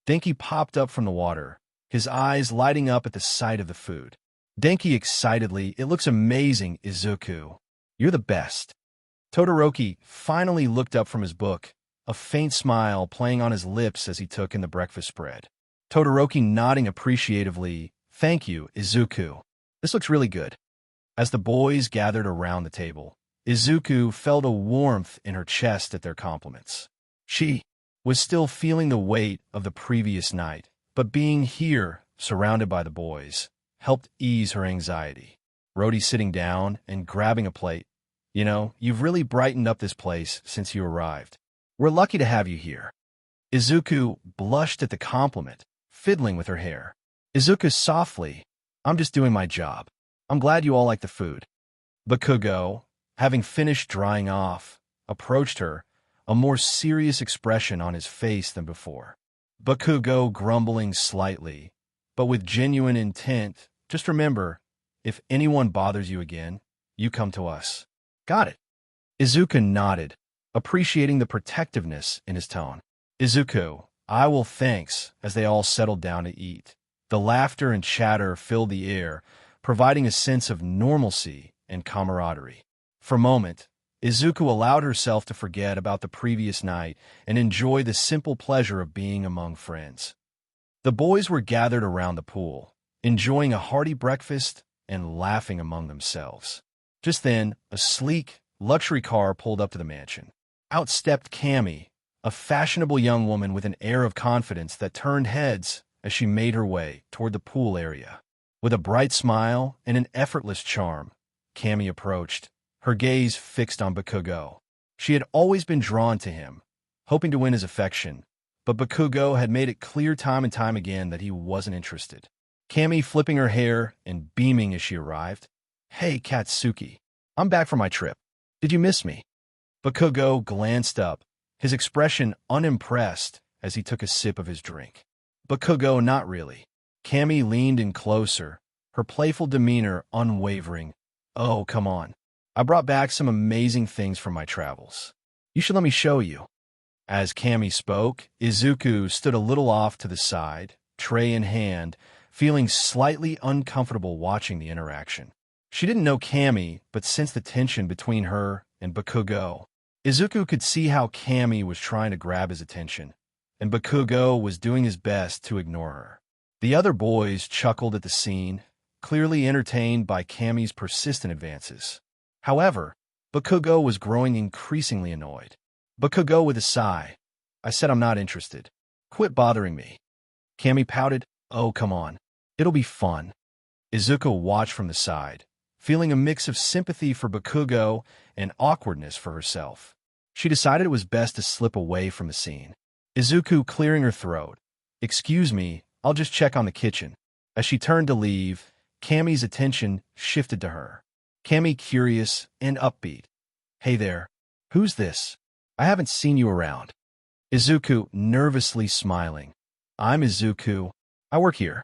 Denki popped up from the water, his eyes lighting up at the sight of the food. Denki excitedly, it looks amazing, Izuku. You're the best. Todoroki finally looked up from his book, a faint smile playing on his lips as he took in the breakfast spread. Todoroki nodding appreciatively, thank you, Izuku. This looks really good. As the boys gathered around the table, Izuku felt a warmth in her chest at their compliments. She was still feeling the weight of the previous night, but being here, surrounded by the boys, helped ease her anxiety. Rody sitting down and grabbing a plate. You know, you've really brightened up this place since you arrived. We're lucky to have you here. Izuku blushed at the compliment, fiddling with her hair. Izuku softly, I'm just doing my job. I'm glad you all like the food. Bakugo, having finished drying off, approached her, a more serious expression on his face than before. Bakugo grumbling slightly, but with genuine intent, just remember, if anyone bothers you again, you come to us. Got it. Izuku nodded, appreciating the protectiveness in his tone. Izuku, I will thanks, as they all settled down to eat. The laughter and chatter filled the air, providing a sense of normalcy and camaraderie. For a moment, Izuku allowed herself to forget about the previous night and enjoy the simple pleasure of being among friends. The boys were gathered around the pool, enjoying a hearty breakfast and laughing among themselves. Just then, a sleek, luxury car pulled up to the mansion. Out stepped Cammy, a fashionable young woman with an air of confidence that turned heads as she made her way toward the pool area. With a bright smile and an effortless charm, Cammy approached, her gaze fixed on Bakugo. She had always been drawn to him, hoping to win his affection, but Bakugo had made it clear time and time again that he wasn't interested. Cammy flipping her hair and beaming as she arrived. Hey, Katsuki. I'm back from my trip. Did you miss me? Bakugo glanced up, his expression unimpressed as he took a sip of his drink. Bakugo, not really. Cammy leaned in closer, her playful demeanor unwavering. Oh, come on. I brought back some amazing things from my travels. You should let me show you. As Cammy spoke, Izuku stood a little off to the side, tray in hand, feeling slightly uncomfortable watching the interaction. She didn't know Kami, but sensed the tension between her and Bakugo. Izuku could see how Kami was trying to grab his attention, and Bakugo was doing his best to ignore her. The other boys chuckled at the scene, clearly entertained by Kami's persistent advances. However, Bakugo was growing increasingly annoyed. Bakugo with a sigh. I said I'm not interested. Quit bothering me. Kami pouted. Oh, come on. It'll be fun. Izuku watched from the side, feeling a mix of sympathy for Bakugo and awkwardness for herself. She decided it was best to slip away from the scene. Izuku clearing her throat. Excuse me, I'll just check on the kitchen. As she turned to leave, Kami's attention shifted to her. Kami curious and upbeat. Hey there. Who's this? I haven't seen you around. Izuku nervously smiling. I'm Izuku. I work here.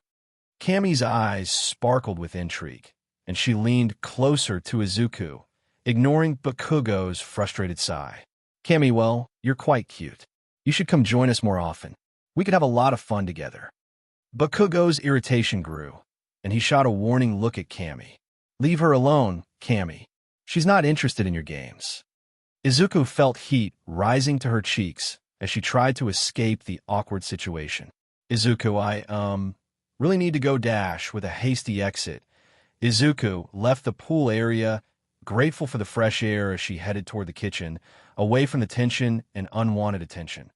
Kami's eyes sparkled with intrigue, and she leaned closer to Izuku, ignoring Bakugo's frustrated sigh. Kami, well, you're quite cute. You should come join us more often. We could have a lot of fun together. Bakugo's irritation grew, and he shot a warning look at Kami. Leave her alone, Kami. She's not interested in your games. Izuku felt heat rising to her cheeks as she tried to escape the awkward situation. Izuku, I really need to go dash with a hasty exit. Izuku left the pool area, grateful for the fresh air as she headed toward the kitchen, away from the tension and unwanted attention.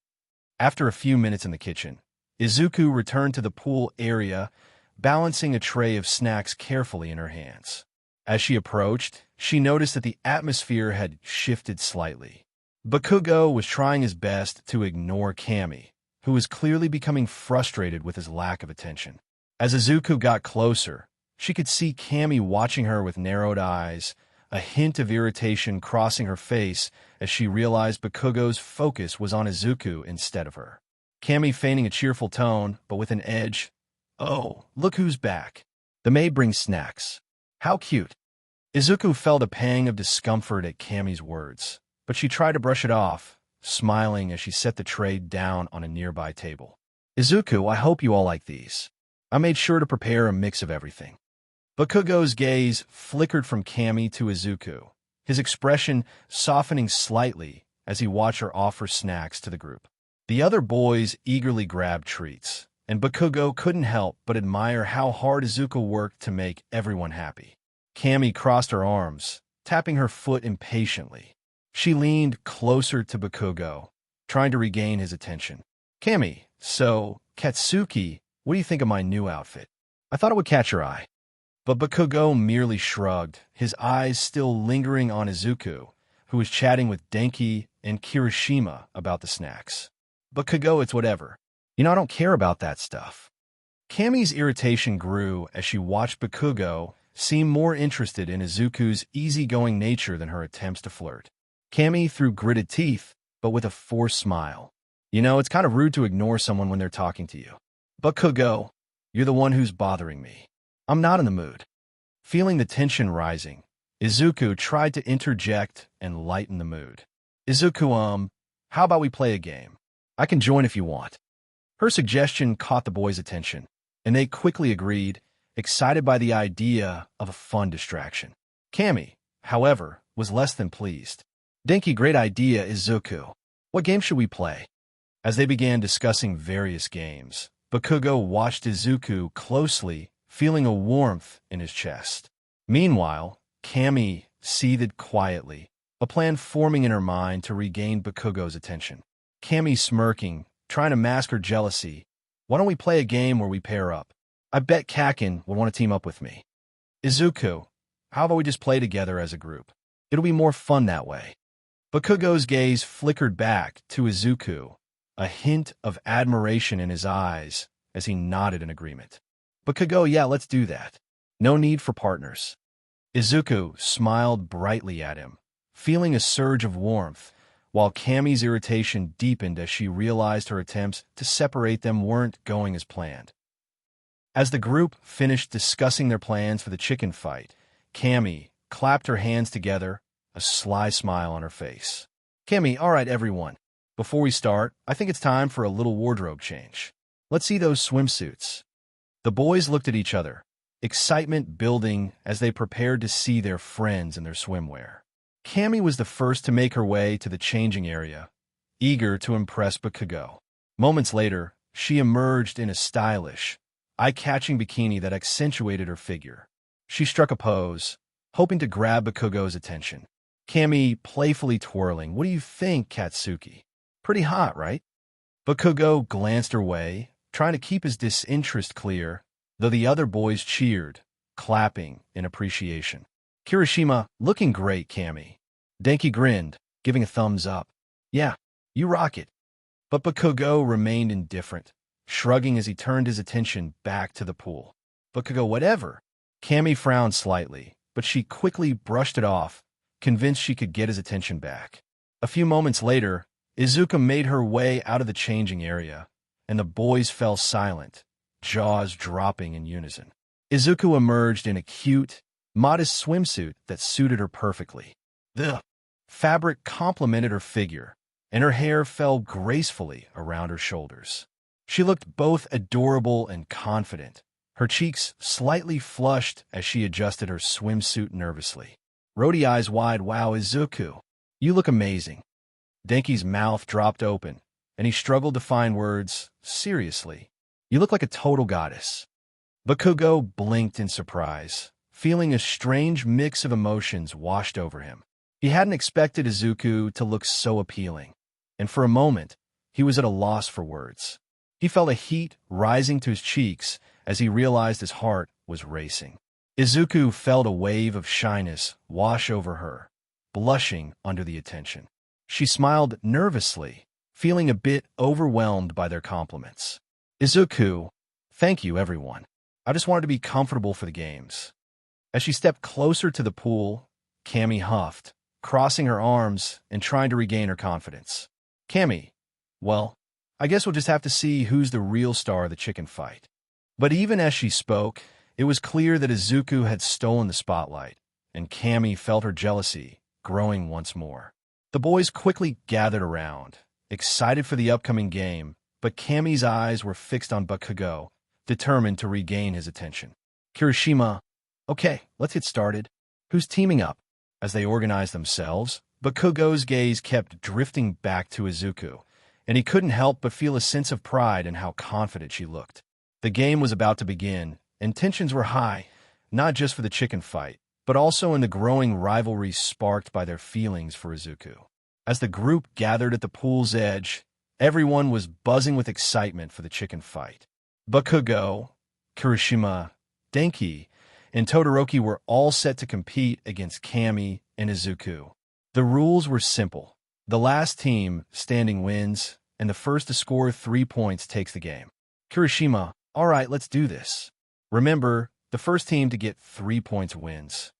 After a few minutes in the kitchen, Izuku returned to the pool area, balancing a tray of snacks carefully in her hands. As she approached, she noticed that the atmosphere had shifted slightly. Bakugo was trying his best to ignore Kami, who was clearly becoming frustrated with his lack of attention. As Izuku got closer, she could see Kami watching her with narrowed eyes, a hint of irritation crossing her face as she realized Bakugo's focus was on Izuku instead of her. Kami feigning a cheerful tone, but with an edge. Oh, look who's back. The maid brings snacks. How cute. Izuku felt a pang of discomfort at Kami's words, but she tried to brush it off, smiling as she set the tray down on a nearby table. Izuku, I hope you all like these. I made sure to prepare a mix of everything. Bakugo's gaze flickered from Kami to Izuku, his expression softening slightly as he watched her offer snacks to the group. The other boys eagerly grabbed treats, and Bakugo couldn't help but admire how hard Izuku worked to make everyone happy. Kami crossed her arms, tapping her foot impatiently. She leaned closer to Bakugo, trying to regain his attention. Kami, so, Katsuki, what do you think of my new outfit? I thought it would catch your eye. But Bakugo merely shrugged, his eyes still lingering on Izuku, who was chatting with Denki and Kirishima about the snacks. Bakugo, it's whatever. You know, I don't care about that stuff. Kami's irritation grew as she watched Bakugo seem more interested in Izuku's easygoing nature than her attempts to flirt. Kami threw gritted teeth, but with a forced smile. You know, it's kind of rude to ignore someone when they're talking to you. Bakugo, you're the one who's bothering me. I'm not in the mood. Feeling the tension rising, Izuku tried to interject and lighten the mood. Izuku, how about we play a game? I can join if you want. Her suggestion caught the boys' attention, and they quickly agreed, excited by the idea of a fun distraction. Kami, however, was less than pleased. Denki, great idea, Izuku. What game should we play? As they began discussing various games, Bakugo watched Izuku closely, feeling a warmth in his chest. Meanwhile, Kami seethed quietly, a plan forming in her mind to regain Bakugo's attention. Kami smirking, trying to mask her jealousy. Why don't we play a game where we pair up? I bet Kakin would want to team up with me. Izuku, how about we just play together as a group? It'll be more fun that way. Bakugo's gaze flickered back to Izuku, a hint of admiration in his eyes as he nodded in agreement. Bakugo, yeah, let's do that. No need for partners. Izuku smiled brightly at him, feeling a surge of warmth, while Kami's irritation deepened as she realized her attempts to separate them weren't going as planned. As the group finished discussing their plans for the chicken fight, Kami clapped her hands together, a sly smile on her face. Kami, all right, everyone. Before we start, I think it's time for a little wardrobe change. Let's see those swimsuits. The boys looked at each other, excitement building as they prepared to see their friends in their swimwear. Kami was the first to make her way to the changing area, eager to impress Bakugo. Moments later, she emerged in a stylish, eye-catching bikini that accentuated her figure. She struck a pose, hoping to grab Bakugo's attention. Kami playfully twirling, "What do you think, Katsuki? Pretty hot, right?" Bakugo glanced her way, trying to keep his disinterest clear, though the other boys cheered, clapping in appreciation. Kirishima, "Looking great, Kami." Denki grinned, giving a thumbs up. "Yeah, you rock it." But Bakugo remained indifferent, shrugging as he turned his attention back to the pool. "Bakugo, whatever." Kami frowned slightly, but she quickly brushed it off, convinced she could get his attention back. A few moments later, Izuku made her way out of the changing area, and the boys fell silent, jaws dropping in unison. Izuku emerged in a cute, modest swimsuit that suited her perfectly. The fabric complemented her figure, and her hair fell gracefully around her shoulders. She looked both adorable and confident, her cheeks slightly flushed as she adjusted her swimsuit nervously. Rody eyes wide, "Wow, Izuku, you look amazing." Denki's mouth dropped open, and he struggled to find words. "Seriously, you look like a total goddess." Bakugo blinked in surprise, feeling a strange mix of emotions washed over him. He hadn't expected Izuku to look so appealing, and for a moment, he was at a loss for words. He felt a heat rising to his cheeks as he realized his heart was racing. Izuku felt a wave of shyness wash over her, blushing under the attention. She smiled nervously, feeling a bit overwhelmed by their compliments. "Izuku, thank you, everyone. I just wanted to be comfortable for the games." As she stepped closer to the pool, Kami huffed, crossing her arms and trying to regain her confidence. "Kami, well, I guess we'll just have to see who's the real star of the chicken fight." But even as she spoke, it was clear that Izuku had stolen the spotlight, and Kami felt her jealousy growing once more. The boys quickly gathered around, excited for the upcoming game, but Kami's eyes were fixed on Bakugo, determined to regain his attention. Kirishima, "Okay, let's get started. Who's teaming up?" As they organized themselves, Bakugo's gaze kept drifting back to Izuku, and he couldn't help but feel a sense of pride in how confident she looked. The game was about to begin, and tensions were high, not just for the chicken fight, but also in the growing rivalry sparked by their feelings for Izuku. As the group gathered at the pool's edge, everyone was buzzing with excitement for the chicken fight. Bakugo, Kirishima, Denki, and Todoroki were all set to compete against Kami and Izuku. The rules were simple. The last team standing wins, and the first to score 3 points takes the game. Kirishima, "All right, let's do this. Remember, the first team to get 3 points wins."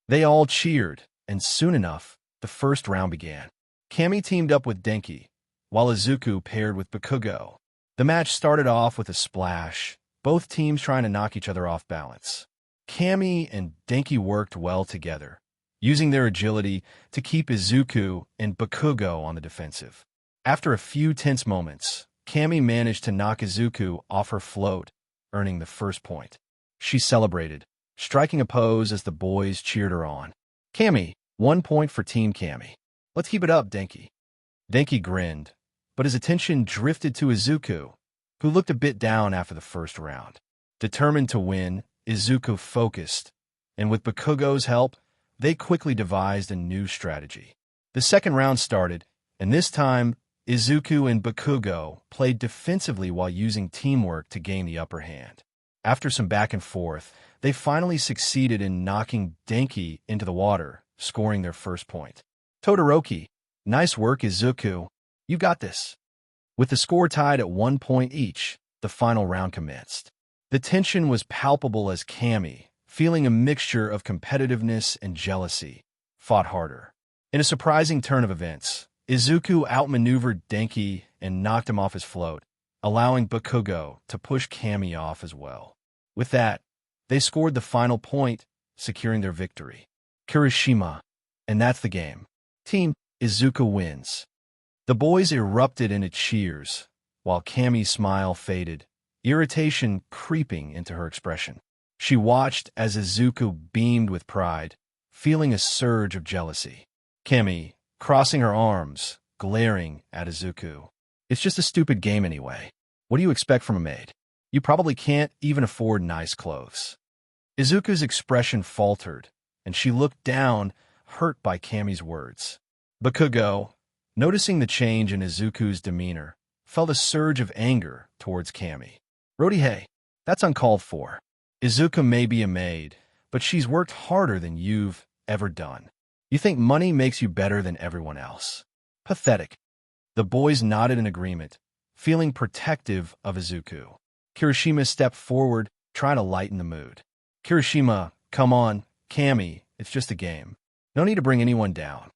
They all cheered, and soon enough, the first round began. Kami teamed up with Denki, while Izuku paired with Bakugo. The match started off with a splash, both teams trying to knock each other off balance. Kami and Denki worked well together, using their agility to keep Izuku and Bakugo on the defensive. After a few tense moments, Kami managed to knock Izuku off her float, earning the first point. She celebrated, striking a pose as the boys cheered her on. "Kami, 1 point for Team Kami. Let's keep it up, Denki." Denki grinned, but his attention drifted to Izuku, who looked a bit down after the first round. Determined to win, Izuku focused, and with Bakugo's help, they quickly devised a new strategy. The second round started, and this time, Izuku and Bakugo played defensively while using teamwork to gain the upper hand. After some back and forth, they finally succeeded in knocking Denki into the water, scoring their first point. "Todoroki, nice work, Izuku. You got this." With the score tied at 1 point each, the final round commenced. The tension was palpable as Kami, feeling a mixture of competitiveness and jealousy, fought harder. In a surprising turn of events, Izuku outmaneuvered Denki and knocked him off his float, allowing Bakugo to push Kami off as well. With that, they scored the final point, securing their victory. Kirishima, and that's the game. Team Izuku wins. The boys erupted into cheers, while Kami's smile faded, irritation creeping into her expression. She watched as Izuku beamed with pride, feeling a surge of jealousy. Kami, crossing her arms, glaring at Izuku. It's just a stupid game anyway. What do you expect from a maid? You probably can't even afford nice clothes. Izuku's expression faltered, and she looked down, hurt by Kami's words. Bakugo, noticing the change in Izuku's demeanor, felt a surge of anger towards Kami. Rody, hey, that's uncalled for. Izuku may be a maid, but she's worked harder than you've ever done. You think money makes you better than everyone else. Pathetic. The boys nodded in agreement, feeling protective of Izuku. Kirishima stepped forward, trying to lighten the mood. Kirishima, come on, Kami, it's just a game. No need to bring anyone down.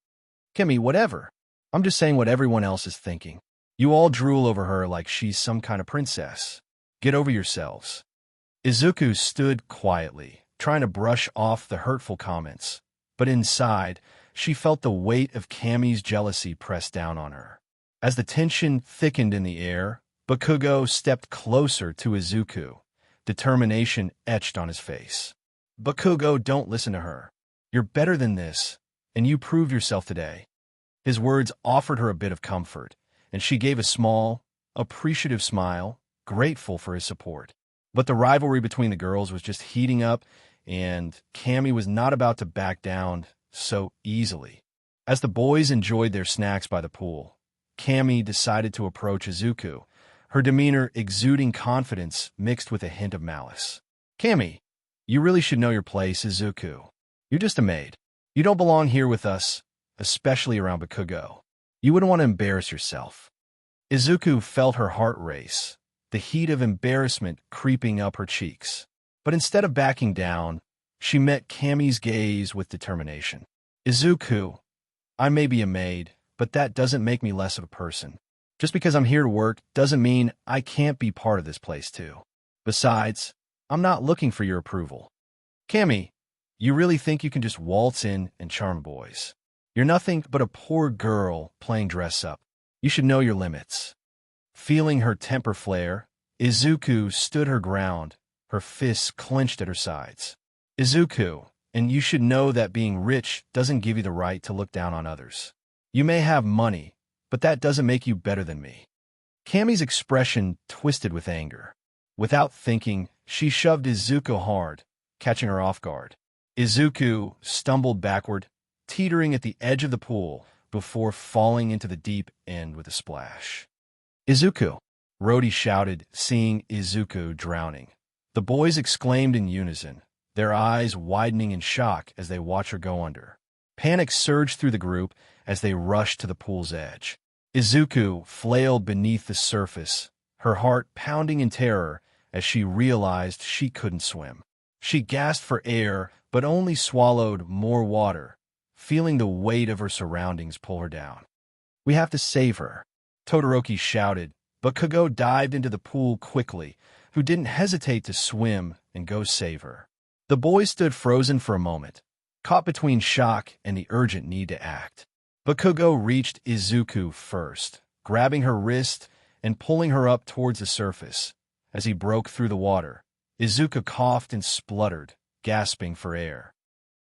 Kami, whatever. I'm just saying what everyone else is thinking. You all drool over her like she's some kind of princess. Get over yourselves. Izuku stood quietly, trying to brush off the hurtful comments, but inside, she felt the weight of Kami's jealousy press down on her. As the tension thickened in the air, Bakugo stepped closer to Izuku, determination etched on his face. Bakugo, don't listen to her. You're better than this, and you proved yourself today. His words offered her a bit of comfort, and she gave a small, appreciative smile, grateful for his support. But the rivalry between the girls was just heating up, and Kami was not about to back down so easily. As the boys enjoyed their snacks by the pool, Kami decided to approach Izuku, her demeanor exuding confidence mixed with a hint of malice. Kami, you really should know your place, Izuku. You're just a maid. You don't belong here with us, especially around Bakugo. You wouldn't want to embarrass yourself. Izuku felt her heart race, the heat of embarrassment creeping up her cheeks. But instead of backing down, she met Kami's gaze with determination. Izuku, I may be a maid, but that doesn't make me less of a person. Just because I'm here to work doesn't mean I can't be part of this place too. Besides, I'm not looking for your approval. Kami, you really think you can just waltz in and charm boys? You're nothing but a poor girl playing dress-up. You should know your limits. Feeling her temper flare, Izuku stood her ground, her fists clenched at her sides. Izuku, and you should know that being rich doesn't give you the right to look down on others. You may have money, but that doesn't make you better than me. Kami's expression twisted with anger. Without thinking, she shoved Izuku hard, catching her off guard. Izuku stumbled backward, teetering at the edge of the pool before falling into the deep end with a splash. Izuku! Rody shouted, seeing Izuku drowning. The boys exclaimed in unison, their eyes widening in shock as they watched her go under. Panic surged through the group as they rushed to the pool's edge. Izuku flailed beneath the surface, her heart pounding in terror as she realized she couldn't swim. She gasped for air, but only swallowed more water, feeling the weight of her surroundings pull her down. We have to save her, Todoroki shouted, but Bakugo dived into the pool quickly, who didn't hesitate to swim and go save her. The boys stood frozen for a moment, caught between shock and the urgent need to act. Bakugo reached Izuku first, grabbing her wrist and pulling her up towards the surface. As he broke through the water, Izuku coughed and spluttered, gasping for air.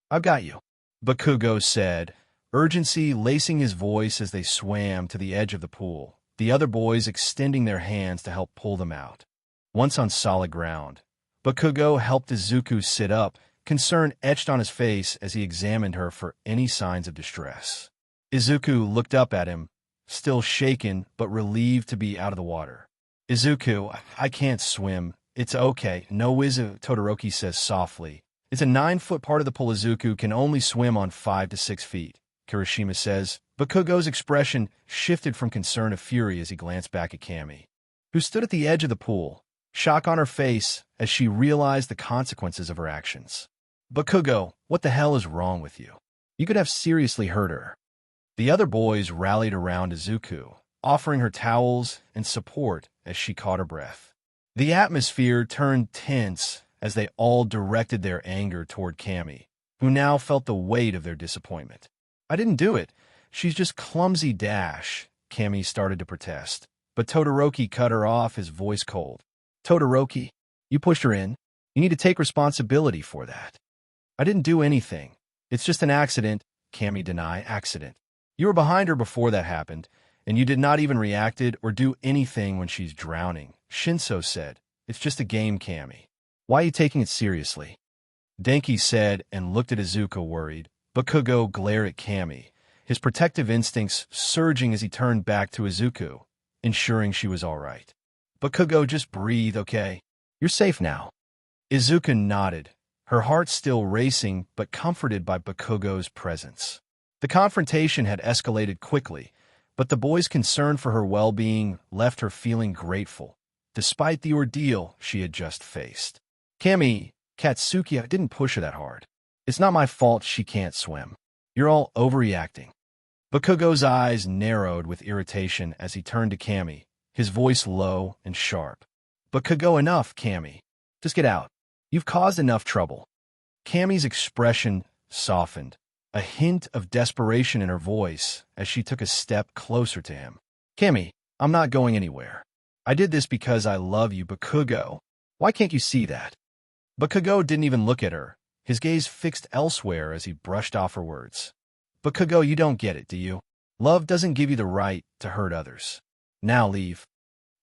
I've got you, Bakugo said, urgency lacing his voice as they swam to the edge of the pool, the other boys extending their hands to help pull them out. Once on solid ground, Bakugo helped Izuku sit up, concern etched on his face as he examined her for any signs of distress. Izuku looked up at him, still shaken but relieved to be out of the water. Izuku, I can't swim. It's okay. No, Todoroki says softly. It's a 9-foot part of the pool. Izuku can only swim on 5 to 6 feet, Kirishima says. Bakugo's expression shifted from concern to fury as he glanced back at Kami, who stood at the edge of the pool, shock on her face as she realized the consequences of her actions. Bakugo, what the hell is wrong with you? You could have seriously hurt her. The other boys rallied around Izuku, offering her towels and support as she caught her breath. The atmosphere turned tense as they all directed their anger toward Kami, who now felt the weight of their disappointment. I didn't do it. She's just clumsy dash, Kami started to protest, but Todoroki cut her off, his voice cold. Todoroki, you pushed her in. You need to take responsibility for that. I didn't do anything. It's just an accident. Kami deny accident. You were behind her before that happened, and you did not even reacted or do anything when she's drowning. Shinso said, it's just a game, Kami. Why are you taking it seriously? Denki said and looked at Izuku worried. Bakugo glared at Kami, his protective instincts surging as he turned back to Izuku, ensuring she was all right. Bakugo, just breathe, okay? You're safe now. Izuku nodded, her heart still racing but comforted by Bakugo's presence. The confrontation had escalated quickly, but the boy's concern for her well-being left her feeling grateful, despite the ordeal she had just faced. Kami, Katsuki, I didn't push her that hard. It's not my fault she can't swim. You're all overreacting. Bakugo's eyes narrowed with irritation as he turned to Kami, his voice low and sharp. Bakugo, enough, Kami. Just get out. You've caused enough trouble. Kami's expression softened, a hint of desperation in her voice as she took a step closer to him. Kami, I'm not going anywhere. I did this because I love you, Bakugo. Why can't you see that? Bakugo didn't even look at her, his gaze fixed elsewhere as he brushed off her words. Bakugo, you don't get it, do you? Love doesn't give you the right to hurt others. Now leave.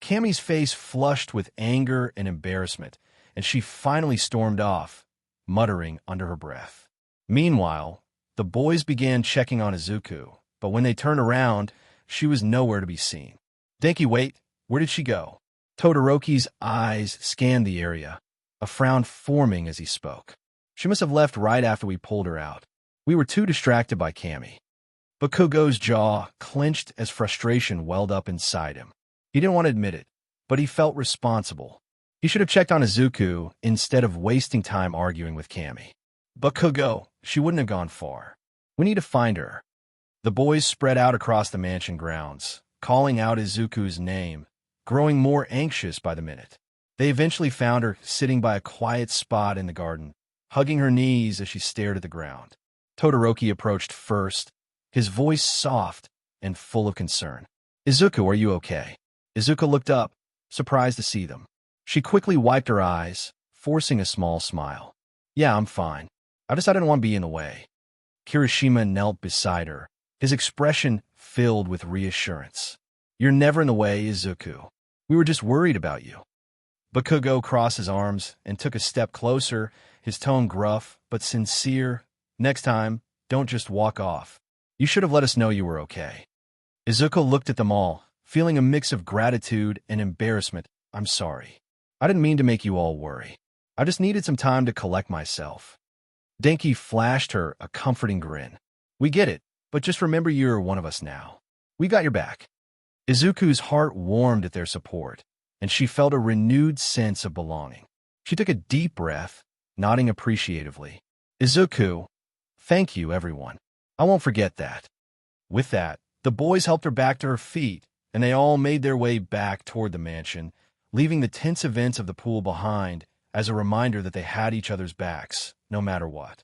Kami's face flushed with anger and embarrassment, and she finally stormed off, muttering under her breath. Meanwhile, the boys began checking on Izuku, but when they turned around, she was nowhere to be seen. Denki, wait, where did she go? Todoroki's eyes scanned the area, a frown forming as he spoke. She must have left right after we pulled her out. We were too distracted by Kami. Bakugo's jaw clenched as frustration welled up inside him. He didn't want to admit it, but he felt responsible. He should have checked on Izuku instead of wasting time arguing with Kami. Bakugo, she wouldn't have gone far. We need to find her. The boys spread out across the mansion grounds, calling out Izuku's name, growing more anxious by the minute. They eventually found her sitting by a quiet spot in the garden, hugging her knees as she stared at the ground. Todoroki approached first, his voice soft and full of concern. Izuku, are you okay? Izuku looked up, surprised to see them. She quickly wiped her eyes, forcing a small smile. Yeah, I'm fine. I didn't want to be in the way. Kirishima knelt beside her, his expression filled with reassurance. You're never in the way, Izuku. We were just worried about you. Bakugo crossed his arms and took a step closer, his tone gruff but sincere. Next time, don't just walk off. You should have let us know you were okay. Izuku looked at them all, feeling a mix of gratitude and embarrassment. I'm sorry. I didn't mean to make you all worry. I just needed some time to collect myself. Denki flashed her a comforting grin. We get it, but just remember you're one of us now. We got your back. Izuku's heart warmed at their support, and she felt a renewed sense of belonging. She took a deep breath, nodding appreciatively. Izuku, thank you, everyone. I won't forget that. With that, the boys helped her back to her feet, and they all made their way back toward the mansion, leaving the tense events of the pool behind as a reminder that they had each other's backs, no matter what.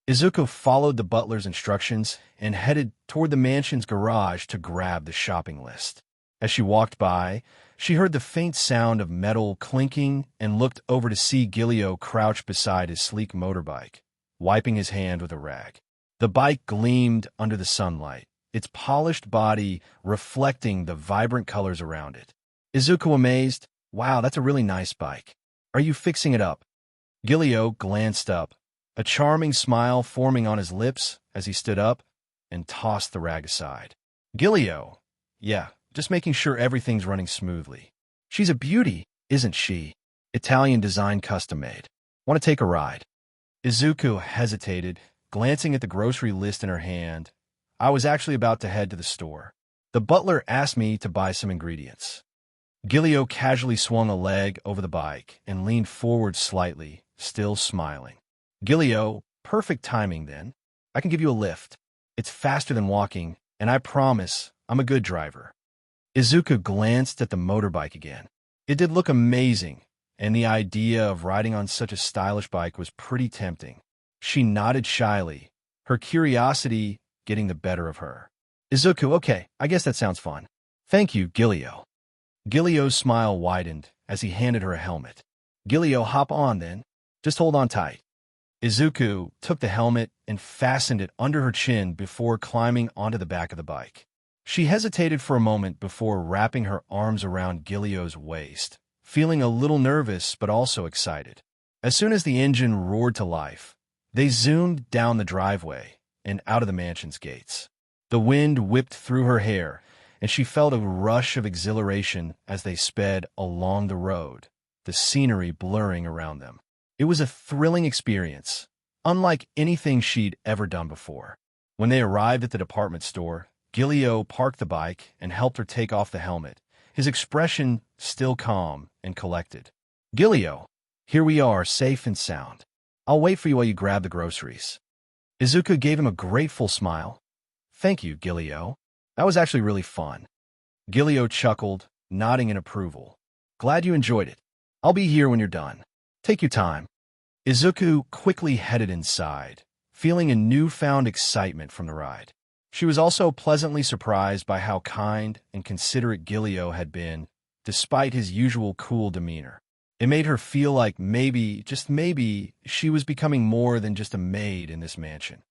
Izuku followed the butler's instructions and headed toward the mansion's garage to grab the shopping list. As she walked by, she heard the faint sound of metal clinking and looked over to see Guilio crouched beside his sleek motorbike, wiping his hand with a rag. The bike gleamed under the sunlight, its polished body reflecting the vibrant colors around it. Izuku amazed, wow, that's a really nice bike. Are you fixing it up? Guilio glanced up, a charming smile forming on his lips as he stood up and tossed the rag aside. Guilio, yeah, just making sure everything's running smoothly. She's a beauty, isn't she? Italian design, custom made. Want to take a ride? Izuku hesitated, glancing at the grocery list in her hand. I was actually about to head to the store. The butler asked me to buy some ingredients. Guilio casually swung a leg over the bike and leaned forward slightly, still smiling. Guilio, perfect timing then. I can give you a lift. It's faster than walking, and I promise I'm a good driver. Izuku glanced at the motorbike again. It did look amazing, and the idea of riding on such a stylish bike was pretty tempting. She nodded shyly, her curiosity getting the better of her. Izuku, okay, I guess that sounds fun. Thank you, Guilio. Guilio's smile widened, as he handed her a helmet. "Guilio, hop on then. Just hold on tight." Izuku took the helmet and fastened it under her chin before climbing onto the back of the bike. She hesitated for a moment before wrapping her arms around Guilio's waist, feeling a little nervous but also excited. As soon as the engine roared to life, they zoomed down the driveway and out of the mansion's gates. The wind whipped through her hair, and she felt a rush of exhilaration as they sped along the road, the scenery blurring around them. It was a thrilling experience, unlike anything she'd ever done before. When they arrived at the department store, Guilio parked the bike and helped her take off the helmet, his expression still calm and collected. "Guilio, here we are, safe and sound. I'll wait for you while you grab the groceries." Izuku gave him a grateful smile. "Thank you, Guilio. That was actually really fun." Guilio chuckled, nodding in approval. "Glad you enjoyed it. I'll be here when you're done. Take your time." Izuku quickly headed inside, feeling a newfound excitement from the ride. She was also pleasantly surprised by how kind and considerate Guilio had been, despite his usual cool demeanor. It made her feel like maybe, just maybe, she was becoming more than just a maid in this mansion.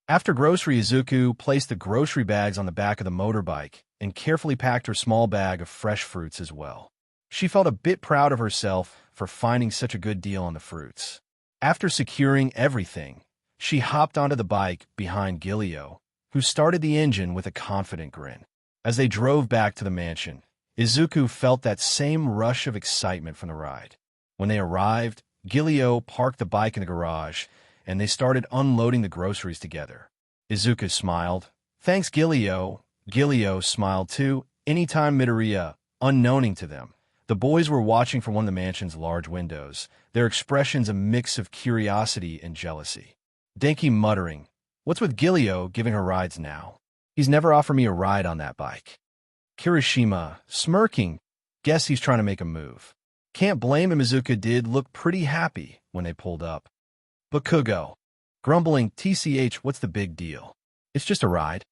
After grocery, Izuku placed the grocery bags on the back of the motorbike and carefully packed her small bag of fresh fruits as well. She felt a bit proud of herself for finding such a good deal on the fruits. After securing everything, she hopped onto the bike behind Guilio, who started the engine with a confident grin. As they drove back to the mansion, Izuku felt that same rush of excitement from the ride. When they arrived, Guilio parked the bike in the garage, and they started unloading the groceries together. Izuku smiled. "Thanks, Guilio." Guilio smiled too. Anytime Midoriya, unknowing to them, the boys were watching from one of the mansion's large windows, their expressions a mix of curiosity and jealousy. Denki muttering, "What's with Guilio giving her rides now? He's never offered me a ride on that bike." Kirishima, smirking, "Guess he's trying to make a move." Can't blame him. Izuku did look pretty happy when they pulled up. Bakugo, grumbling, "TCH, what's the big deal? It's just a ride."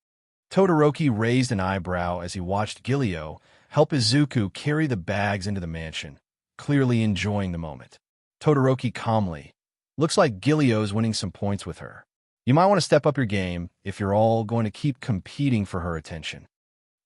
Todoroki raised an eyebrow as he watched Guilio help Izuku carry the bags into the mansion, clearly enjoying the moment. Todoroki calmly, "Looks like Guilio's winning some points with her. You might want to step up your game if you're all going to keep competing for her attention."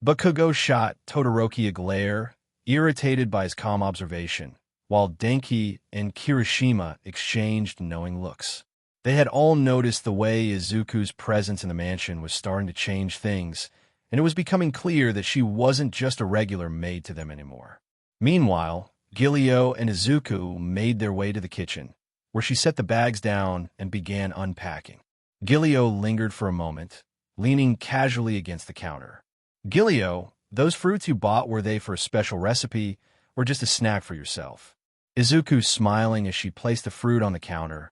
Bakugo shot Todoroki a glare, irritated by his calm observation, while Denki and Kirishima exchanged knowing looks. They had all noticed the way Izuku's presence in the mansion was starting to change things, and it was becoming clear that she wasn't just a regular maid to them anymore. Meanwhile, Guilio and Izuku made their way to the kitchen, where she set the bags down and began unpacking. Guilio lingered for a moment, leaning casually against the counter. "Guilio, those fruits you bought, were they for a special recipe or just a snack for yourself?" Izuku smiling as she placed the fruit on the counter.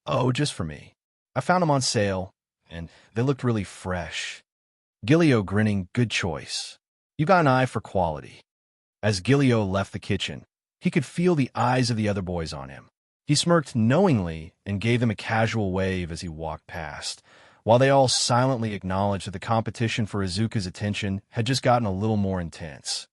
"Oh, just for me. I found them on sale, and they looked really fresh." Guilio grinning, "Good choice. You got an eye for quality." As Guilio left the kitchen, he could feel the eyes of the other boys on him. He smirked knowingly and gave them a casual wave as he walked past, while they all silently acknowledged that the competition for Izuku's attention had just gotten a little more intense.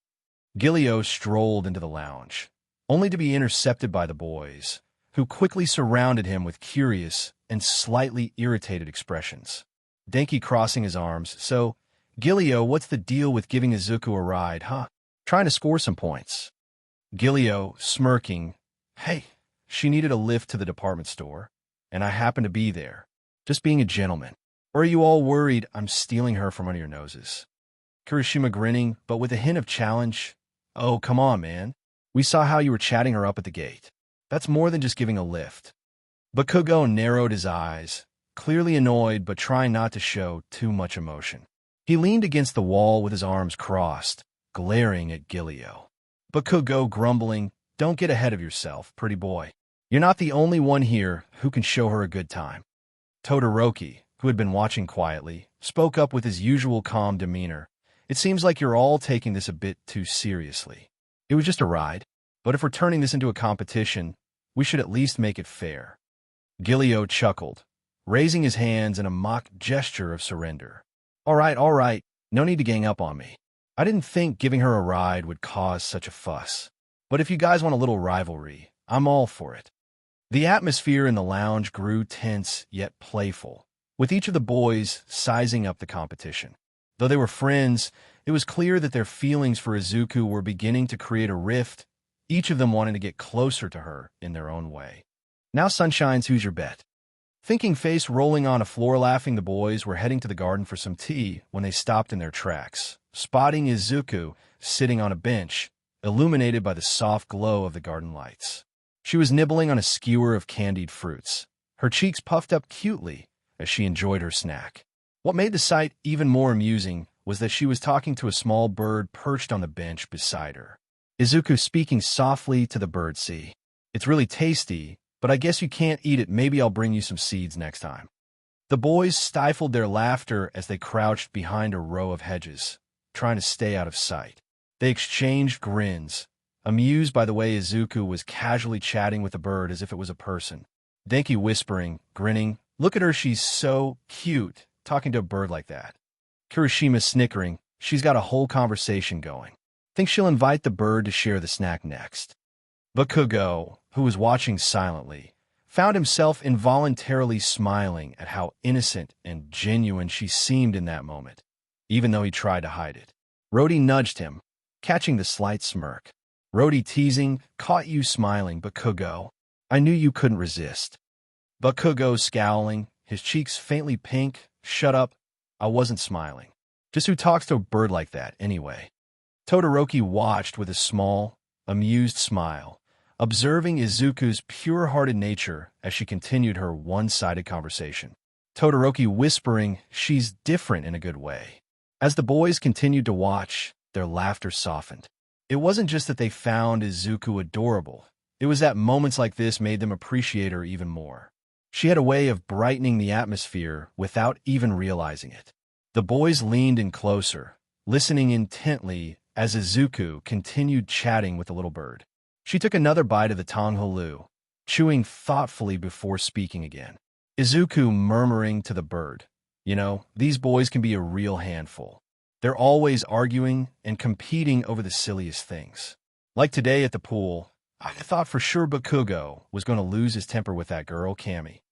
Guilio strolled into the lounge, only to be intercepted by the boys, who quickly surrounded him with curious and slightly irritated expressions. Denki crossing his arms, "So, Guilio, what's the deal with giving Izuku a ride, huh? Trying to score some points?" Guilio, smirking, "Hey, she needed a lift to the department store, and I happened to be there. Just being a gentleman. Or are you all worried I'm stealing her from under your noses?" Kirishima grinning, but with a hint of challenge, "Oh, come on, man. We saw how you were chatting her up at the gate. That's more than just giving a lift." Bakugo narrowed his eyes, clearly annoyed but trying not to show too much emotion. He leaned against the wall with his arms crossed, glaring at Guilio. Bakugo grumbling, "Don't get ahead of yourself, pretty boy. You're not the only one here who can show her a good time." Todoroki, who had been watching quietly, spoke up with his usual calm demeanor. "It seems like you're all taking this a bit too seriously. It was just a ride, but if we're turning this into a competition, we should at least make it fair." Guilio chuckled, raising his hands in a mock gesture of surrender. All right, no need to gang up on me. I didn't think giving her a ride would cause such a fuss." But if you guys want a little rivalry, I'm all for it. The atmosphere in the lounge grew tense yet playful, with each of the boys sizing up the competition. Though they were friends, it was clear that their feelings for Izuku were beginning to create a rift, each of them wanting to get closer to her in their own way. Now, Sunshines, who's your bet? Thinking face rolling on a floor laughing, the boys were heading to the garden for some tea when they stopped in their tracks, spotting Izuku sitting on a bench, illuminated by the soft glow of the garden lights. She was nibbling on a skewer of candied fruits, her cheeks puffed up cutely as she enjoyed her snack. What made the sight even more amusing was that she was talking to a small bird perched on the bench beside her. Izuku speaking softly to the bird, "See, it's really tasty, but I guess you can't eat it. Maybe I'll bring you some seeds next time." The boys stifled their laughter as they crouched behind a row of hedges, trying to stay out of sight. They exchanged grins, amused by the way Izuku was casually chatting with the bird as if it was a person. Denki whispering, grinning, "Look at her, she's so cute, talking to a bird like that." Kirishima snickering, "She's got a whole conversation going. Think she'll invite the bird to share the snack next." Bakugo, who was watching silently, found himself involuntarily smiling at how innocent and genuine she seemed in that moment, even though he tried to hide it. Rody nudged him, catching the slight smirk. Rody teasing, "Caught you smiling, Bakugo. I knew you couldn't resist." Bakugo scowling, his cheeks faintly pink, "Shut up, I wasn't smiling. Just who talks to a bird like that, anyway?" Todoroki watched with a small, amused smile, observing Izuku's pure-hearted nature as she continued her one-sided conversation. Todoroki whispering, "She's different in a good way." As the boys continued to watch, their laughter softened. It wasn't just that they found Izuku adorable. It was that moments like this made them appreciate her even more. She had a way of brightening the atmosphere without even realizing it. The boys leaned in closer, listening intently as Izuku continued chatting with the little bird. She took another bite of the tonghulu, chewing thoughtfully before speaking again. Izuku murmuring to the bird, "You know, these boys can be a real handful. They're always arguing and competing over the silliest things. Like today at the pool, I thought for sure Bakugo was going to lose his temper with that girl, Kami."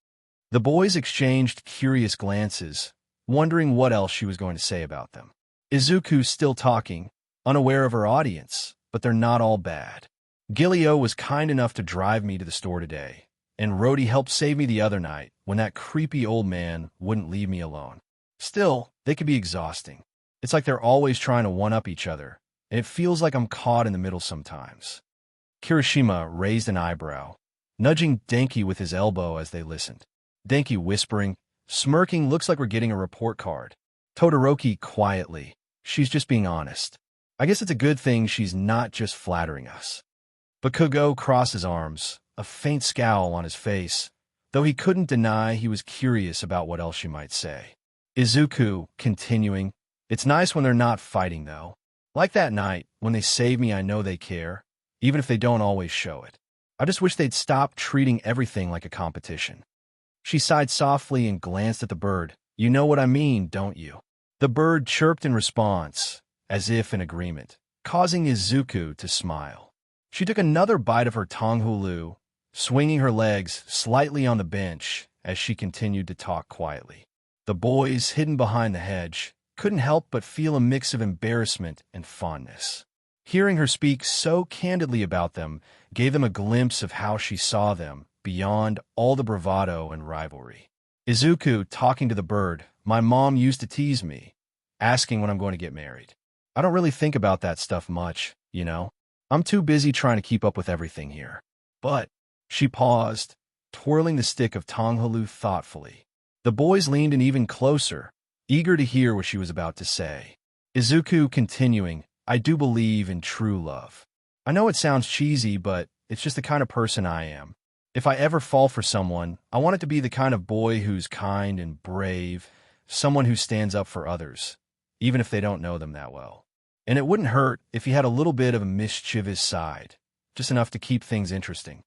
The boys exchanged curious glances, wondering what else she was going to say about them. Izuku still talking, unaware of her audience, but they're not all bad. "Guilio was kind enough to drive me to the store today, and Rody helped save me the other night when that creepy old man wouldn't leave me alone. Still, they can be exhausting. It's like they're always trying to one-up each other, and it feels like I'm caught in the middle sometimes." Kirishima raised an eyebrow, nudging Denki with his elbow as they listened. Denki whispering, smirking, "Looks like we're getting a report card." Todoroki quietly, "She's just being honest. I guess it's a good thing she's not just flattering us." Bakugo crossed his arms, a faint scowl on his face, though he couldn't deny he was curious about what else she might say. Izuku, continuing, "It's nice when they're not fighting, though. Like that night, when they save me, I know they care, even if they don't always show it. I just wish they'd stop treating everything like a competition." She sighed softly and glanced at the bird. "You know what I mean, don't you?" The bird chirped in response, as if in agreement, causing Izuku to smile. She took another bite of her tonghulu, swinging her legs slightly on the bench as she continued to talk quietly. The boys, hidden behind the hedge, couldn't help but feel a mix of embarrassment and fondness. Hearing her speak so candidly about them gave them a glimpse of how she saw them beyond all the bravado and rivalry. Izuku talking to the bird, "My mom used to tease me, asking when I'm going to get married. I don't really think about that stuff much, you know? I'm too busy trying to keep up with everything here. But," she paused, twirling the stick of tonghulu thoughtfully. The boys leaned in even closer, eager to hear what she was about to say. Izuku continuing, "I do believe in true love. I know it sounds cheesy, but it's just the kind of person I am. If I ever fall for someone, I want it to be the kind of boy who's kind and brave, someone who stands up for others, even if they don't know them that well. And it wouldn't hurt if he had a little bit of a mischievous side, just enough to keep things interesting."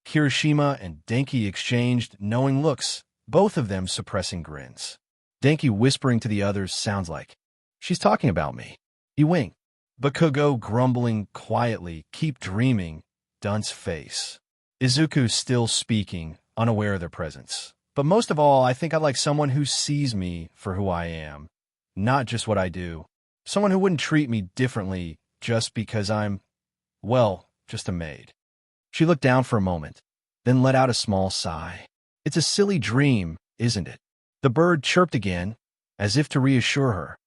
Kirishima and Denki exchanged knowing looks, both of them suppressing grins. Denki whispering to the others, "Sounds like she's talking about me." He winked. Bakugo grumbling quietly, keep dreaming, dunce face. Izuku still speaking, unaware of their presence. But most of all, I think I'd like someone who sees me for who I am, not just what I do. Someone who wouldn't treat me differently just because I'm, well, just a maid. She looked down for a moment, then let out a small sigh. It's a silly dream, isn't it? The bird chirped again, as if to reassure her,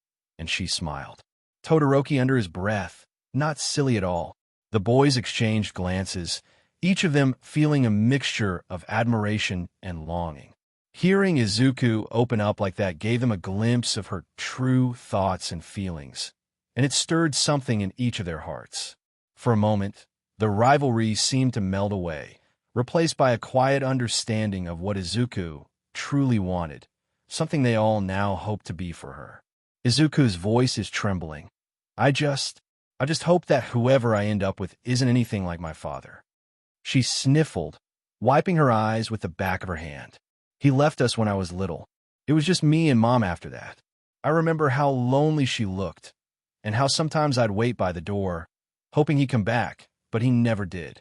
and she smiled. Todoroki under his breath, not silly at all. The boys exchanged glances, each of them feeling a mixture of admiration and longing. Hearing Izuku open up like that gave them a glimpse of her true thoughts and feelings, and it stirred something in each of their hearts. For a moment, the rivalry seemed to melt away, replaced by a quiet understanding of what Izuku truly wanted, something they all now hope to be for her. Izuku's voice is trembling. I just hope that whoever I end up with isn't anything like my father. She sniffled, wiping her eyes with the back of her hand. He left us when I was little. It was just me and Mom after that. I remember how lonely she looked, and how sometimes I'd wait by the door, hoping he'd come back, but he never did.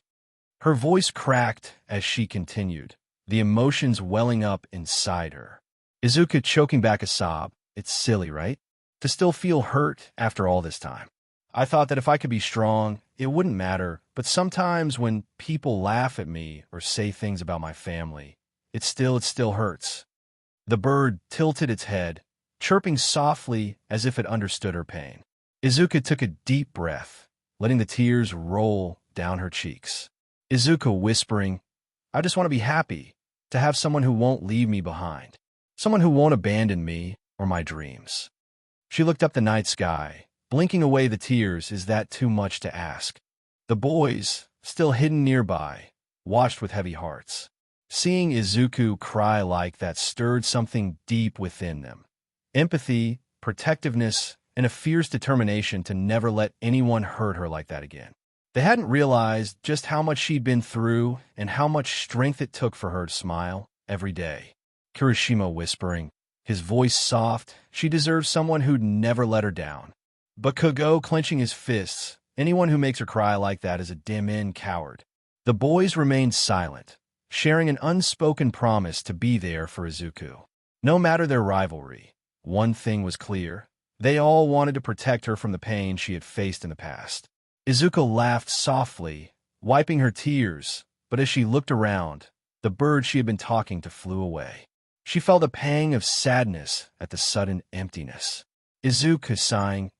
Her voice cracked as she continued, the emotions welling up inside her. Izuku choking back a sob. It's silly, right? To still feel hurt after all this time. I thought that if I could be strong, it wouldn't matter, but sometimes when people laugh at me or say things about my family, it still hurts. The bird tilted its head, chirping softly as if it understood her pain. Izuku took a deep breath, letting the tears roll down her cheeks. Izuku whispering, I just want to be happy, to have someone who won't leave me behind, someone who won't abandon me or my dreams. She looked up the night sky, blinking away the tears. Is that too much to ask? The boys, still hidden nearby, watched with heavy hearts. Seeing Izuku cry like that stirred something deep within them. Empathy, protectiveness, and a fierce determination to never let anyone hurt her like that again. They hadn't realized just how much she'd been through and how much strength it took for her to smile every day. Kirishima whispering, his voice soft, she deserves someone who'd never let her down. Bakugo clenching his fists, anyone who makes her cry like that is a dim-in coward. The boys remained silent, sharing an unspoken promise to be there for Izuku. No matter their rivalry, one thing was clear. They all wanted to protect her from the pain she had faced in the past. Izuku laughed softly, wiping her tears, but as she looked around, the bird she had been talking to flew away. She felt a pang of sadness at the sudden emptiness. Izuku sighing,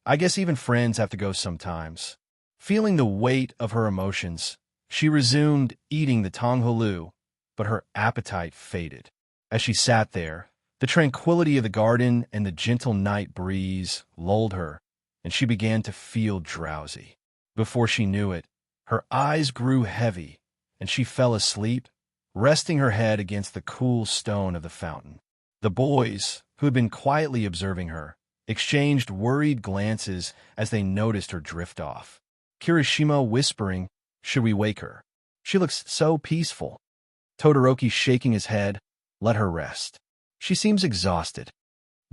I guess even friends have to go sometimes. Feeling the weight of her emotions, she resumed eating the tonghulu, but her appetite faded. As she sat there, the tranquility of the garden and the gentle night breeze lulled her, and she began to feel drowsy. Before she knew it, her eyes grew heavy, and she fell asleep, resting her head against the cool stone of the fountain. The boys, who had been quietly observing her, exchanged worried glances as they noticed her drift off. Kirishima whispering, should we wake her? She looks so peaceful. Todoroki shaking his head, let her rest. She seems exhausted.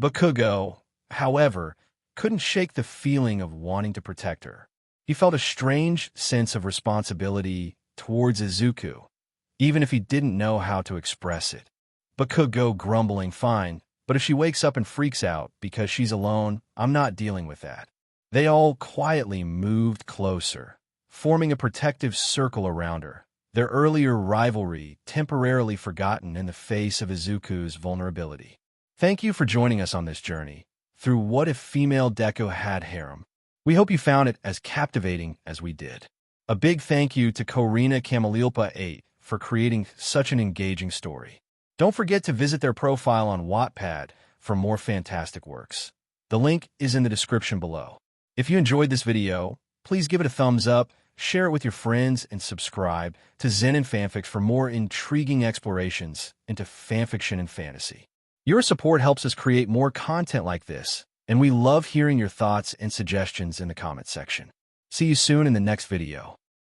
Bakugo, however, couldn't shake the feeling of wanting to protect her. He felt a strange sense of responsibility towards Izuku, even if he didn't know how to express it. Bakugo grumbling, fine, but if she wakes up and freaks out because she's alone, I'm not dealing with that. They all quietly moved closer, forming a protective circle around her, their earlier rivalry temporarily forgotten in the face of Izuku's vulnerability. Thank you for joining us on this journey through What If Female Deku Had Harem. We hope you found it as captivating as we did. A big thank you to Korina Kamalilpa 8 for creating such an engaging story. Don't forget to visit their profile on Wattpad for more fantastic works. The link is in the description below. If you enjoyed this video, please give it a thumbs up, share it with your friends, and subscribe to Zenin Fanfics for more intriguing explorations into fanfiction and fantasy. Your support helps us create more content like this, and we love hearing your thoughts and suggestions in the comment section. See you soon in the next video.